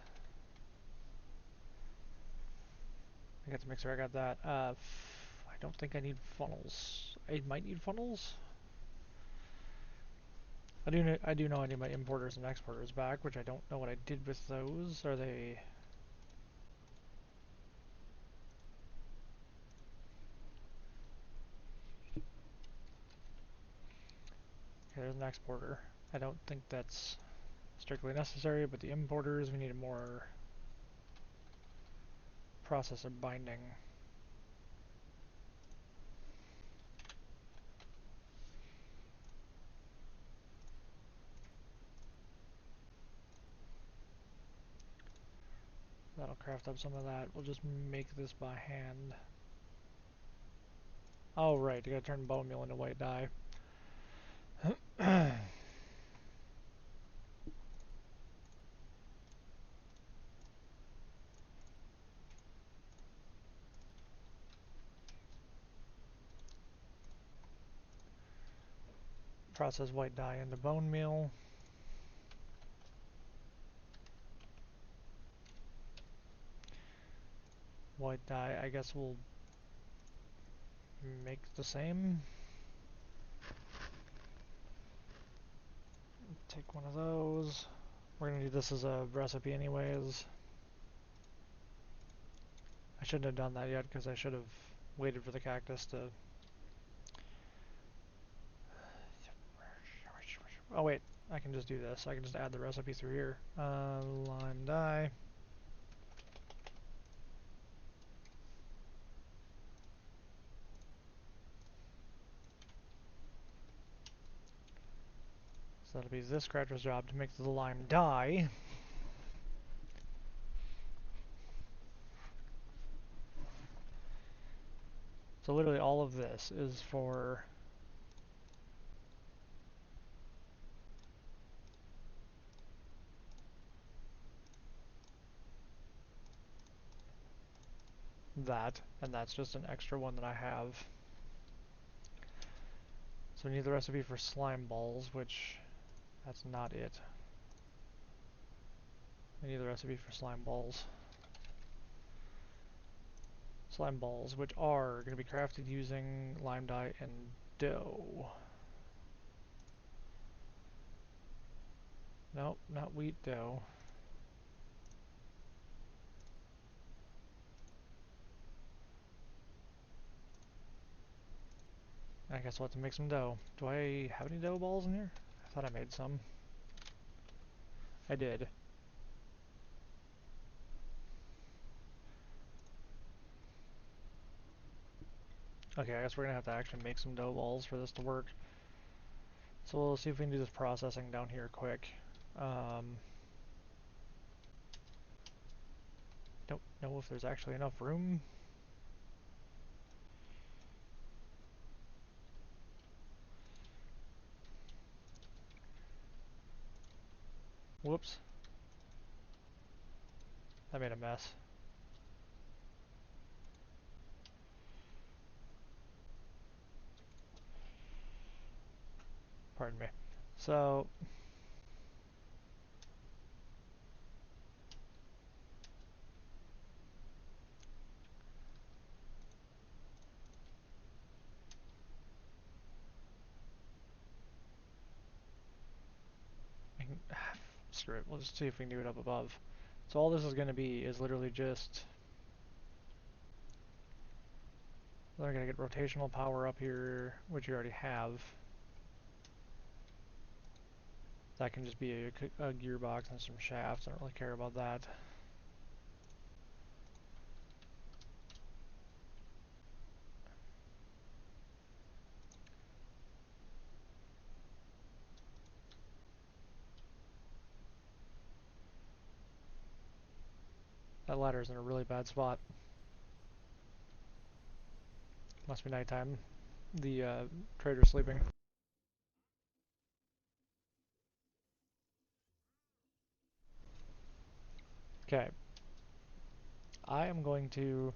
I got the mixer, I got that. I don't think I need funnels. I might need funnels. I do know I need my importers and exporters back, which I don't know what I did with those. Are they... Okay, there's an exporter. I don't think that's strictly necessary, but the importers, we need more processor binding. That'll craft up some of that. We'll just make this by hand. Oh, right, you gotta turn bone meal into white dye. Process white dye into bone meal. White dye, I guess we'll make the same. Take one of those. We're gonna need this as a recipe anyways. I shouldn't have done that yet because I should have waited for the cactus to... Oh wait, I can just do this. I can just add the recipe through here. Lime dye. So that'll be this scratcher's job to make the lime dye. So literally all of this is for that, and that's just an extra one that I have. So we need the recipe for slime balls, which that's not it. I need the recipe for slime balls. Slime balls, which are going to be crafted using lime dye and dough. Nope, not wheat dough. I guess we'll have to make some dough. Do I have any dough balls in here? I thought I made some. I did. Okay, I guess we're gonna have to actually make some dough balls for this to work. So we'll see if we can do this processing down here quick. Don't know if there's actually enough room. Whoops. I made a mess. Pardon me. So, I can, screw it. We'll just see if we can do it up above. So all this is going to be is literally just... We're going to get rotational power up here, which you already have. That can just be a gearbox and some shafts. I don't really care about that. That ladder's in a really bad spot. Must be nighttime. The trader sleeping. Okay, I am going to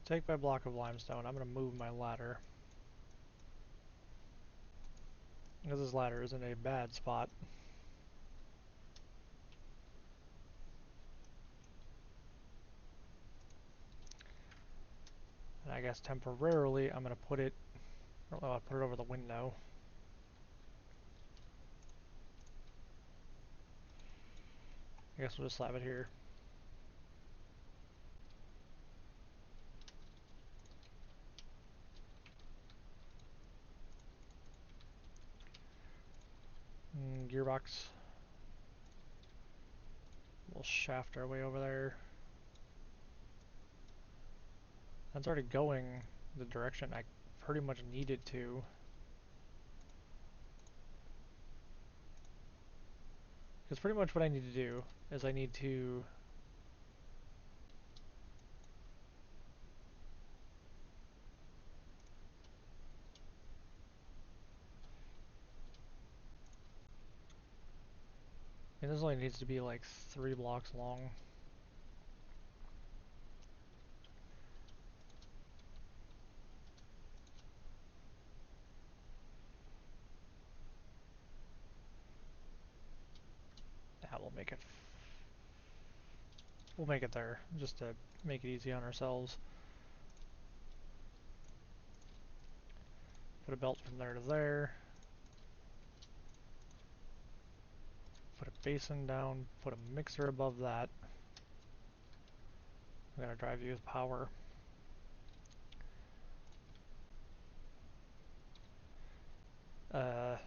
take my block of limestone. I'm going to move my ladder. Because this ladder is in a bad spot. And I guess temporarily I'm going to put it, I'll put it over the window. I guess we'll just slap it here. Gearbox. We'll shaft our way over there. That's already going the direction I pretty much need it to. Because pretty much what I need to do is I need to and this only needs to be like 3 blocks long. Yeah, we'll make it there, just to make it easy on ourselves. Put a belt from there to there. Put a basin down, put a mixer above that. I'm gonna drive you with power. I'm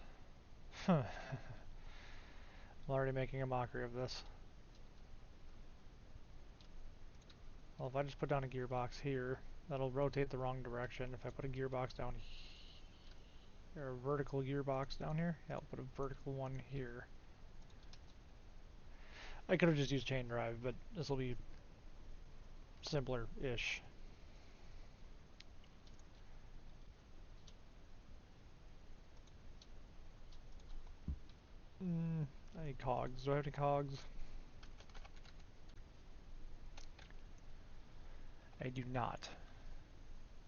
already making a mockery of this. Well, if I just put down a gearbox here, that'll rotate the wrong direction. If I put a gearbox down here, or a vertical gearbox down here, yeah, I'll put a vertical one here. I could have just used chain drive, but this will be simpler-ish. I need cogs. Do I have any cogs? I do not.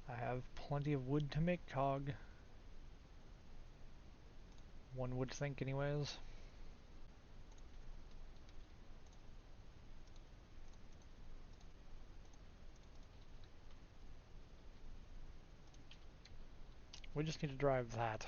I have plenty of wood to make cog. One would think anyways. We just need to drive that.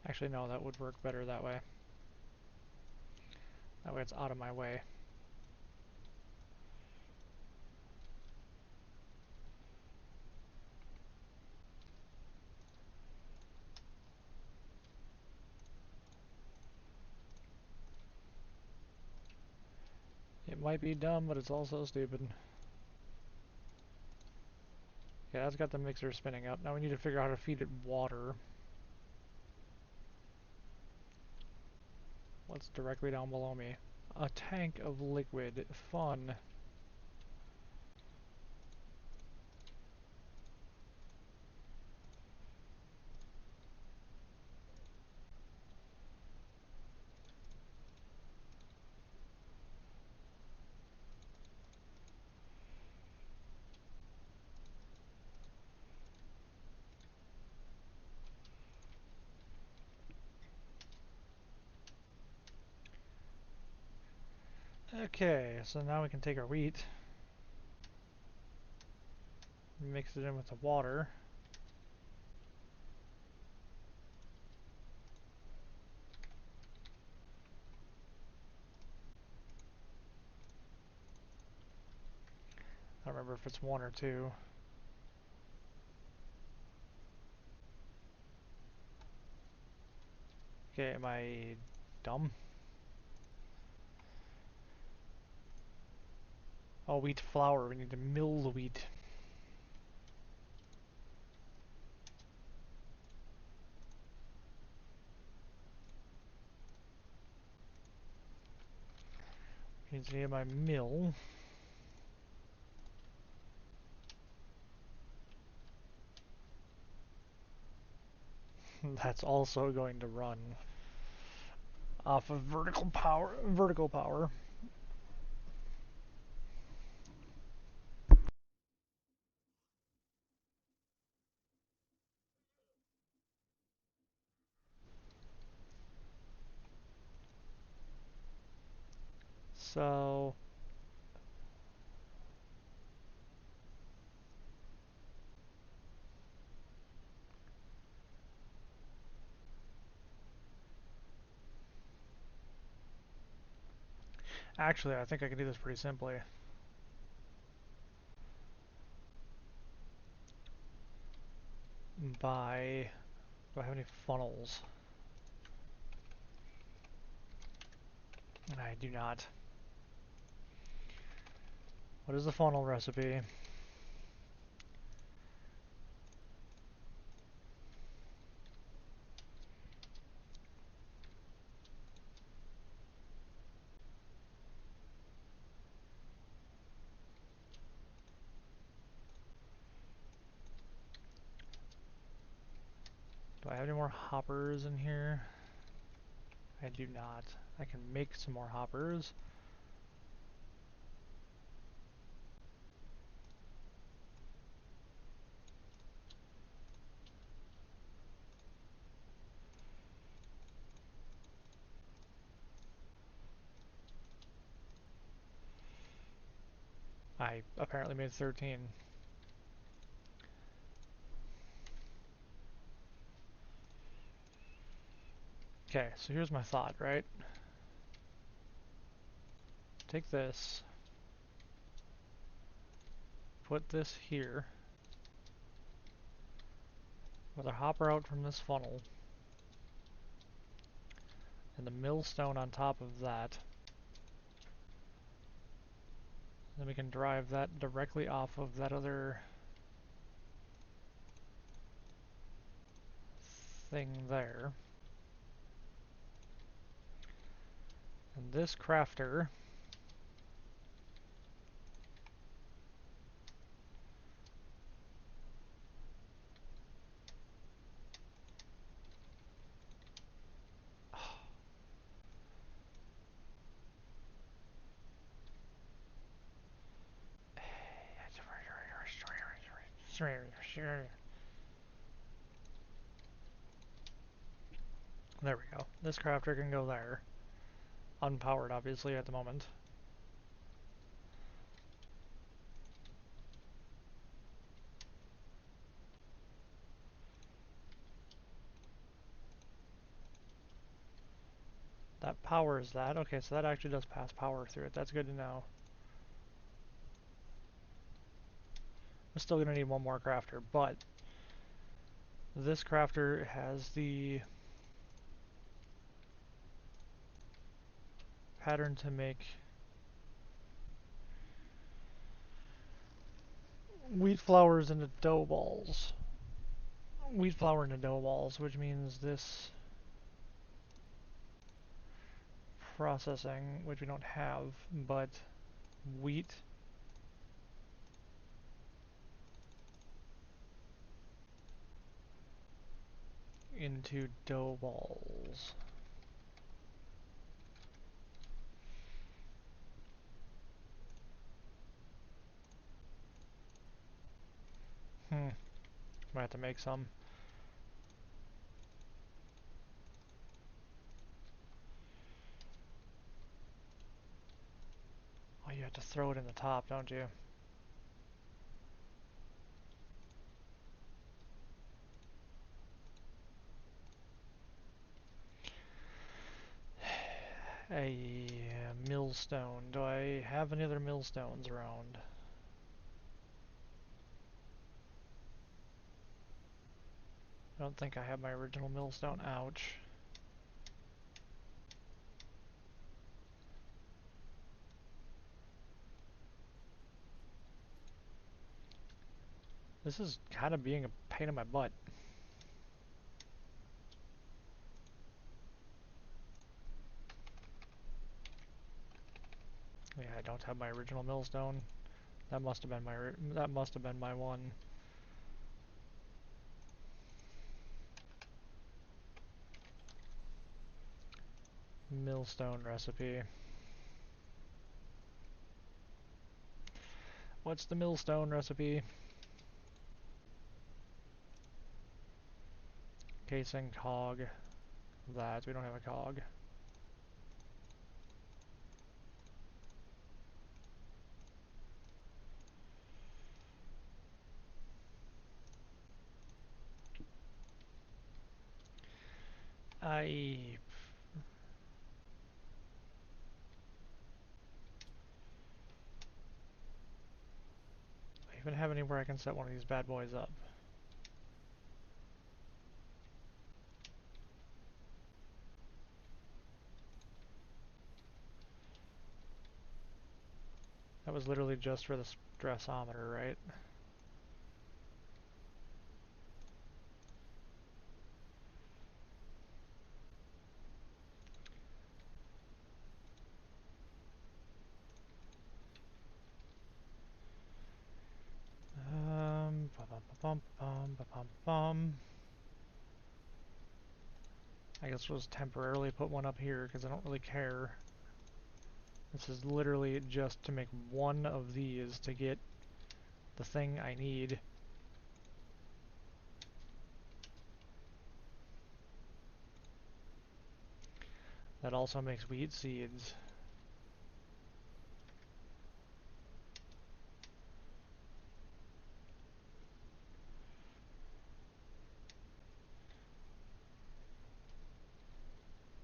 Actually, no, that would work better that way. That way it's out of my way. It might be dumb, but it's also stupid. Yeah, that's got the mixer spinning up. Now we need to figure out how to feed it water. What's directly down below me? A tank of liquid. Fun. Okay, so now we can take our wheat, mix it in with the water. I don't remember if it's 1 or 2. Okay, am I dumb? Oh, wheat flour. We need to mill the wheat. Needs to get my mill. That's also going to run off of vertical power. Vertical power. So actually, I think I can do this pretty simply. By, do I have any funnels? I do not. What is the funnel recipe? Do I have any more hoppers in here? I do not. I can make some more hoppers. I apparently made 13. Okay, so here's my thought, right? Take this, put this here, with a hopper out from this funnel, and the millstone on top of that. Then we can drive that directly off of that other thing there. And this crafter there we go. This crafter can go there. Unpowered, obviously, at the moment. That powers that. Okay, so that actually does pass power through it. That's good to know. I'm still going to need one more crafter, but this crafter has the pattern to make wheat flours into dough balls. Wheat flour into dough balls, which means this processing, which we don't have, but wheat into dough balls. Might have to make some. Oh, you have to throw it in the top, don't you? A millstone. Do I have any other millstones around? I don't think I have my original millstone. Ouch. This is kind of being a pain in my butt. Yeah, I don't have my original millstone. That must have been my one. Millstone recipe. What's the millstone recipe? Casing, cog, that. We don't have a cog. I even have anywhere I can set one of these bad boys up. That was literally just for the stressometer, right? Bum. I guess we'll just temporarily put one up here because I don't really care. This is literally just to make one of these to get the thing I need. That also makes wheat seeds.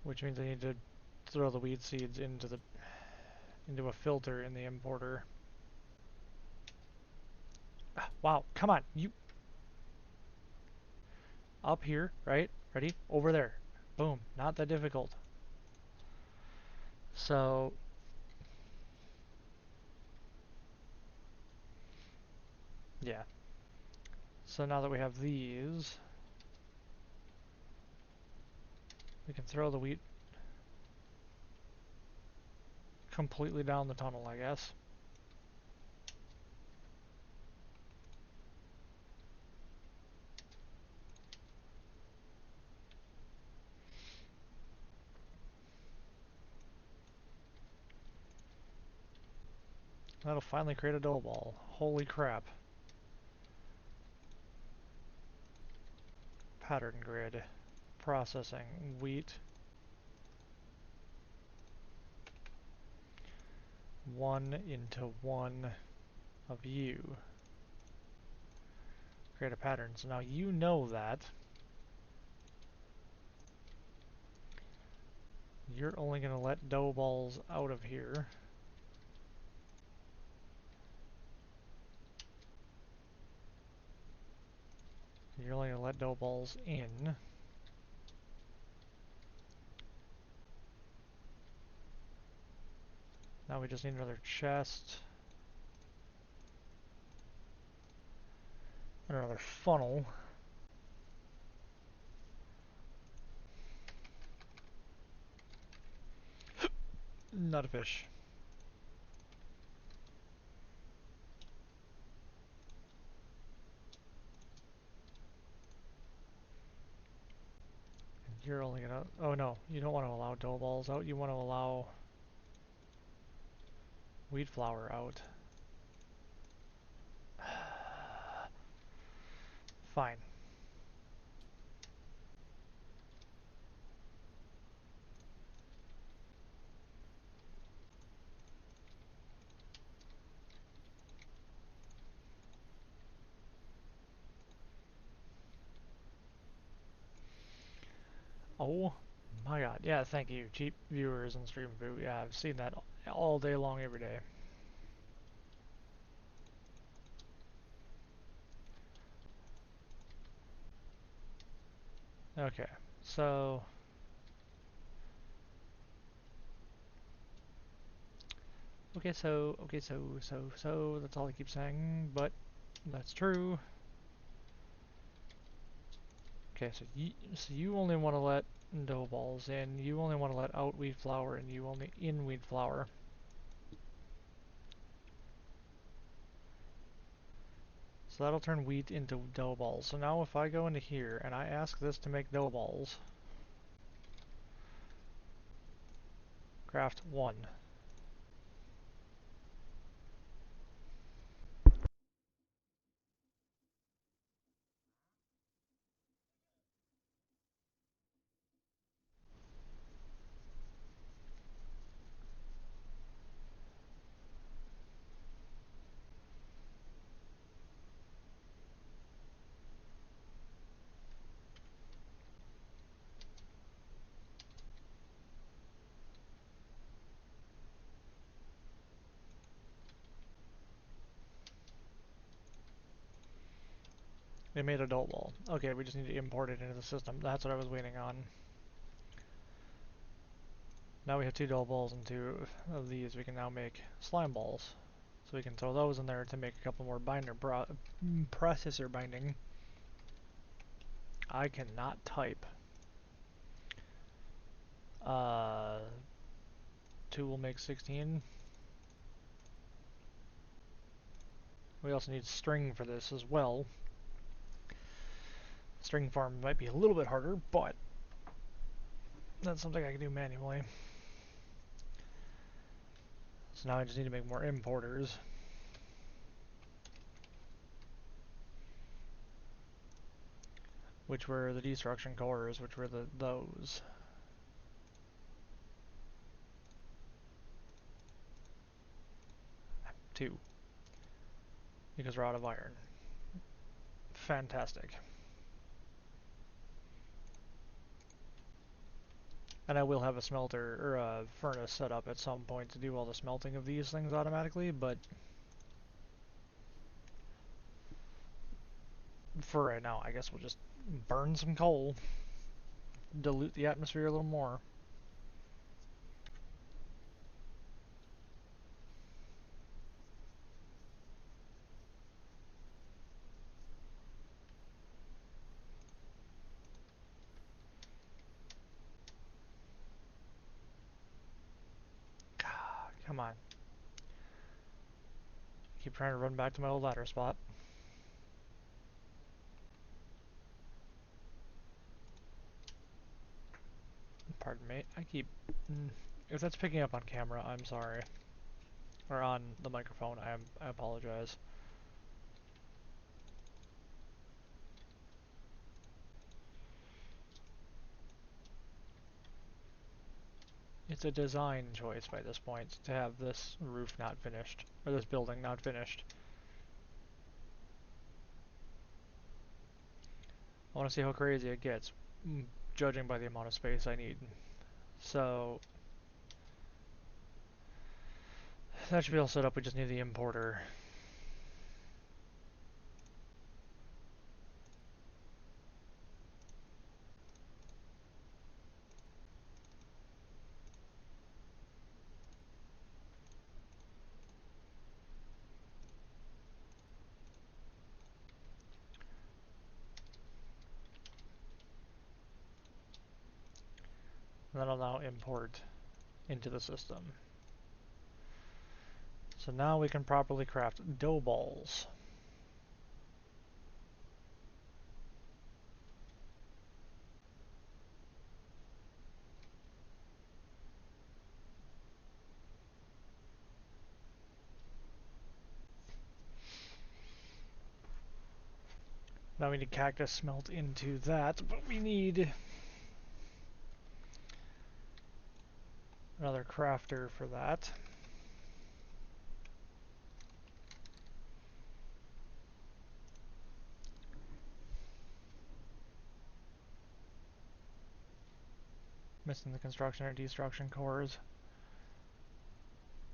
Which means I need to throw the wheat seeds into a filter in the importer. Ah, wow, come on, you up here, right? Ready? Over there. Boom, not that difficult. So, yeah. So now that we have these, we can throw the wheat completely down the tunnel, I guess. That'll finally create a dough ball. Holy crap. Pattern grid. Processing. Wheat. 1 into 1 of you. Create a pattern. So now you know that. You're only going to let dough balls out of here. You're only going to let dough balls in. Now we just need another chest. And another funnel. Not a fish. You're only gonna... Oh no, you don't want to allow dough balls out. You want to allow wheat flour out. Fine. Oh my god. Yeah, thank you, cheap viewers and stream boot. Yeah, I've seen that all day long, every day. Okay, so... Okay, so... That's all I keep saying, but that's true. Okay, so you only want to let dough balls in, you only want to let out wheat flour, and you only in wheat flour. So that'll turn wheat into dough balls. So now if I go into here and I ask this to make dough balls, craft 1. It made a dough ball. Okay, we just need to import it into the system. That's what I was waiting on. Now we have 2 dough balls and 2 of these. We can now make slime balls. So we can throw those in there to make a couple more processor binding. I cannot type. 2 will make 16. We also need string for this as well. String farm might be a little bit harder, but that's something I can do manually. So now I just need to make more importers. Which were the destruction cores, which were those. 2. Because we're out of iron. Fantastic. And I will have a smelter, or a furnace set up at some point to do all the smelting of these things automatically, but for right now, I guess we'll just burn some coal. Dilute the atmosphere a little more. Come on. Keep trying to run back to my old ladder spot. Pardon me. I keep... If that's picking up on camera, I'm sorry. Or on the microphone, I apologize. It's a design choice by this point to have this roof not finished, or this building not finished. I want to see how crazy it gets, judging by the amount of space I need. So, that should be all set up, we just need the importer. And then I'll now import into the system. So now we can properly craft dough balls. Now we need cactus smelt into that, but we need another crafter for that. Missing the construction or destruction cores.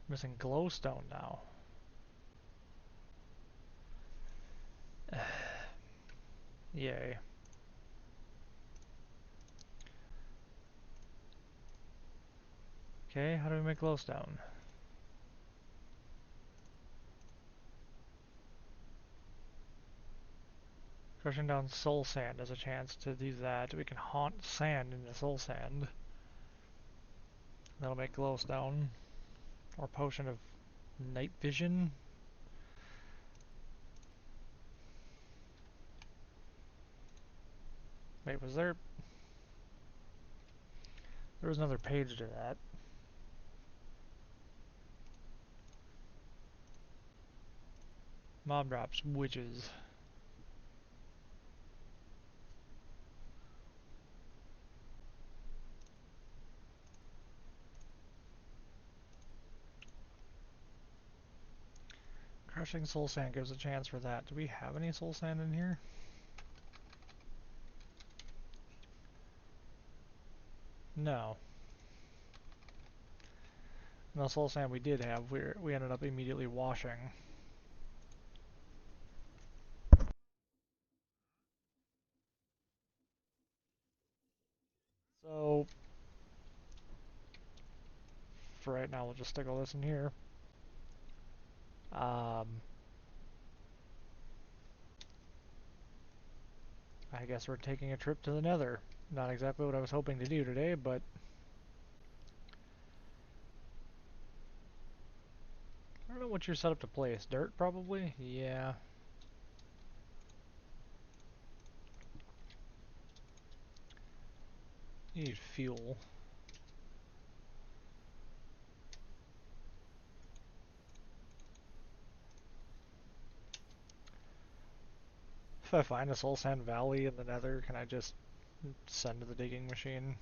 Missing glowstone now. Yay. Okay, how do we make glowstone? Crushing down soul sand has a chance to do that. We can haunt sand into soul sand. That'll make glowstone. Or potion of night vision. Wait, was there... There was another page to that. Mob drops witches. Crushing soul sand gives a chance for that. Do we have any soul sand in here? No. No soul sand we did have, we ended up immediately washing. So, for right now, we'll just stick all this in here. I guess we're taking a trip to the Nether. Not exactly what I was hoping to do today, but... I don't know what you're set up to place. Dirt, probably? Yeah. You need fuel. If I find a soul sand valley in the Nether, can I just send to the digging machine?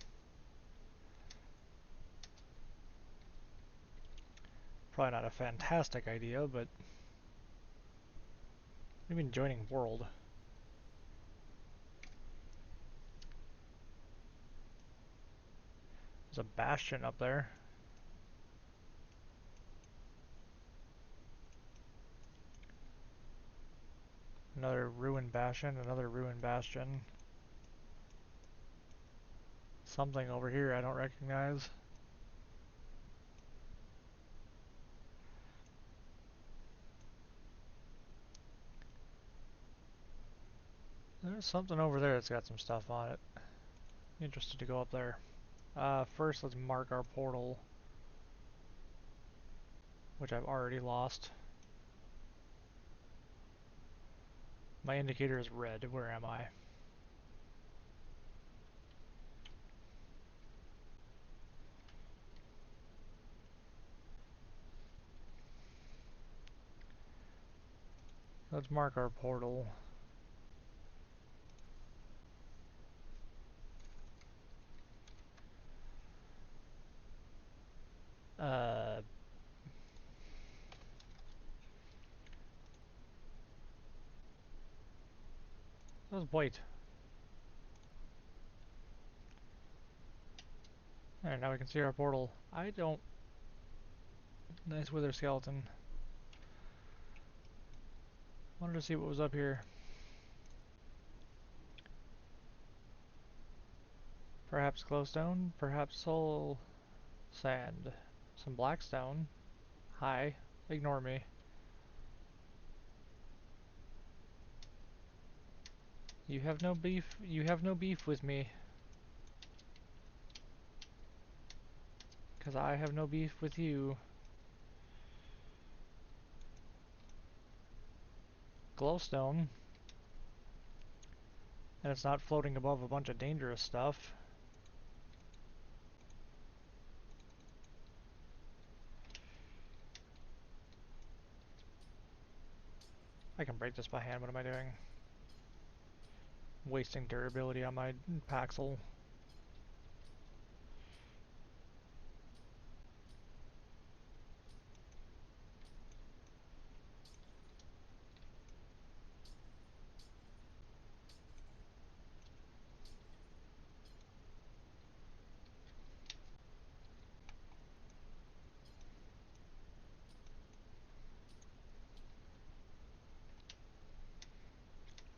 Probably not a fantastic idea, but... What do you mean joining world? There's a bastion up there. Another ruined bastion, another ruined bastion. Something over here I don't recognize. There's something over there that's got some stuff on it. Interested to go up there. First let's mark our portal, which I've already lost. My indicator is red. Where am I? Let's mark our portal. That was white. Alright, now we can see our portal. I don't... Nice wither skeleton. Wanted to see what was up here. Perhaps glowstone, perhaps soul sand. Some blackstone. Hi. Ignore me. You have no beef with me. Because I have no beef with you. Glowstone. And it's not floating above a bunch of dangerous stuff. I can break this by hand. What am I doing? Wasting durability on my Paxel.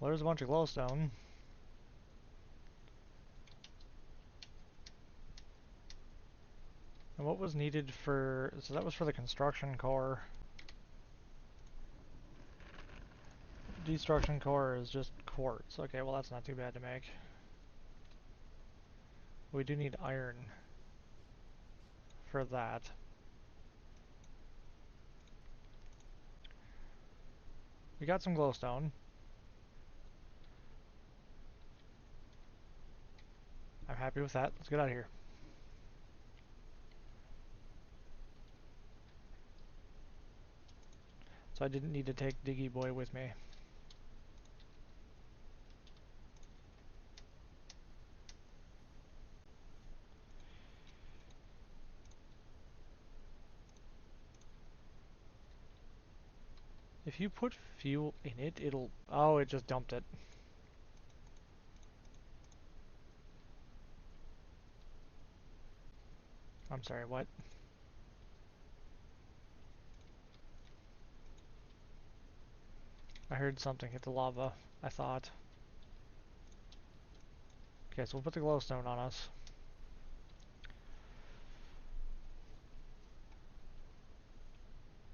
Well, there's a bunch of glowstone. And what was needed for... So that was for the construction core. destruction core is just quartz. Okay, well that's not too bad to make. We do need iron for that. We got some glowstone. I'm happy with that. Let's get out of here. So I didn't need to take Diggy Boy with me. If you put fuel in it, it'll... Oh, it just dumped it. I'm sorry, what? I heard something hit the lava, I thought. Okay, so we'll put the glowstone on us.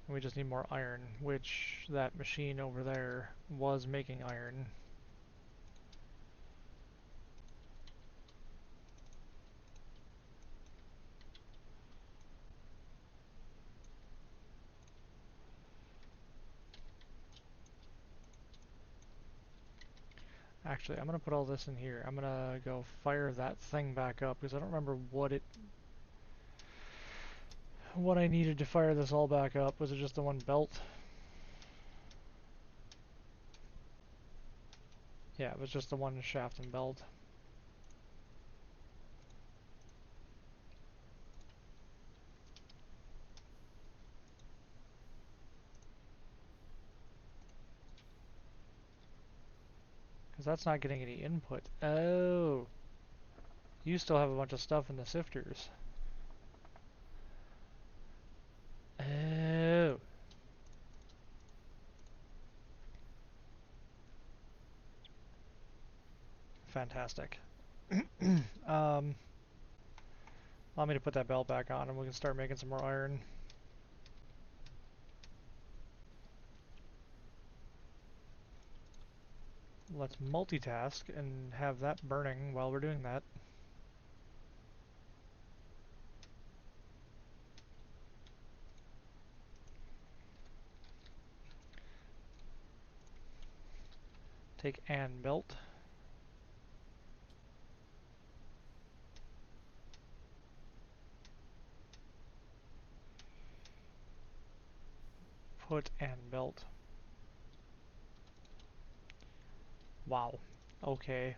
And we just need more iron, which that machine over there was making iron. Actually, I'm gonna put all this in here. I'm gonna go fire that thing back up because I don't remember what I needed to fire this all back up. Was it just the one belt? Yeah, it was just the one shaft and belt. Because that's not getting any input. Oh, you still have a bunch of stuff in the sifters. Oh. Fantastic. Allow me to put that belt back on and we can start making some more iron. Let's multitask and have that burning while we're doing that. Take an belt. Put an belt. Wow. Okay.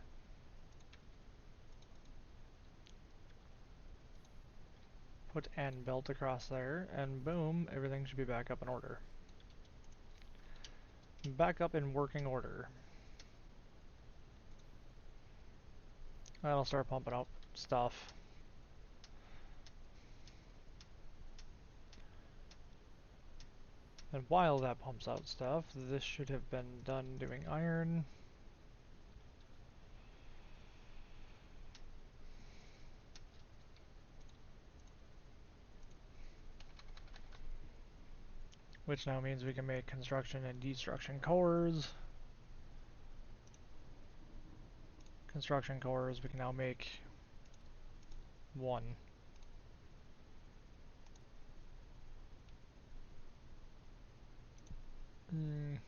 Put an belt across there, and boom, everything should be back up in order. Back up in working order. That'll start pumping out stuff. And while that pumps out stuff, this should have been done doing iron. Which now means we can make construction and destruction cores. Construction cores, we can now make one. Mm.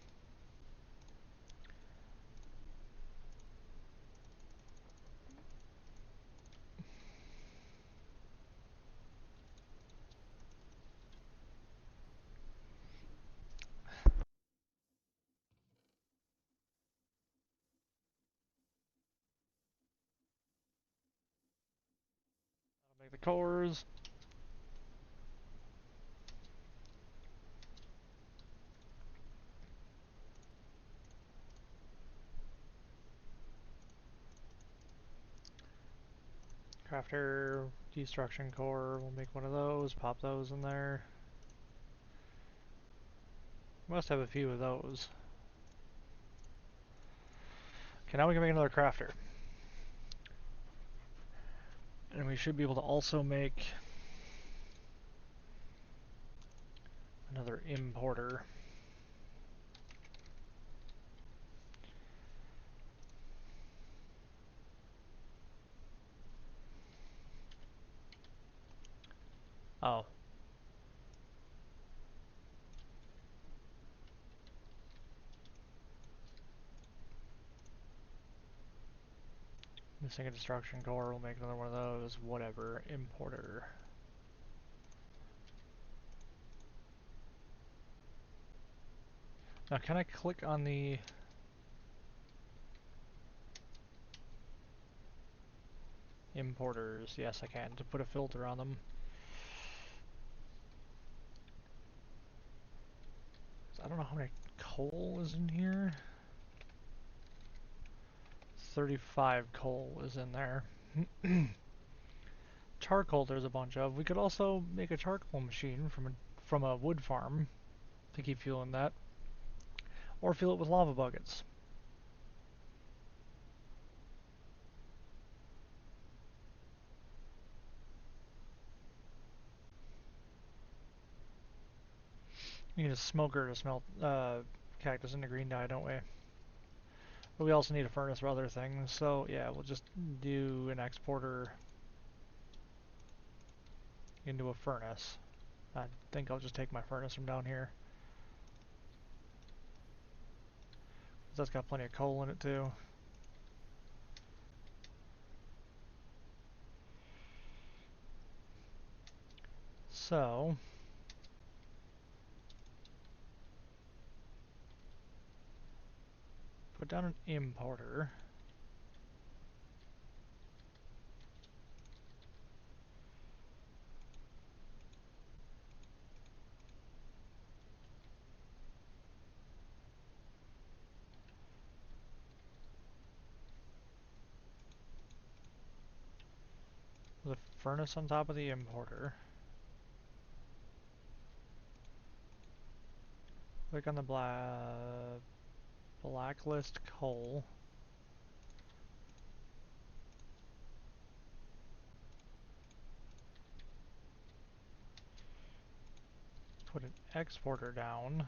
That'll make the cores. Crafter, destruction core, we'll make one of those, pop those in there. Must have a few of those. Okay, now we can make another crafter. And we should be able to also make another importer. Oh. Missing a destruction core, we'll make another one of those. Whatever. Importer. Now can I click on the... importers? Yes, I can, to put a filter on them. I don't know how many coal is in here. 35 coal is in there. Charcoal there's a bunch of. We could also make a charcoal machine from a wood farm to keep fueling that. Or fill it with lava buckets. You need a smoker to smelt cactus into green dye, don't we? But we also need a furnace for other things, so yeah, we'll just do an exporter into a furnace. I think I'll just take my furnace from down here. That's got plenty of coal in it too. So, put down an importer. The furnace on top of the importer. Click on the blacklist coal. Put an exporter down.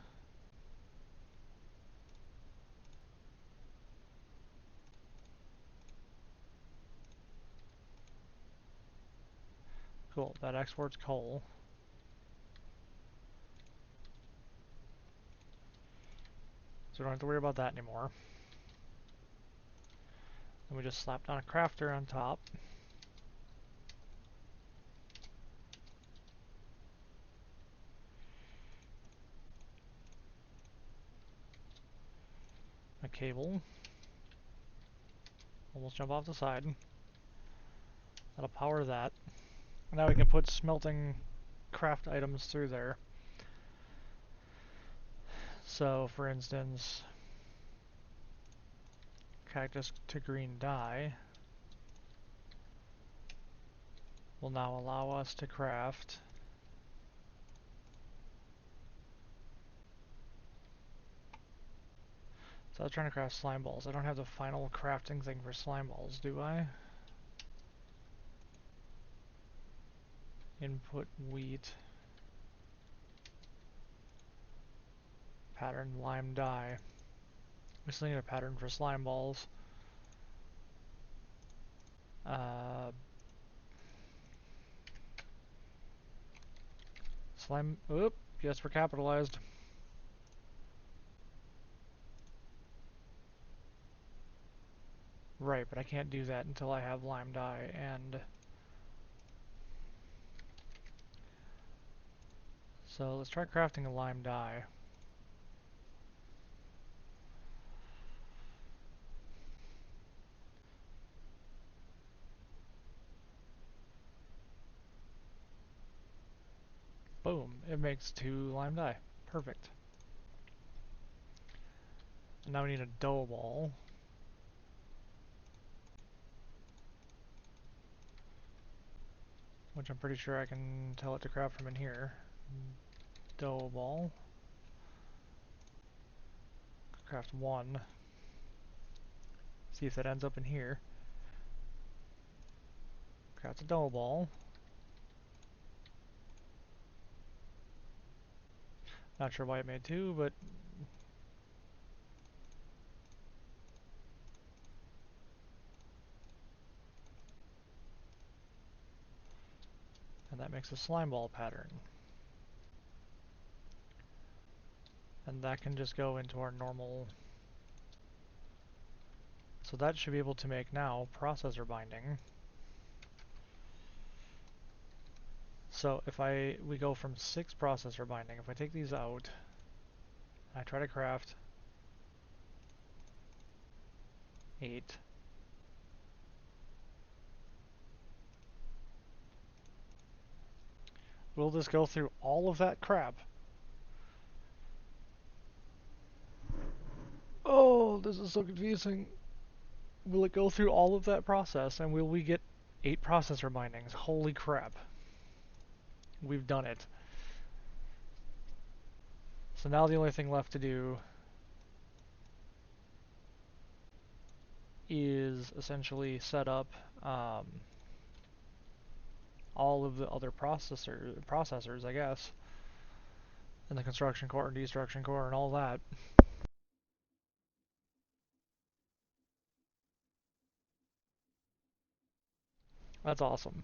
Cool, that exports coal. So we don't have to worry about that anymore. Then we just slap down a crafter on top. A cable. Almost jump off the side. That'll power that. And now we can put smelting craft items through there. So, for instance, cactus to green dye will now allow us to craft so I was trying to craft slime balls. I don't have the final crafting thing for slime balls, do I? Input wheat. Pattern lime dye. We still need a pattern for slime balls. Slime, oop, yes, we're capitalized. Right, but I can't do that until I have lime dye and... So let's try crafting a lime dye. Boom, it makes 2 lime dye. Perfect. And now we need a dough ball. Which I'm pretty sure I can tell it to craft from in here. Dough ball. Craft 1. See if that ends up in here. Craft a dough ball. Not sure why it made 2, but... And that makes a slime ball pattern. And that can just go into our normal. So that should be able to make now processor binding. So if we go from 6 processor binding, if I take these out, I try to craft 8. Will this go through all of that crap? Oh, this is so confusing. Will it go through all of that process, and will we get 8 processor bindings? Holy crap. We've done it. So now the only thing left to do is essentially set up all of the other processors, I guess, in the construction core and destruction core and all that. That's awesome.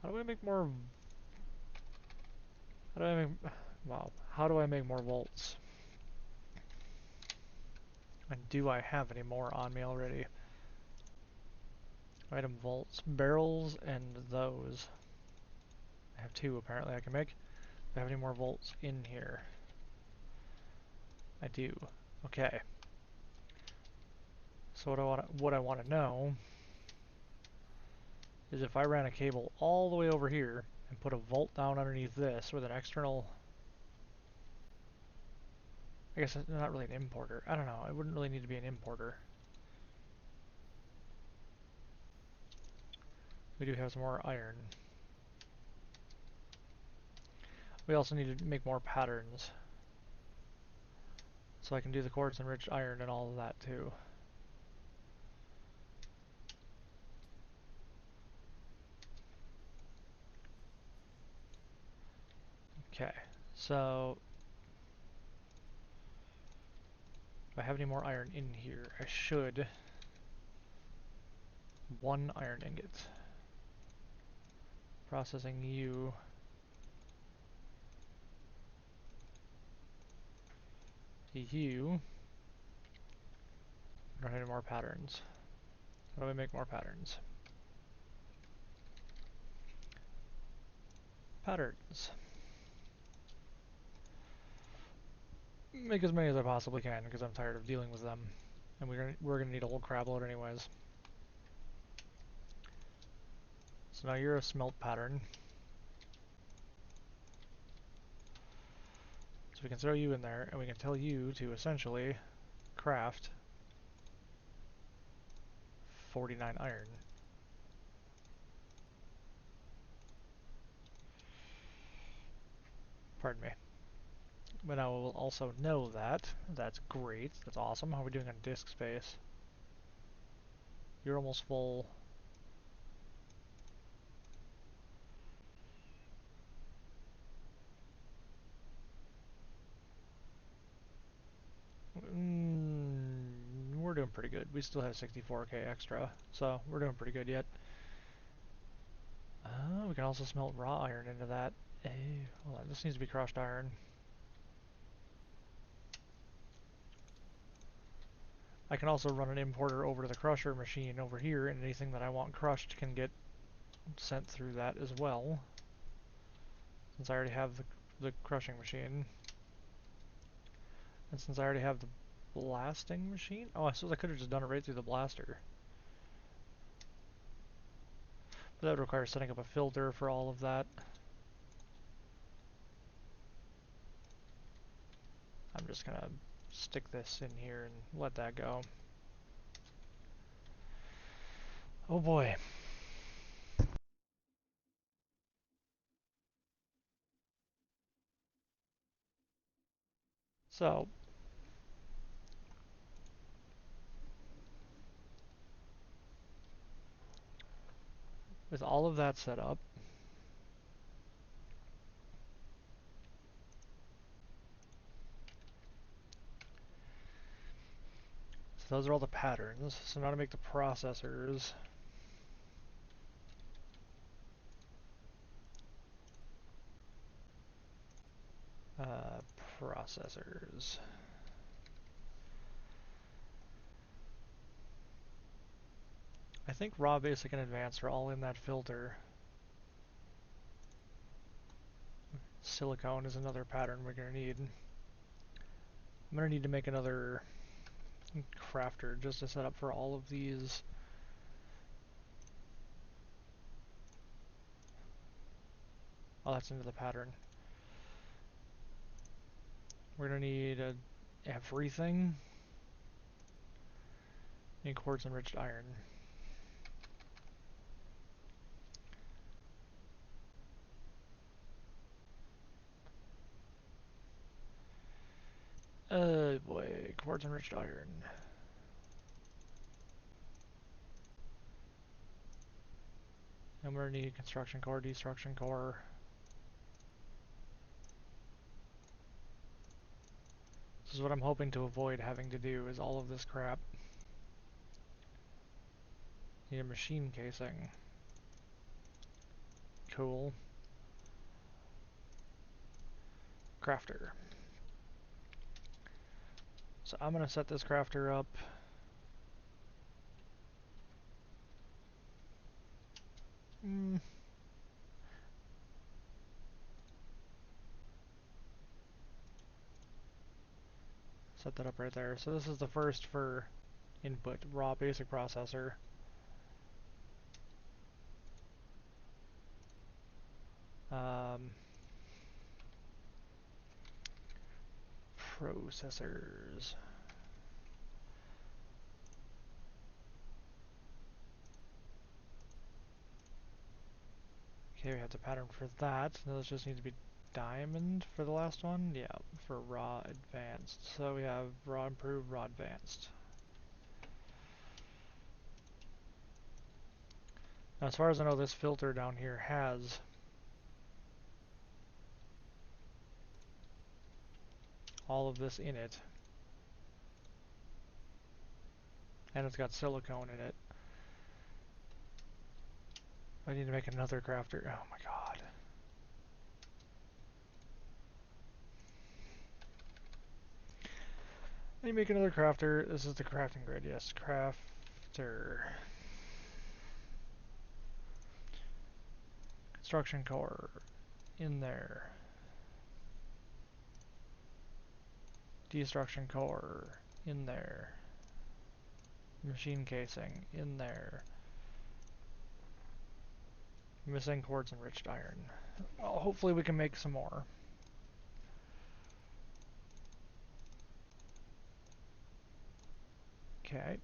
How do I make more? How do I make? Wow. How do I make more volts? And do I have any more on me already? Item volts, barrels, and those. I have 2 apparently I can make. Do I have any more volts in here? I do. Okay. So what I want to know is if I ran a cable all the way over here and put a volt down underneath this with an external, I guess it's not really an importer. I don't know. It wouldn't really need to be an importer. We do have some more iron. We also need to make more patterns. So I can do the quartz enriched iron and all of that too. Okay, so if I have any more iron in here, I should. 1 iron ingot. Processing you. You. I don't have any more patterns. How do I make more patterns? Patterns. Make as many as I possibly can because I'm tired of dealing with them. And we're gonna need a whole crab load anyways. So now you're a smelt pattern. So we can throw you in there and we can tell you to essentially craft 49 iron. Pardon me. But now we'll also know that. That's great. That's awesome. How are we doing on disk space? You're almost full. We're doing pretty good. We still have 64k extra, so we're doing pretty good yet. We can also smelt raw iron into that. Hold on, this needs to be crushed iron. I can also run an importer over to the crusher machine over here, and anything that I want crushed can get sent through that as well. Since I already have the crushing machine. And since I already have the blasting machine? Oh, I suppose I could have just done it right through the blaster. But that would require setting up a filter for all of that. I'm just gonna stick this in here and let that go. Oh boy. So, with all of that set up, so those are all the patterns. So now to make the processors, Uh, Processors. I think raw, basic, and advanced are all in that filter. Silicone is another pattern we're gonna need. I'm gonna need to make another crafter just to set up for all of these. Oh, that's into the pattern. We're gonna need everything in quartz enriched iron. Boy, quartz enriched iron. And we're gonna need construction core, destruction core. This is what I'm hoping to avoid having to do, is all of this crap. Need a machine casing. Cool. Crafter. So I'm gonna set this crafter up. Set that up right there. So this is the first for input, raw basic processor. Processors. Okay, we have the pattern for that. Now this just needs to be diamond for the last one. Yeah, for raw advanced. So we have raw improved, raw advanced. Now, as far as I know, this filter down here has all of this in it. And it's got silicone in it. I need to make another crafter. Oh my god. I need to make another crafter. This is the crafting grid, yes. Crafter. Construction core. In there. Destruction core. In there. Machine casing. In there. Missing quartz enriched iron. Well, hopefully we can make some more. Okay.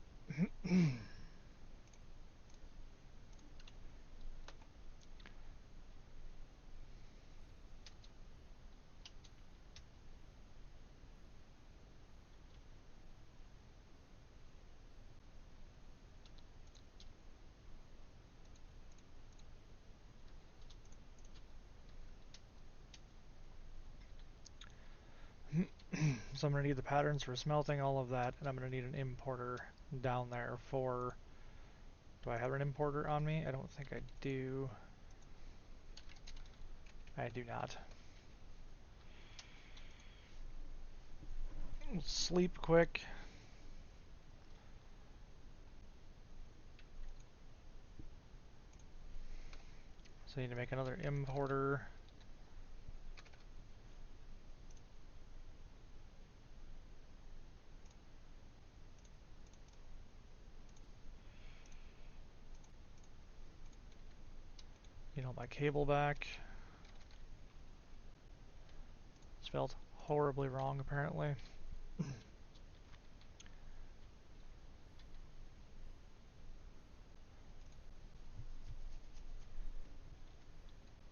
So I'm going to need the patterns for smelting, all of that, and I'm going to need an importer down there for... Do I have an importer on me? I don't think I do. I do not. Sleep quick. So I need to make another importer. You know, my cable back. Spelled horribly wrong, apparently.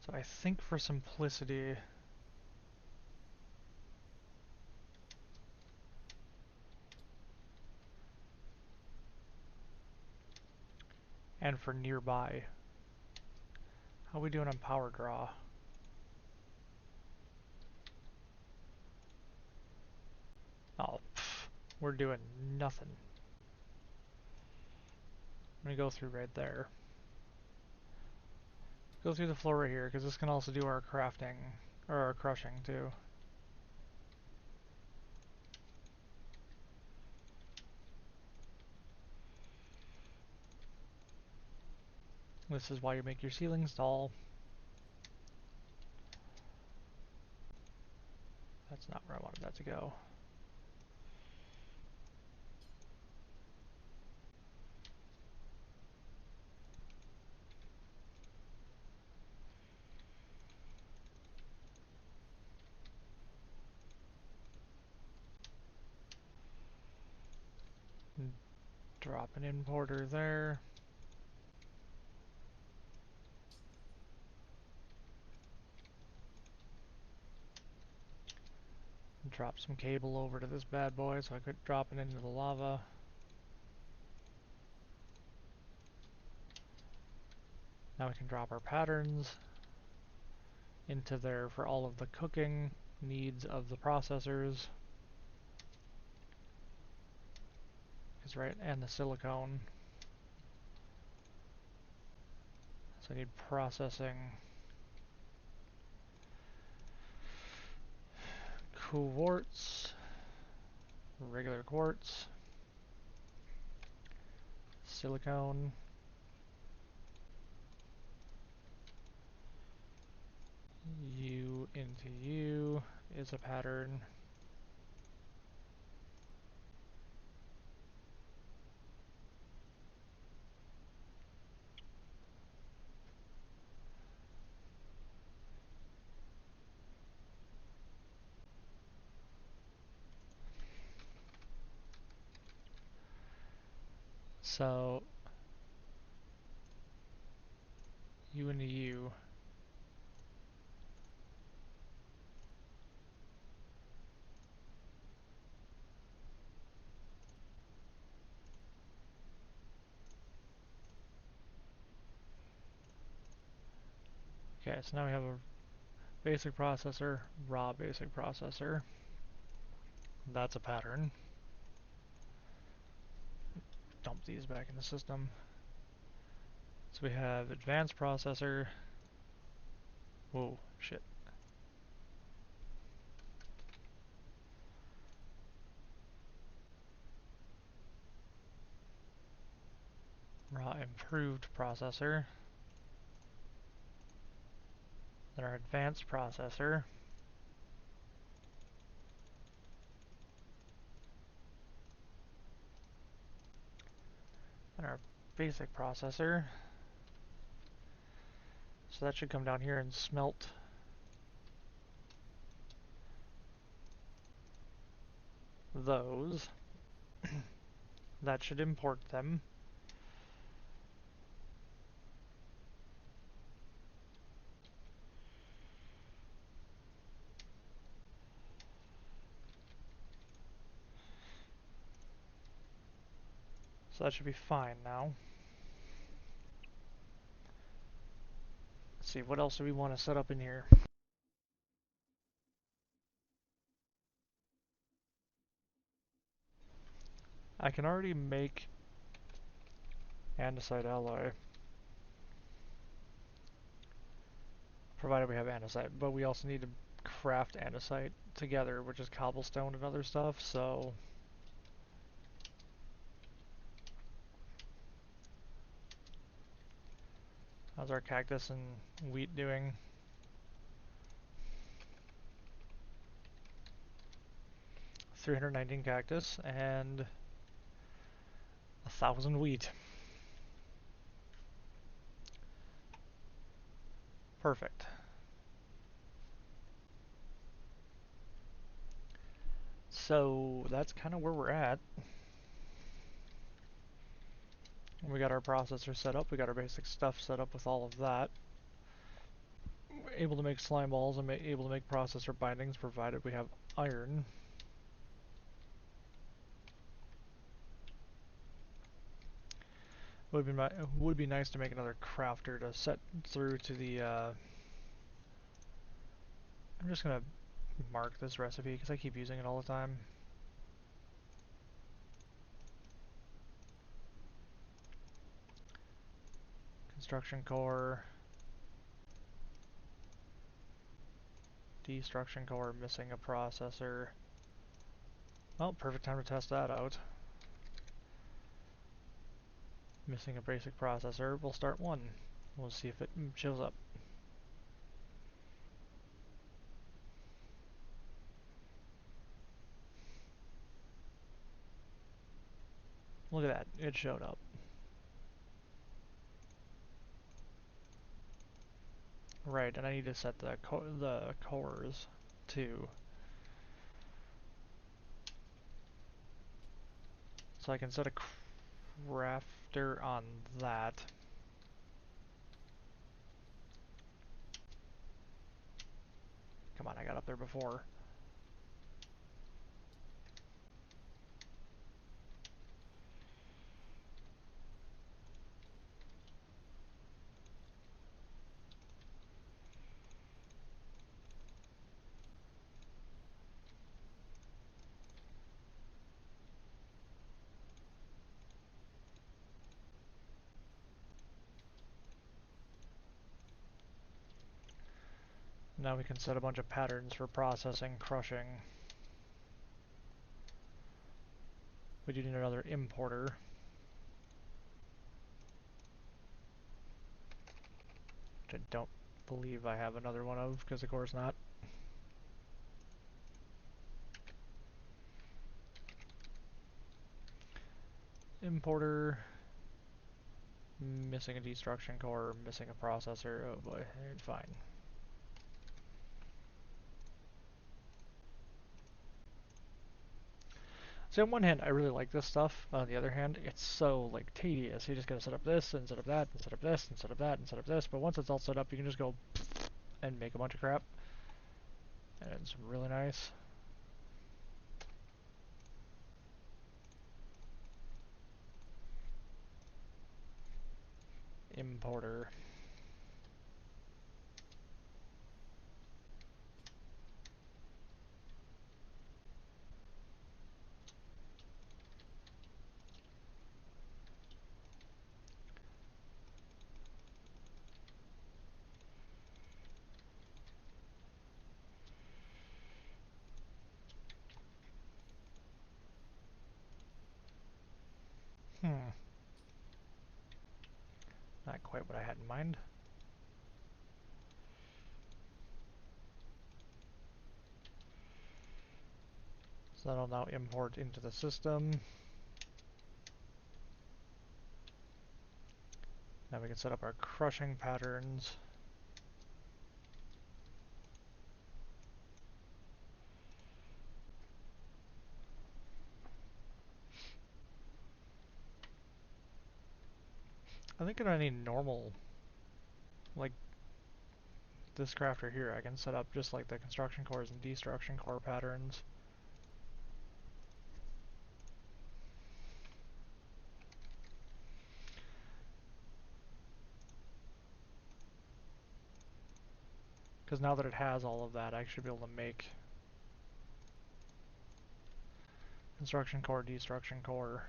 So I think for simplicity... And for nearby. How are we doing on power draw? Oh, pff, we're doing nothing. I'm gonna go through right there. Go through the floor right here, because this can also do our crafting, or our crushing too. This is why you make your ceilings tall. That's not where I wanted that to go. Drop an importer there. Drop some cable over to this bad boy so I could drop it into the lava. Now we can drop our patterns into there for all of the cooking needs of the processors. Right, and the silicone. So I need processing quartz, regular quartz, silicone, U into U is a pattern. So U into U. Okay, so now we have a basic processor, raw basic processor. That's a pattern. Dump these back in the system. So we have advanced processor. Whoa, shit. Raw improved processor. Then our advanced processor. And our basic processor. So that should come down here and smelt those. That should import them. So that should be fine now. Let's see, what else do we want to set up in here? I can already make andesite alloy, provided we have andesite, but we also need to craft andesite together, which is cobblestone and other stuff, so how's our cactus and wheat doing? 319 cactus and 1,000 wheat. Perfect. So that's kind of where we're at. We got our processor set up, we got our basic stuff set up with all of that. We're able to make slime balls and able to make processor bindings provided we have iron. Would be nice to make another crafter to set through to the I'm just gonna mark this recipe because I keep using it all the time. Construction core, destruction core, missing a processor. Well, perfect time to test that out. Missing a basic processor, we'll start one. We'll see if it shows up. Look at that, it showed up. Right, and I need to set the cores too. So I can set a crafter on that. Come on, I got up there before. Now we can set a bunch of patterns for processing, crushing. We do need another importer. Which I don't believe I have another one of, because of course not. Importer. Missing a destruction core, missing a processor. Oh boy, fine. So on one hand, I really like this stuff. On the other hand, it's so like tedious. You just gotta set up this and set up that and set up this and set up that and set up this. But once it's all set up, you can just go and make a bunch of crap, and it's really nice. Importer. Hmm. Not quite what I had in mind. So that'll now import into the system. Now we can set up our crushing patterns. I think I need normal, like this crafter here. I can set up just like the construction cores and destruction core patterns. Because now that it has all of that, I should be able to make construction core, destruction core.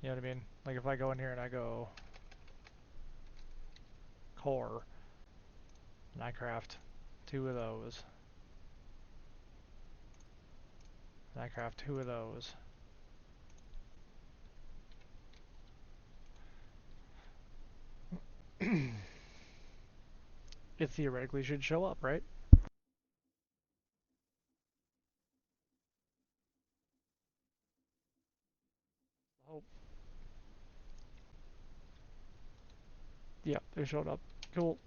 You know what I mean? Like if I go in here and I go core, and I craft 2 of those, and I craft 2 of those. It theoretically should show up, right? Oh, yep, it showed up. Cool.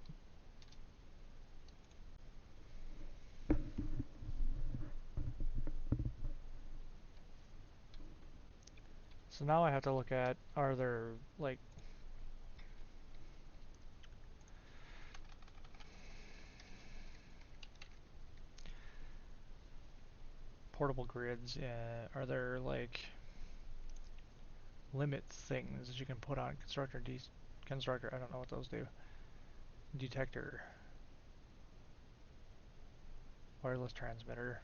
So now I have to look at, are there like portable grids? Are there like limit things that you can put on constructor? I don't know what those do. Detector, wireless transmitter.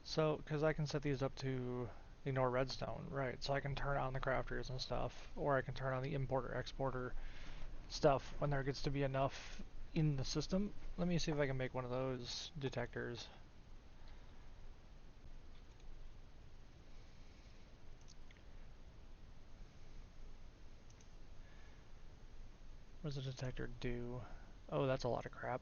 So, because I can set these up to Ignore redstone, right. So I can turn on the crafters and stuff, or I can turn on the importer exporter stuff when there gets to be enough in the system. Let me see if I can make one of those detectors. What does a detector do? Oh, that's a lot of crap.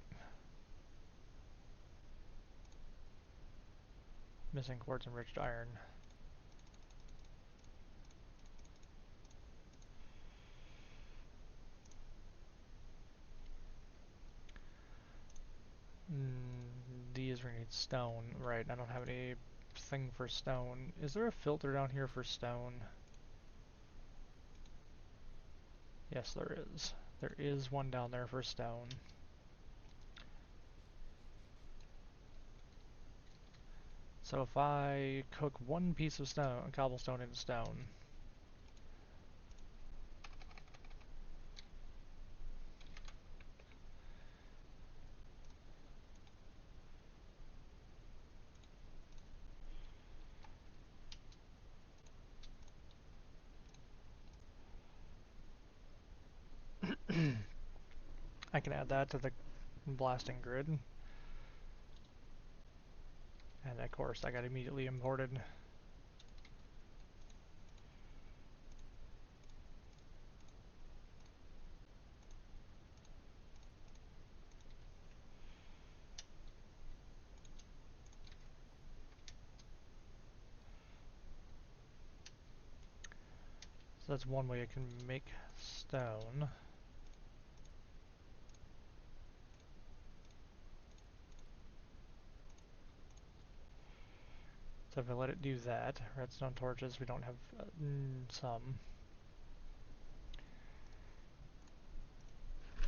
Missing quartz enriched iron. These we need stone. Right, I don't have any thing for stone. Is there a filter down here for stone? Yes, there is. There is one down there for stone. So if I cook one piece of stone, cobblestone into stone, I can add that to the blasting grid. And of course, I got immediately imported. So that's one way I can make stone. So if I let it do that, redstone torches, we don't have some.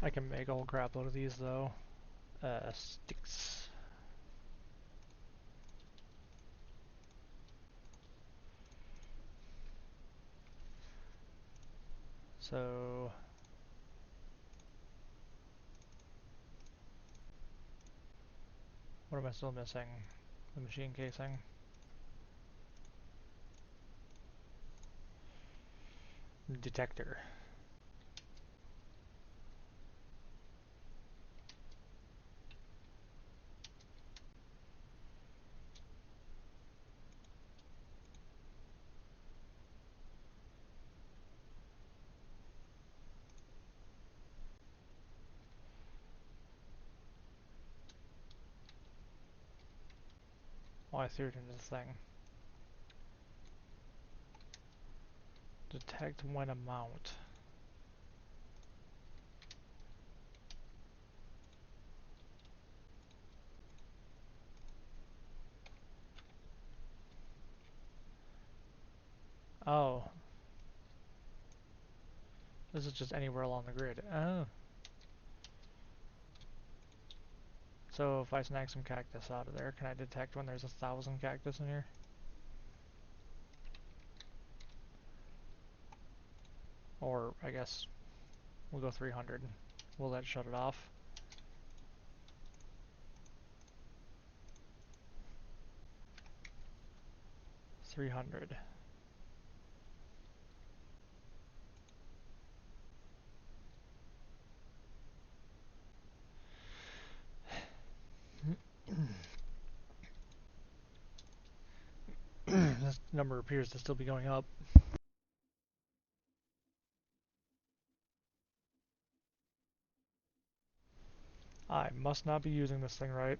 I can make a whole crap load of these though. Sticks. So what am I still missing? The machine casing. Detector. Oh, I threw it into the thing. Detect when a mount. Oh, this is just anywhere along the grid. Oh. So if I snag some cactus out of there, can I detect when there's 1,000 cactus in here? Or I guess we'll go 300. Will that shut it off? 300. This number appears to still be going up. I must not be using this thing right.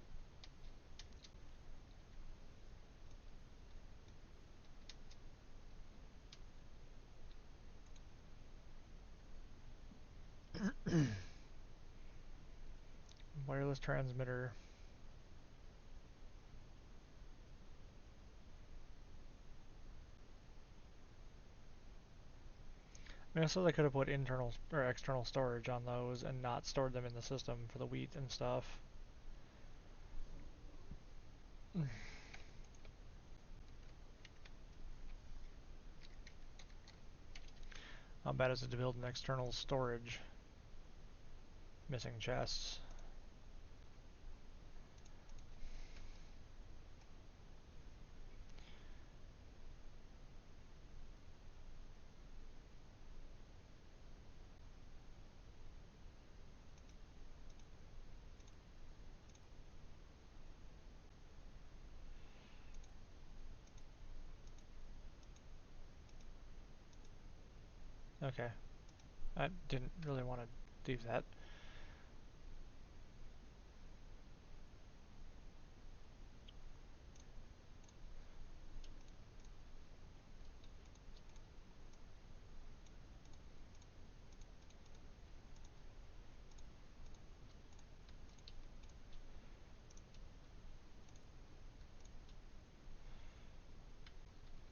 Wireless transmitter. I mean, I suppose I could have put internal or external storage on those and not stored them in the system for the wheat and stuff. How bad is it to build an external storage? Missing chests. Okay. I didn't really want to do that.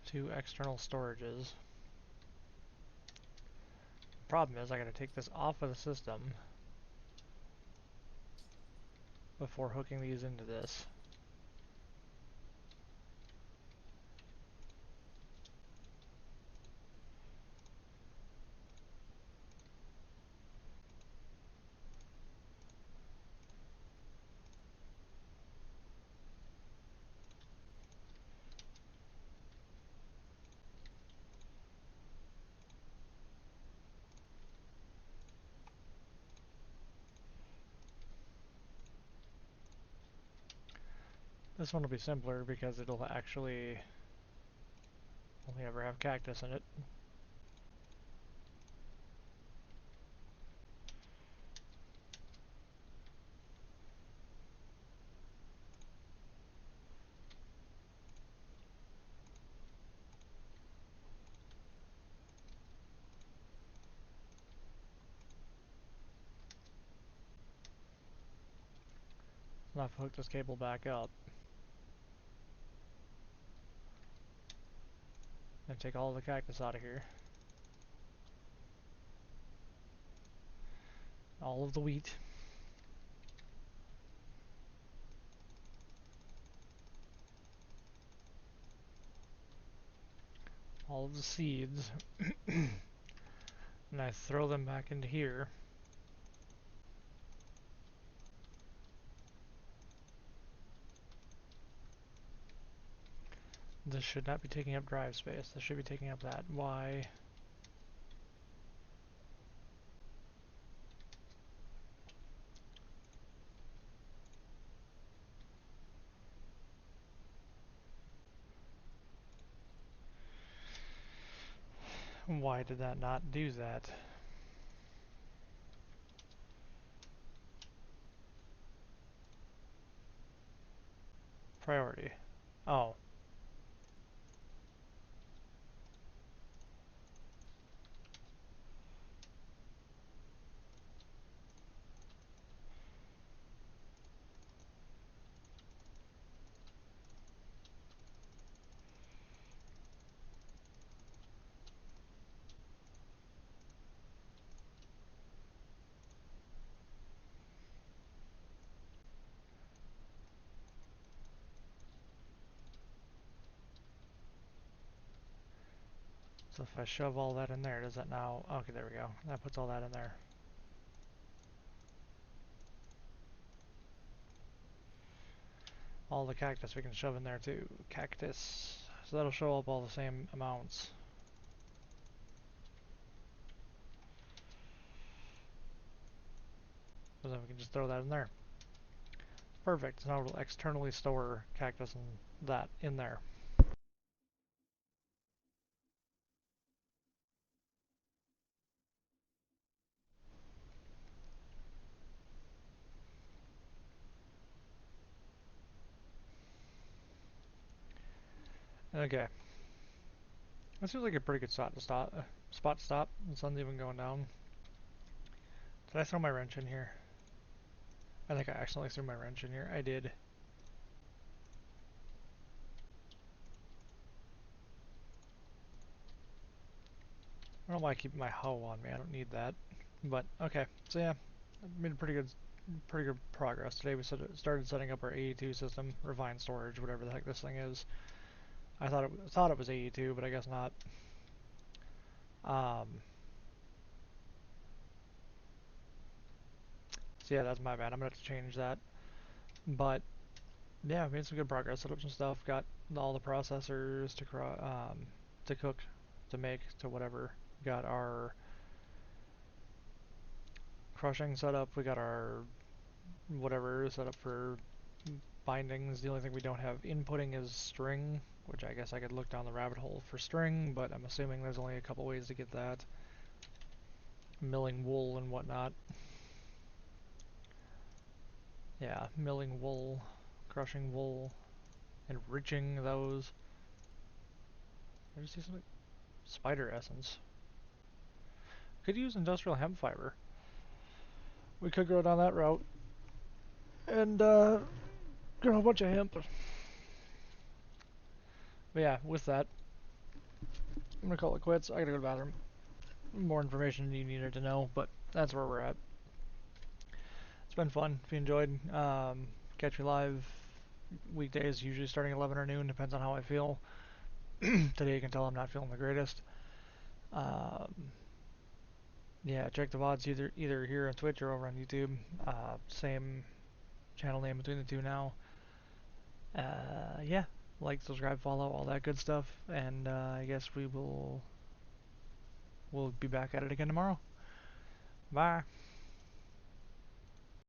Two external storages. Problem is I gotta take this off of the system before hooking these into this. This one will be simpler because it'll actually only ever have cactus in it. So now if I hook this cable back up and take all the cactus out of here, all of the wheat, all of the seeds, and I throw them back into here, this should not be taking up drive space. This should be taking up that. Why? Why did that not do that? Priority. Oh. So if I shove all that in there, does that now... Okay, there we go. That puts all that in there. All the cactus we can shove in there too. Cactus. So that'll show up all the same amounts. So then we can just throw that in there. Perfect. So now we'll externally store cactus and that in there. Okay. That seems like a pretty good spot to stop. Spot to stop. The sun's even going down. Did I throw my wrench in here? I think I accidentally threw my wrench in here. I did. I don't know why I keep my hoe on me. I don't need that. But okay. So yeah, I made pretty good progress today. We started setting up our AE2 system, Refine storage, whatever the heck this thing is. I thought it was AE2, but I guess not. Um, so yeah, that's my bad. I'm gonna have to change that. But yeah, made some good progress. Set up some stuff. Got all the processors to cook, to make, to whatever. Got our crushing set up. We got our whatever set up for bindings. The only thing we don't have inputting is string, which I guess I could look down the rabbit hole for string, but I'm assuming there's only a couple ways to get that. milling wool and whatnot. Yeah, milling wool, crushing wool, enriching those. I just see something. Spider essence. Could use industrial hemp fiber. We could go down that route and grow a bunch of hemp. But yeah, with that, I'm gonna call it quits. I gotta go to the bathroom. More information you needed to know, but that's where we're at. It's been fun. If you enjoyed, catch me live weekdays, usually starting at 11 or noon, depends on how I feel. Today you can tell I'm not feeling the greatest. Um, yeah, check the VODs either here on Twitch or over on YouTube. Same channel name between the two now. Yeah, like, subscribe, follow, all that good stuff, and I guess we'll be back at it again tomorrow. Bye.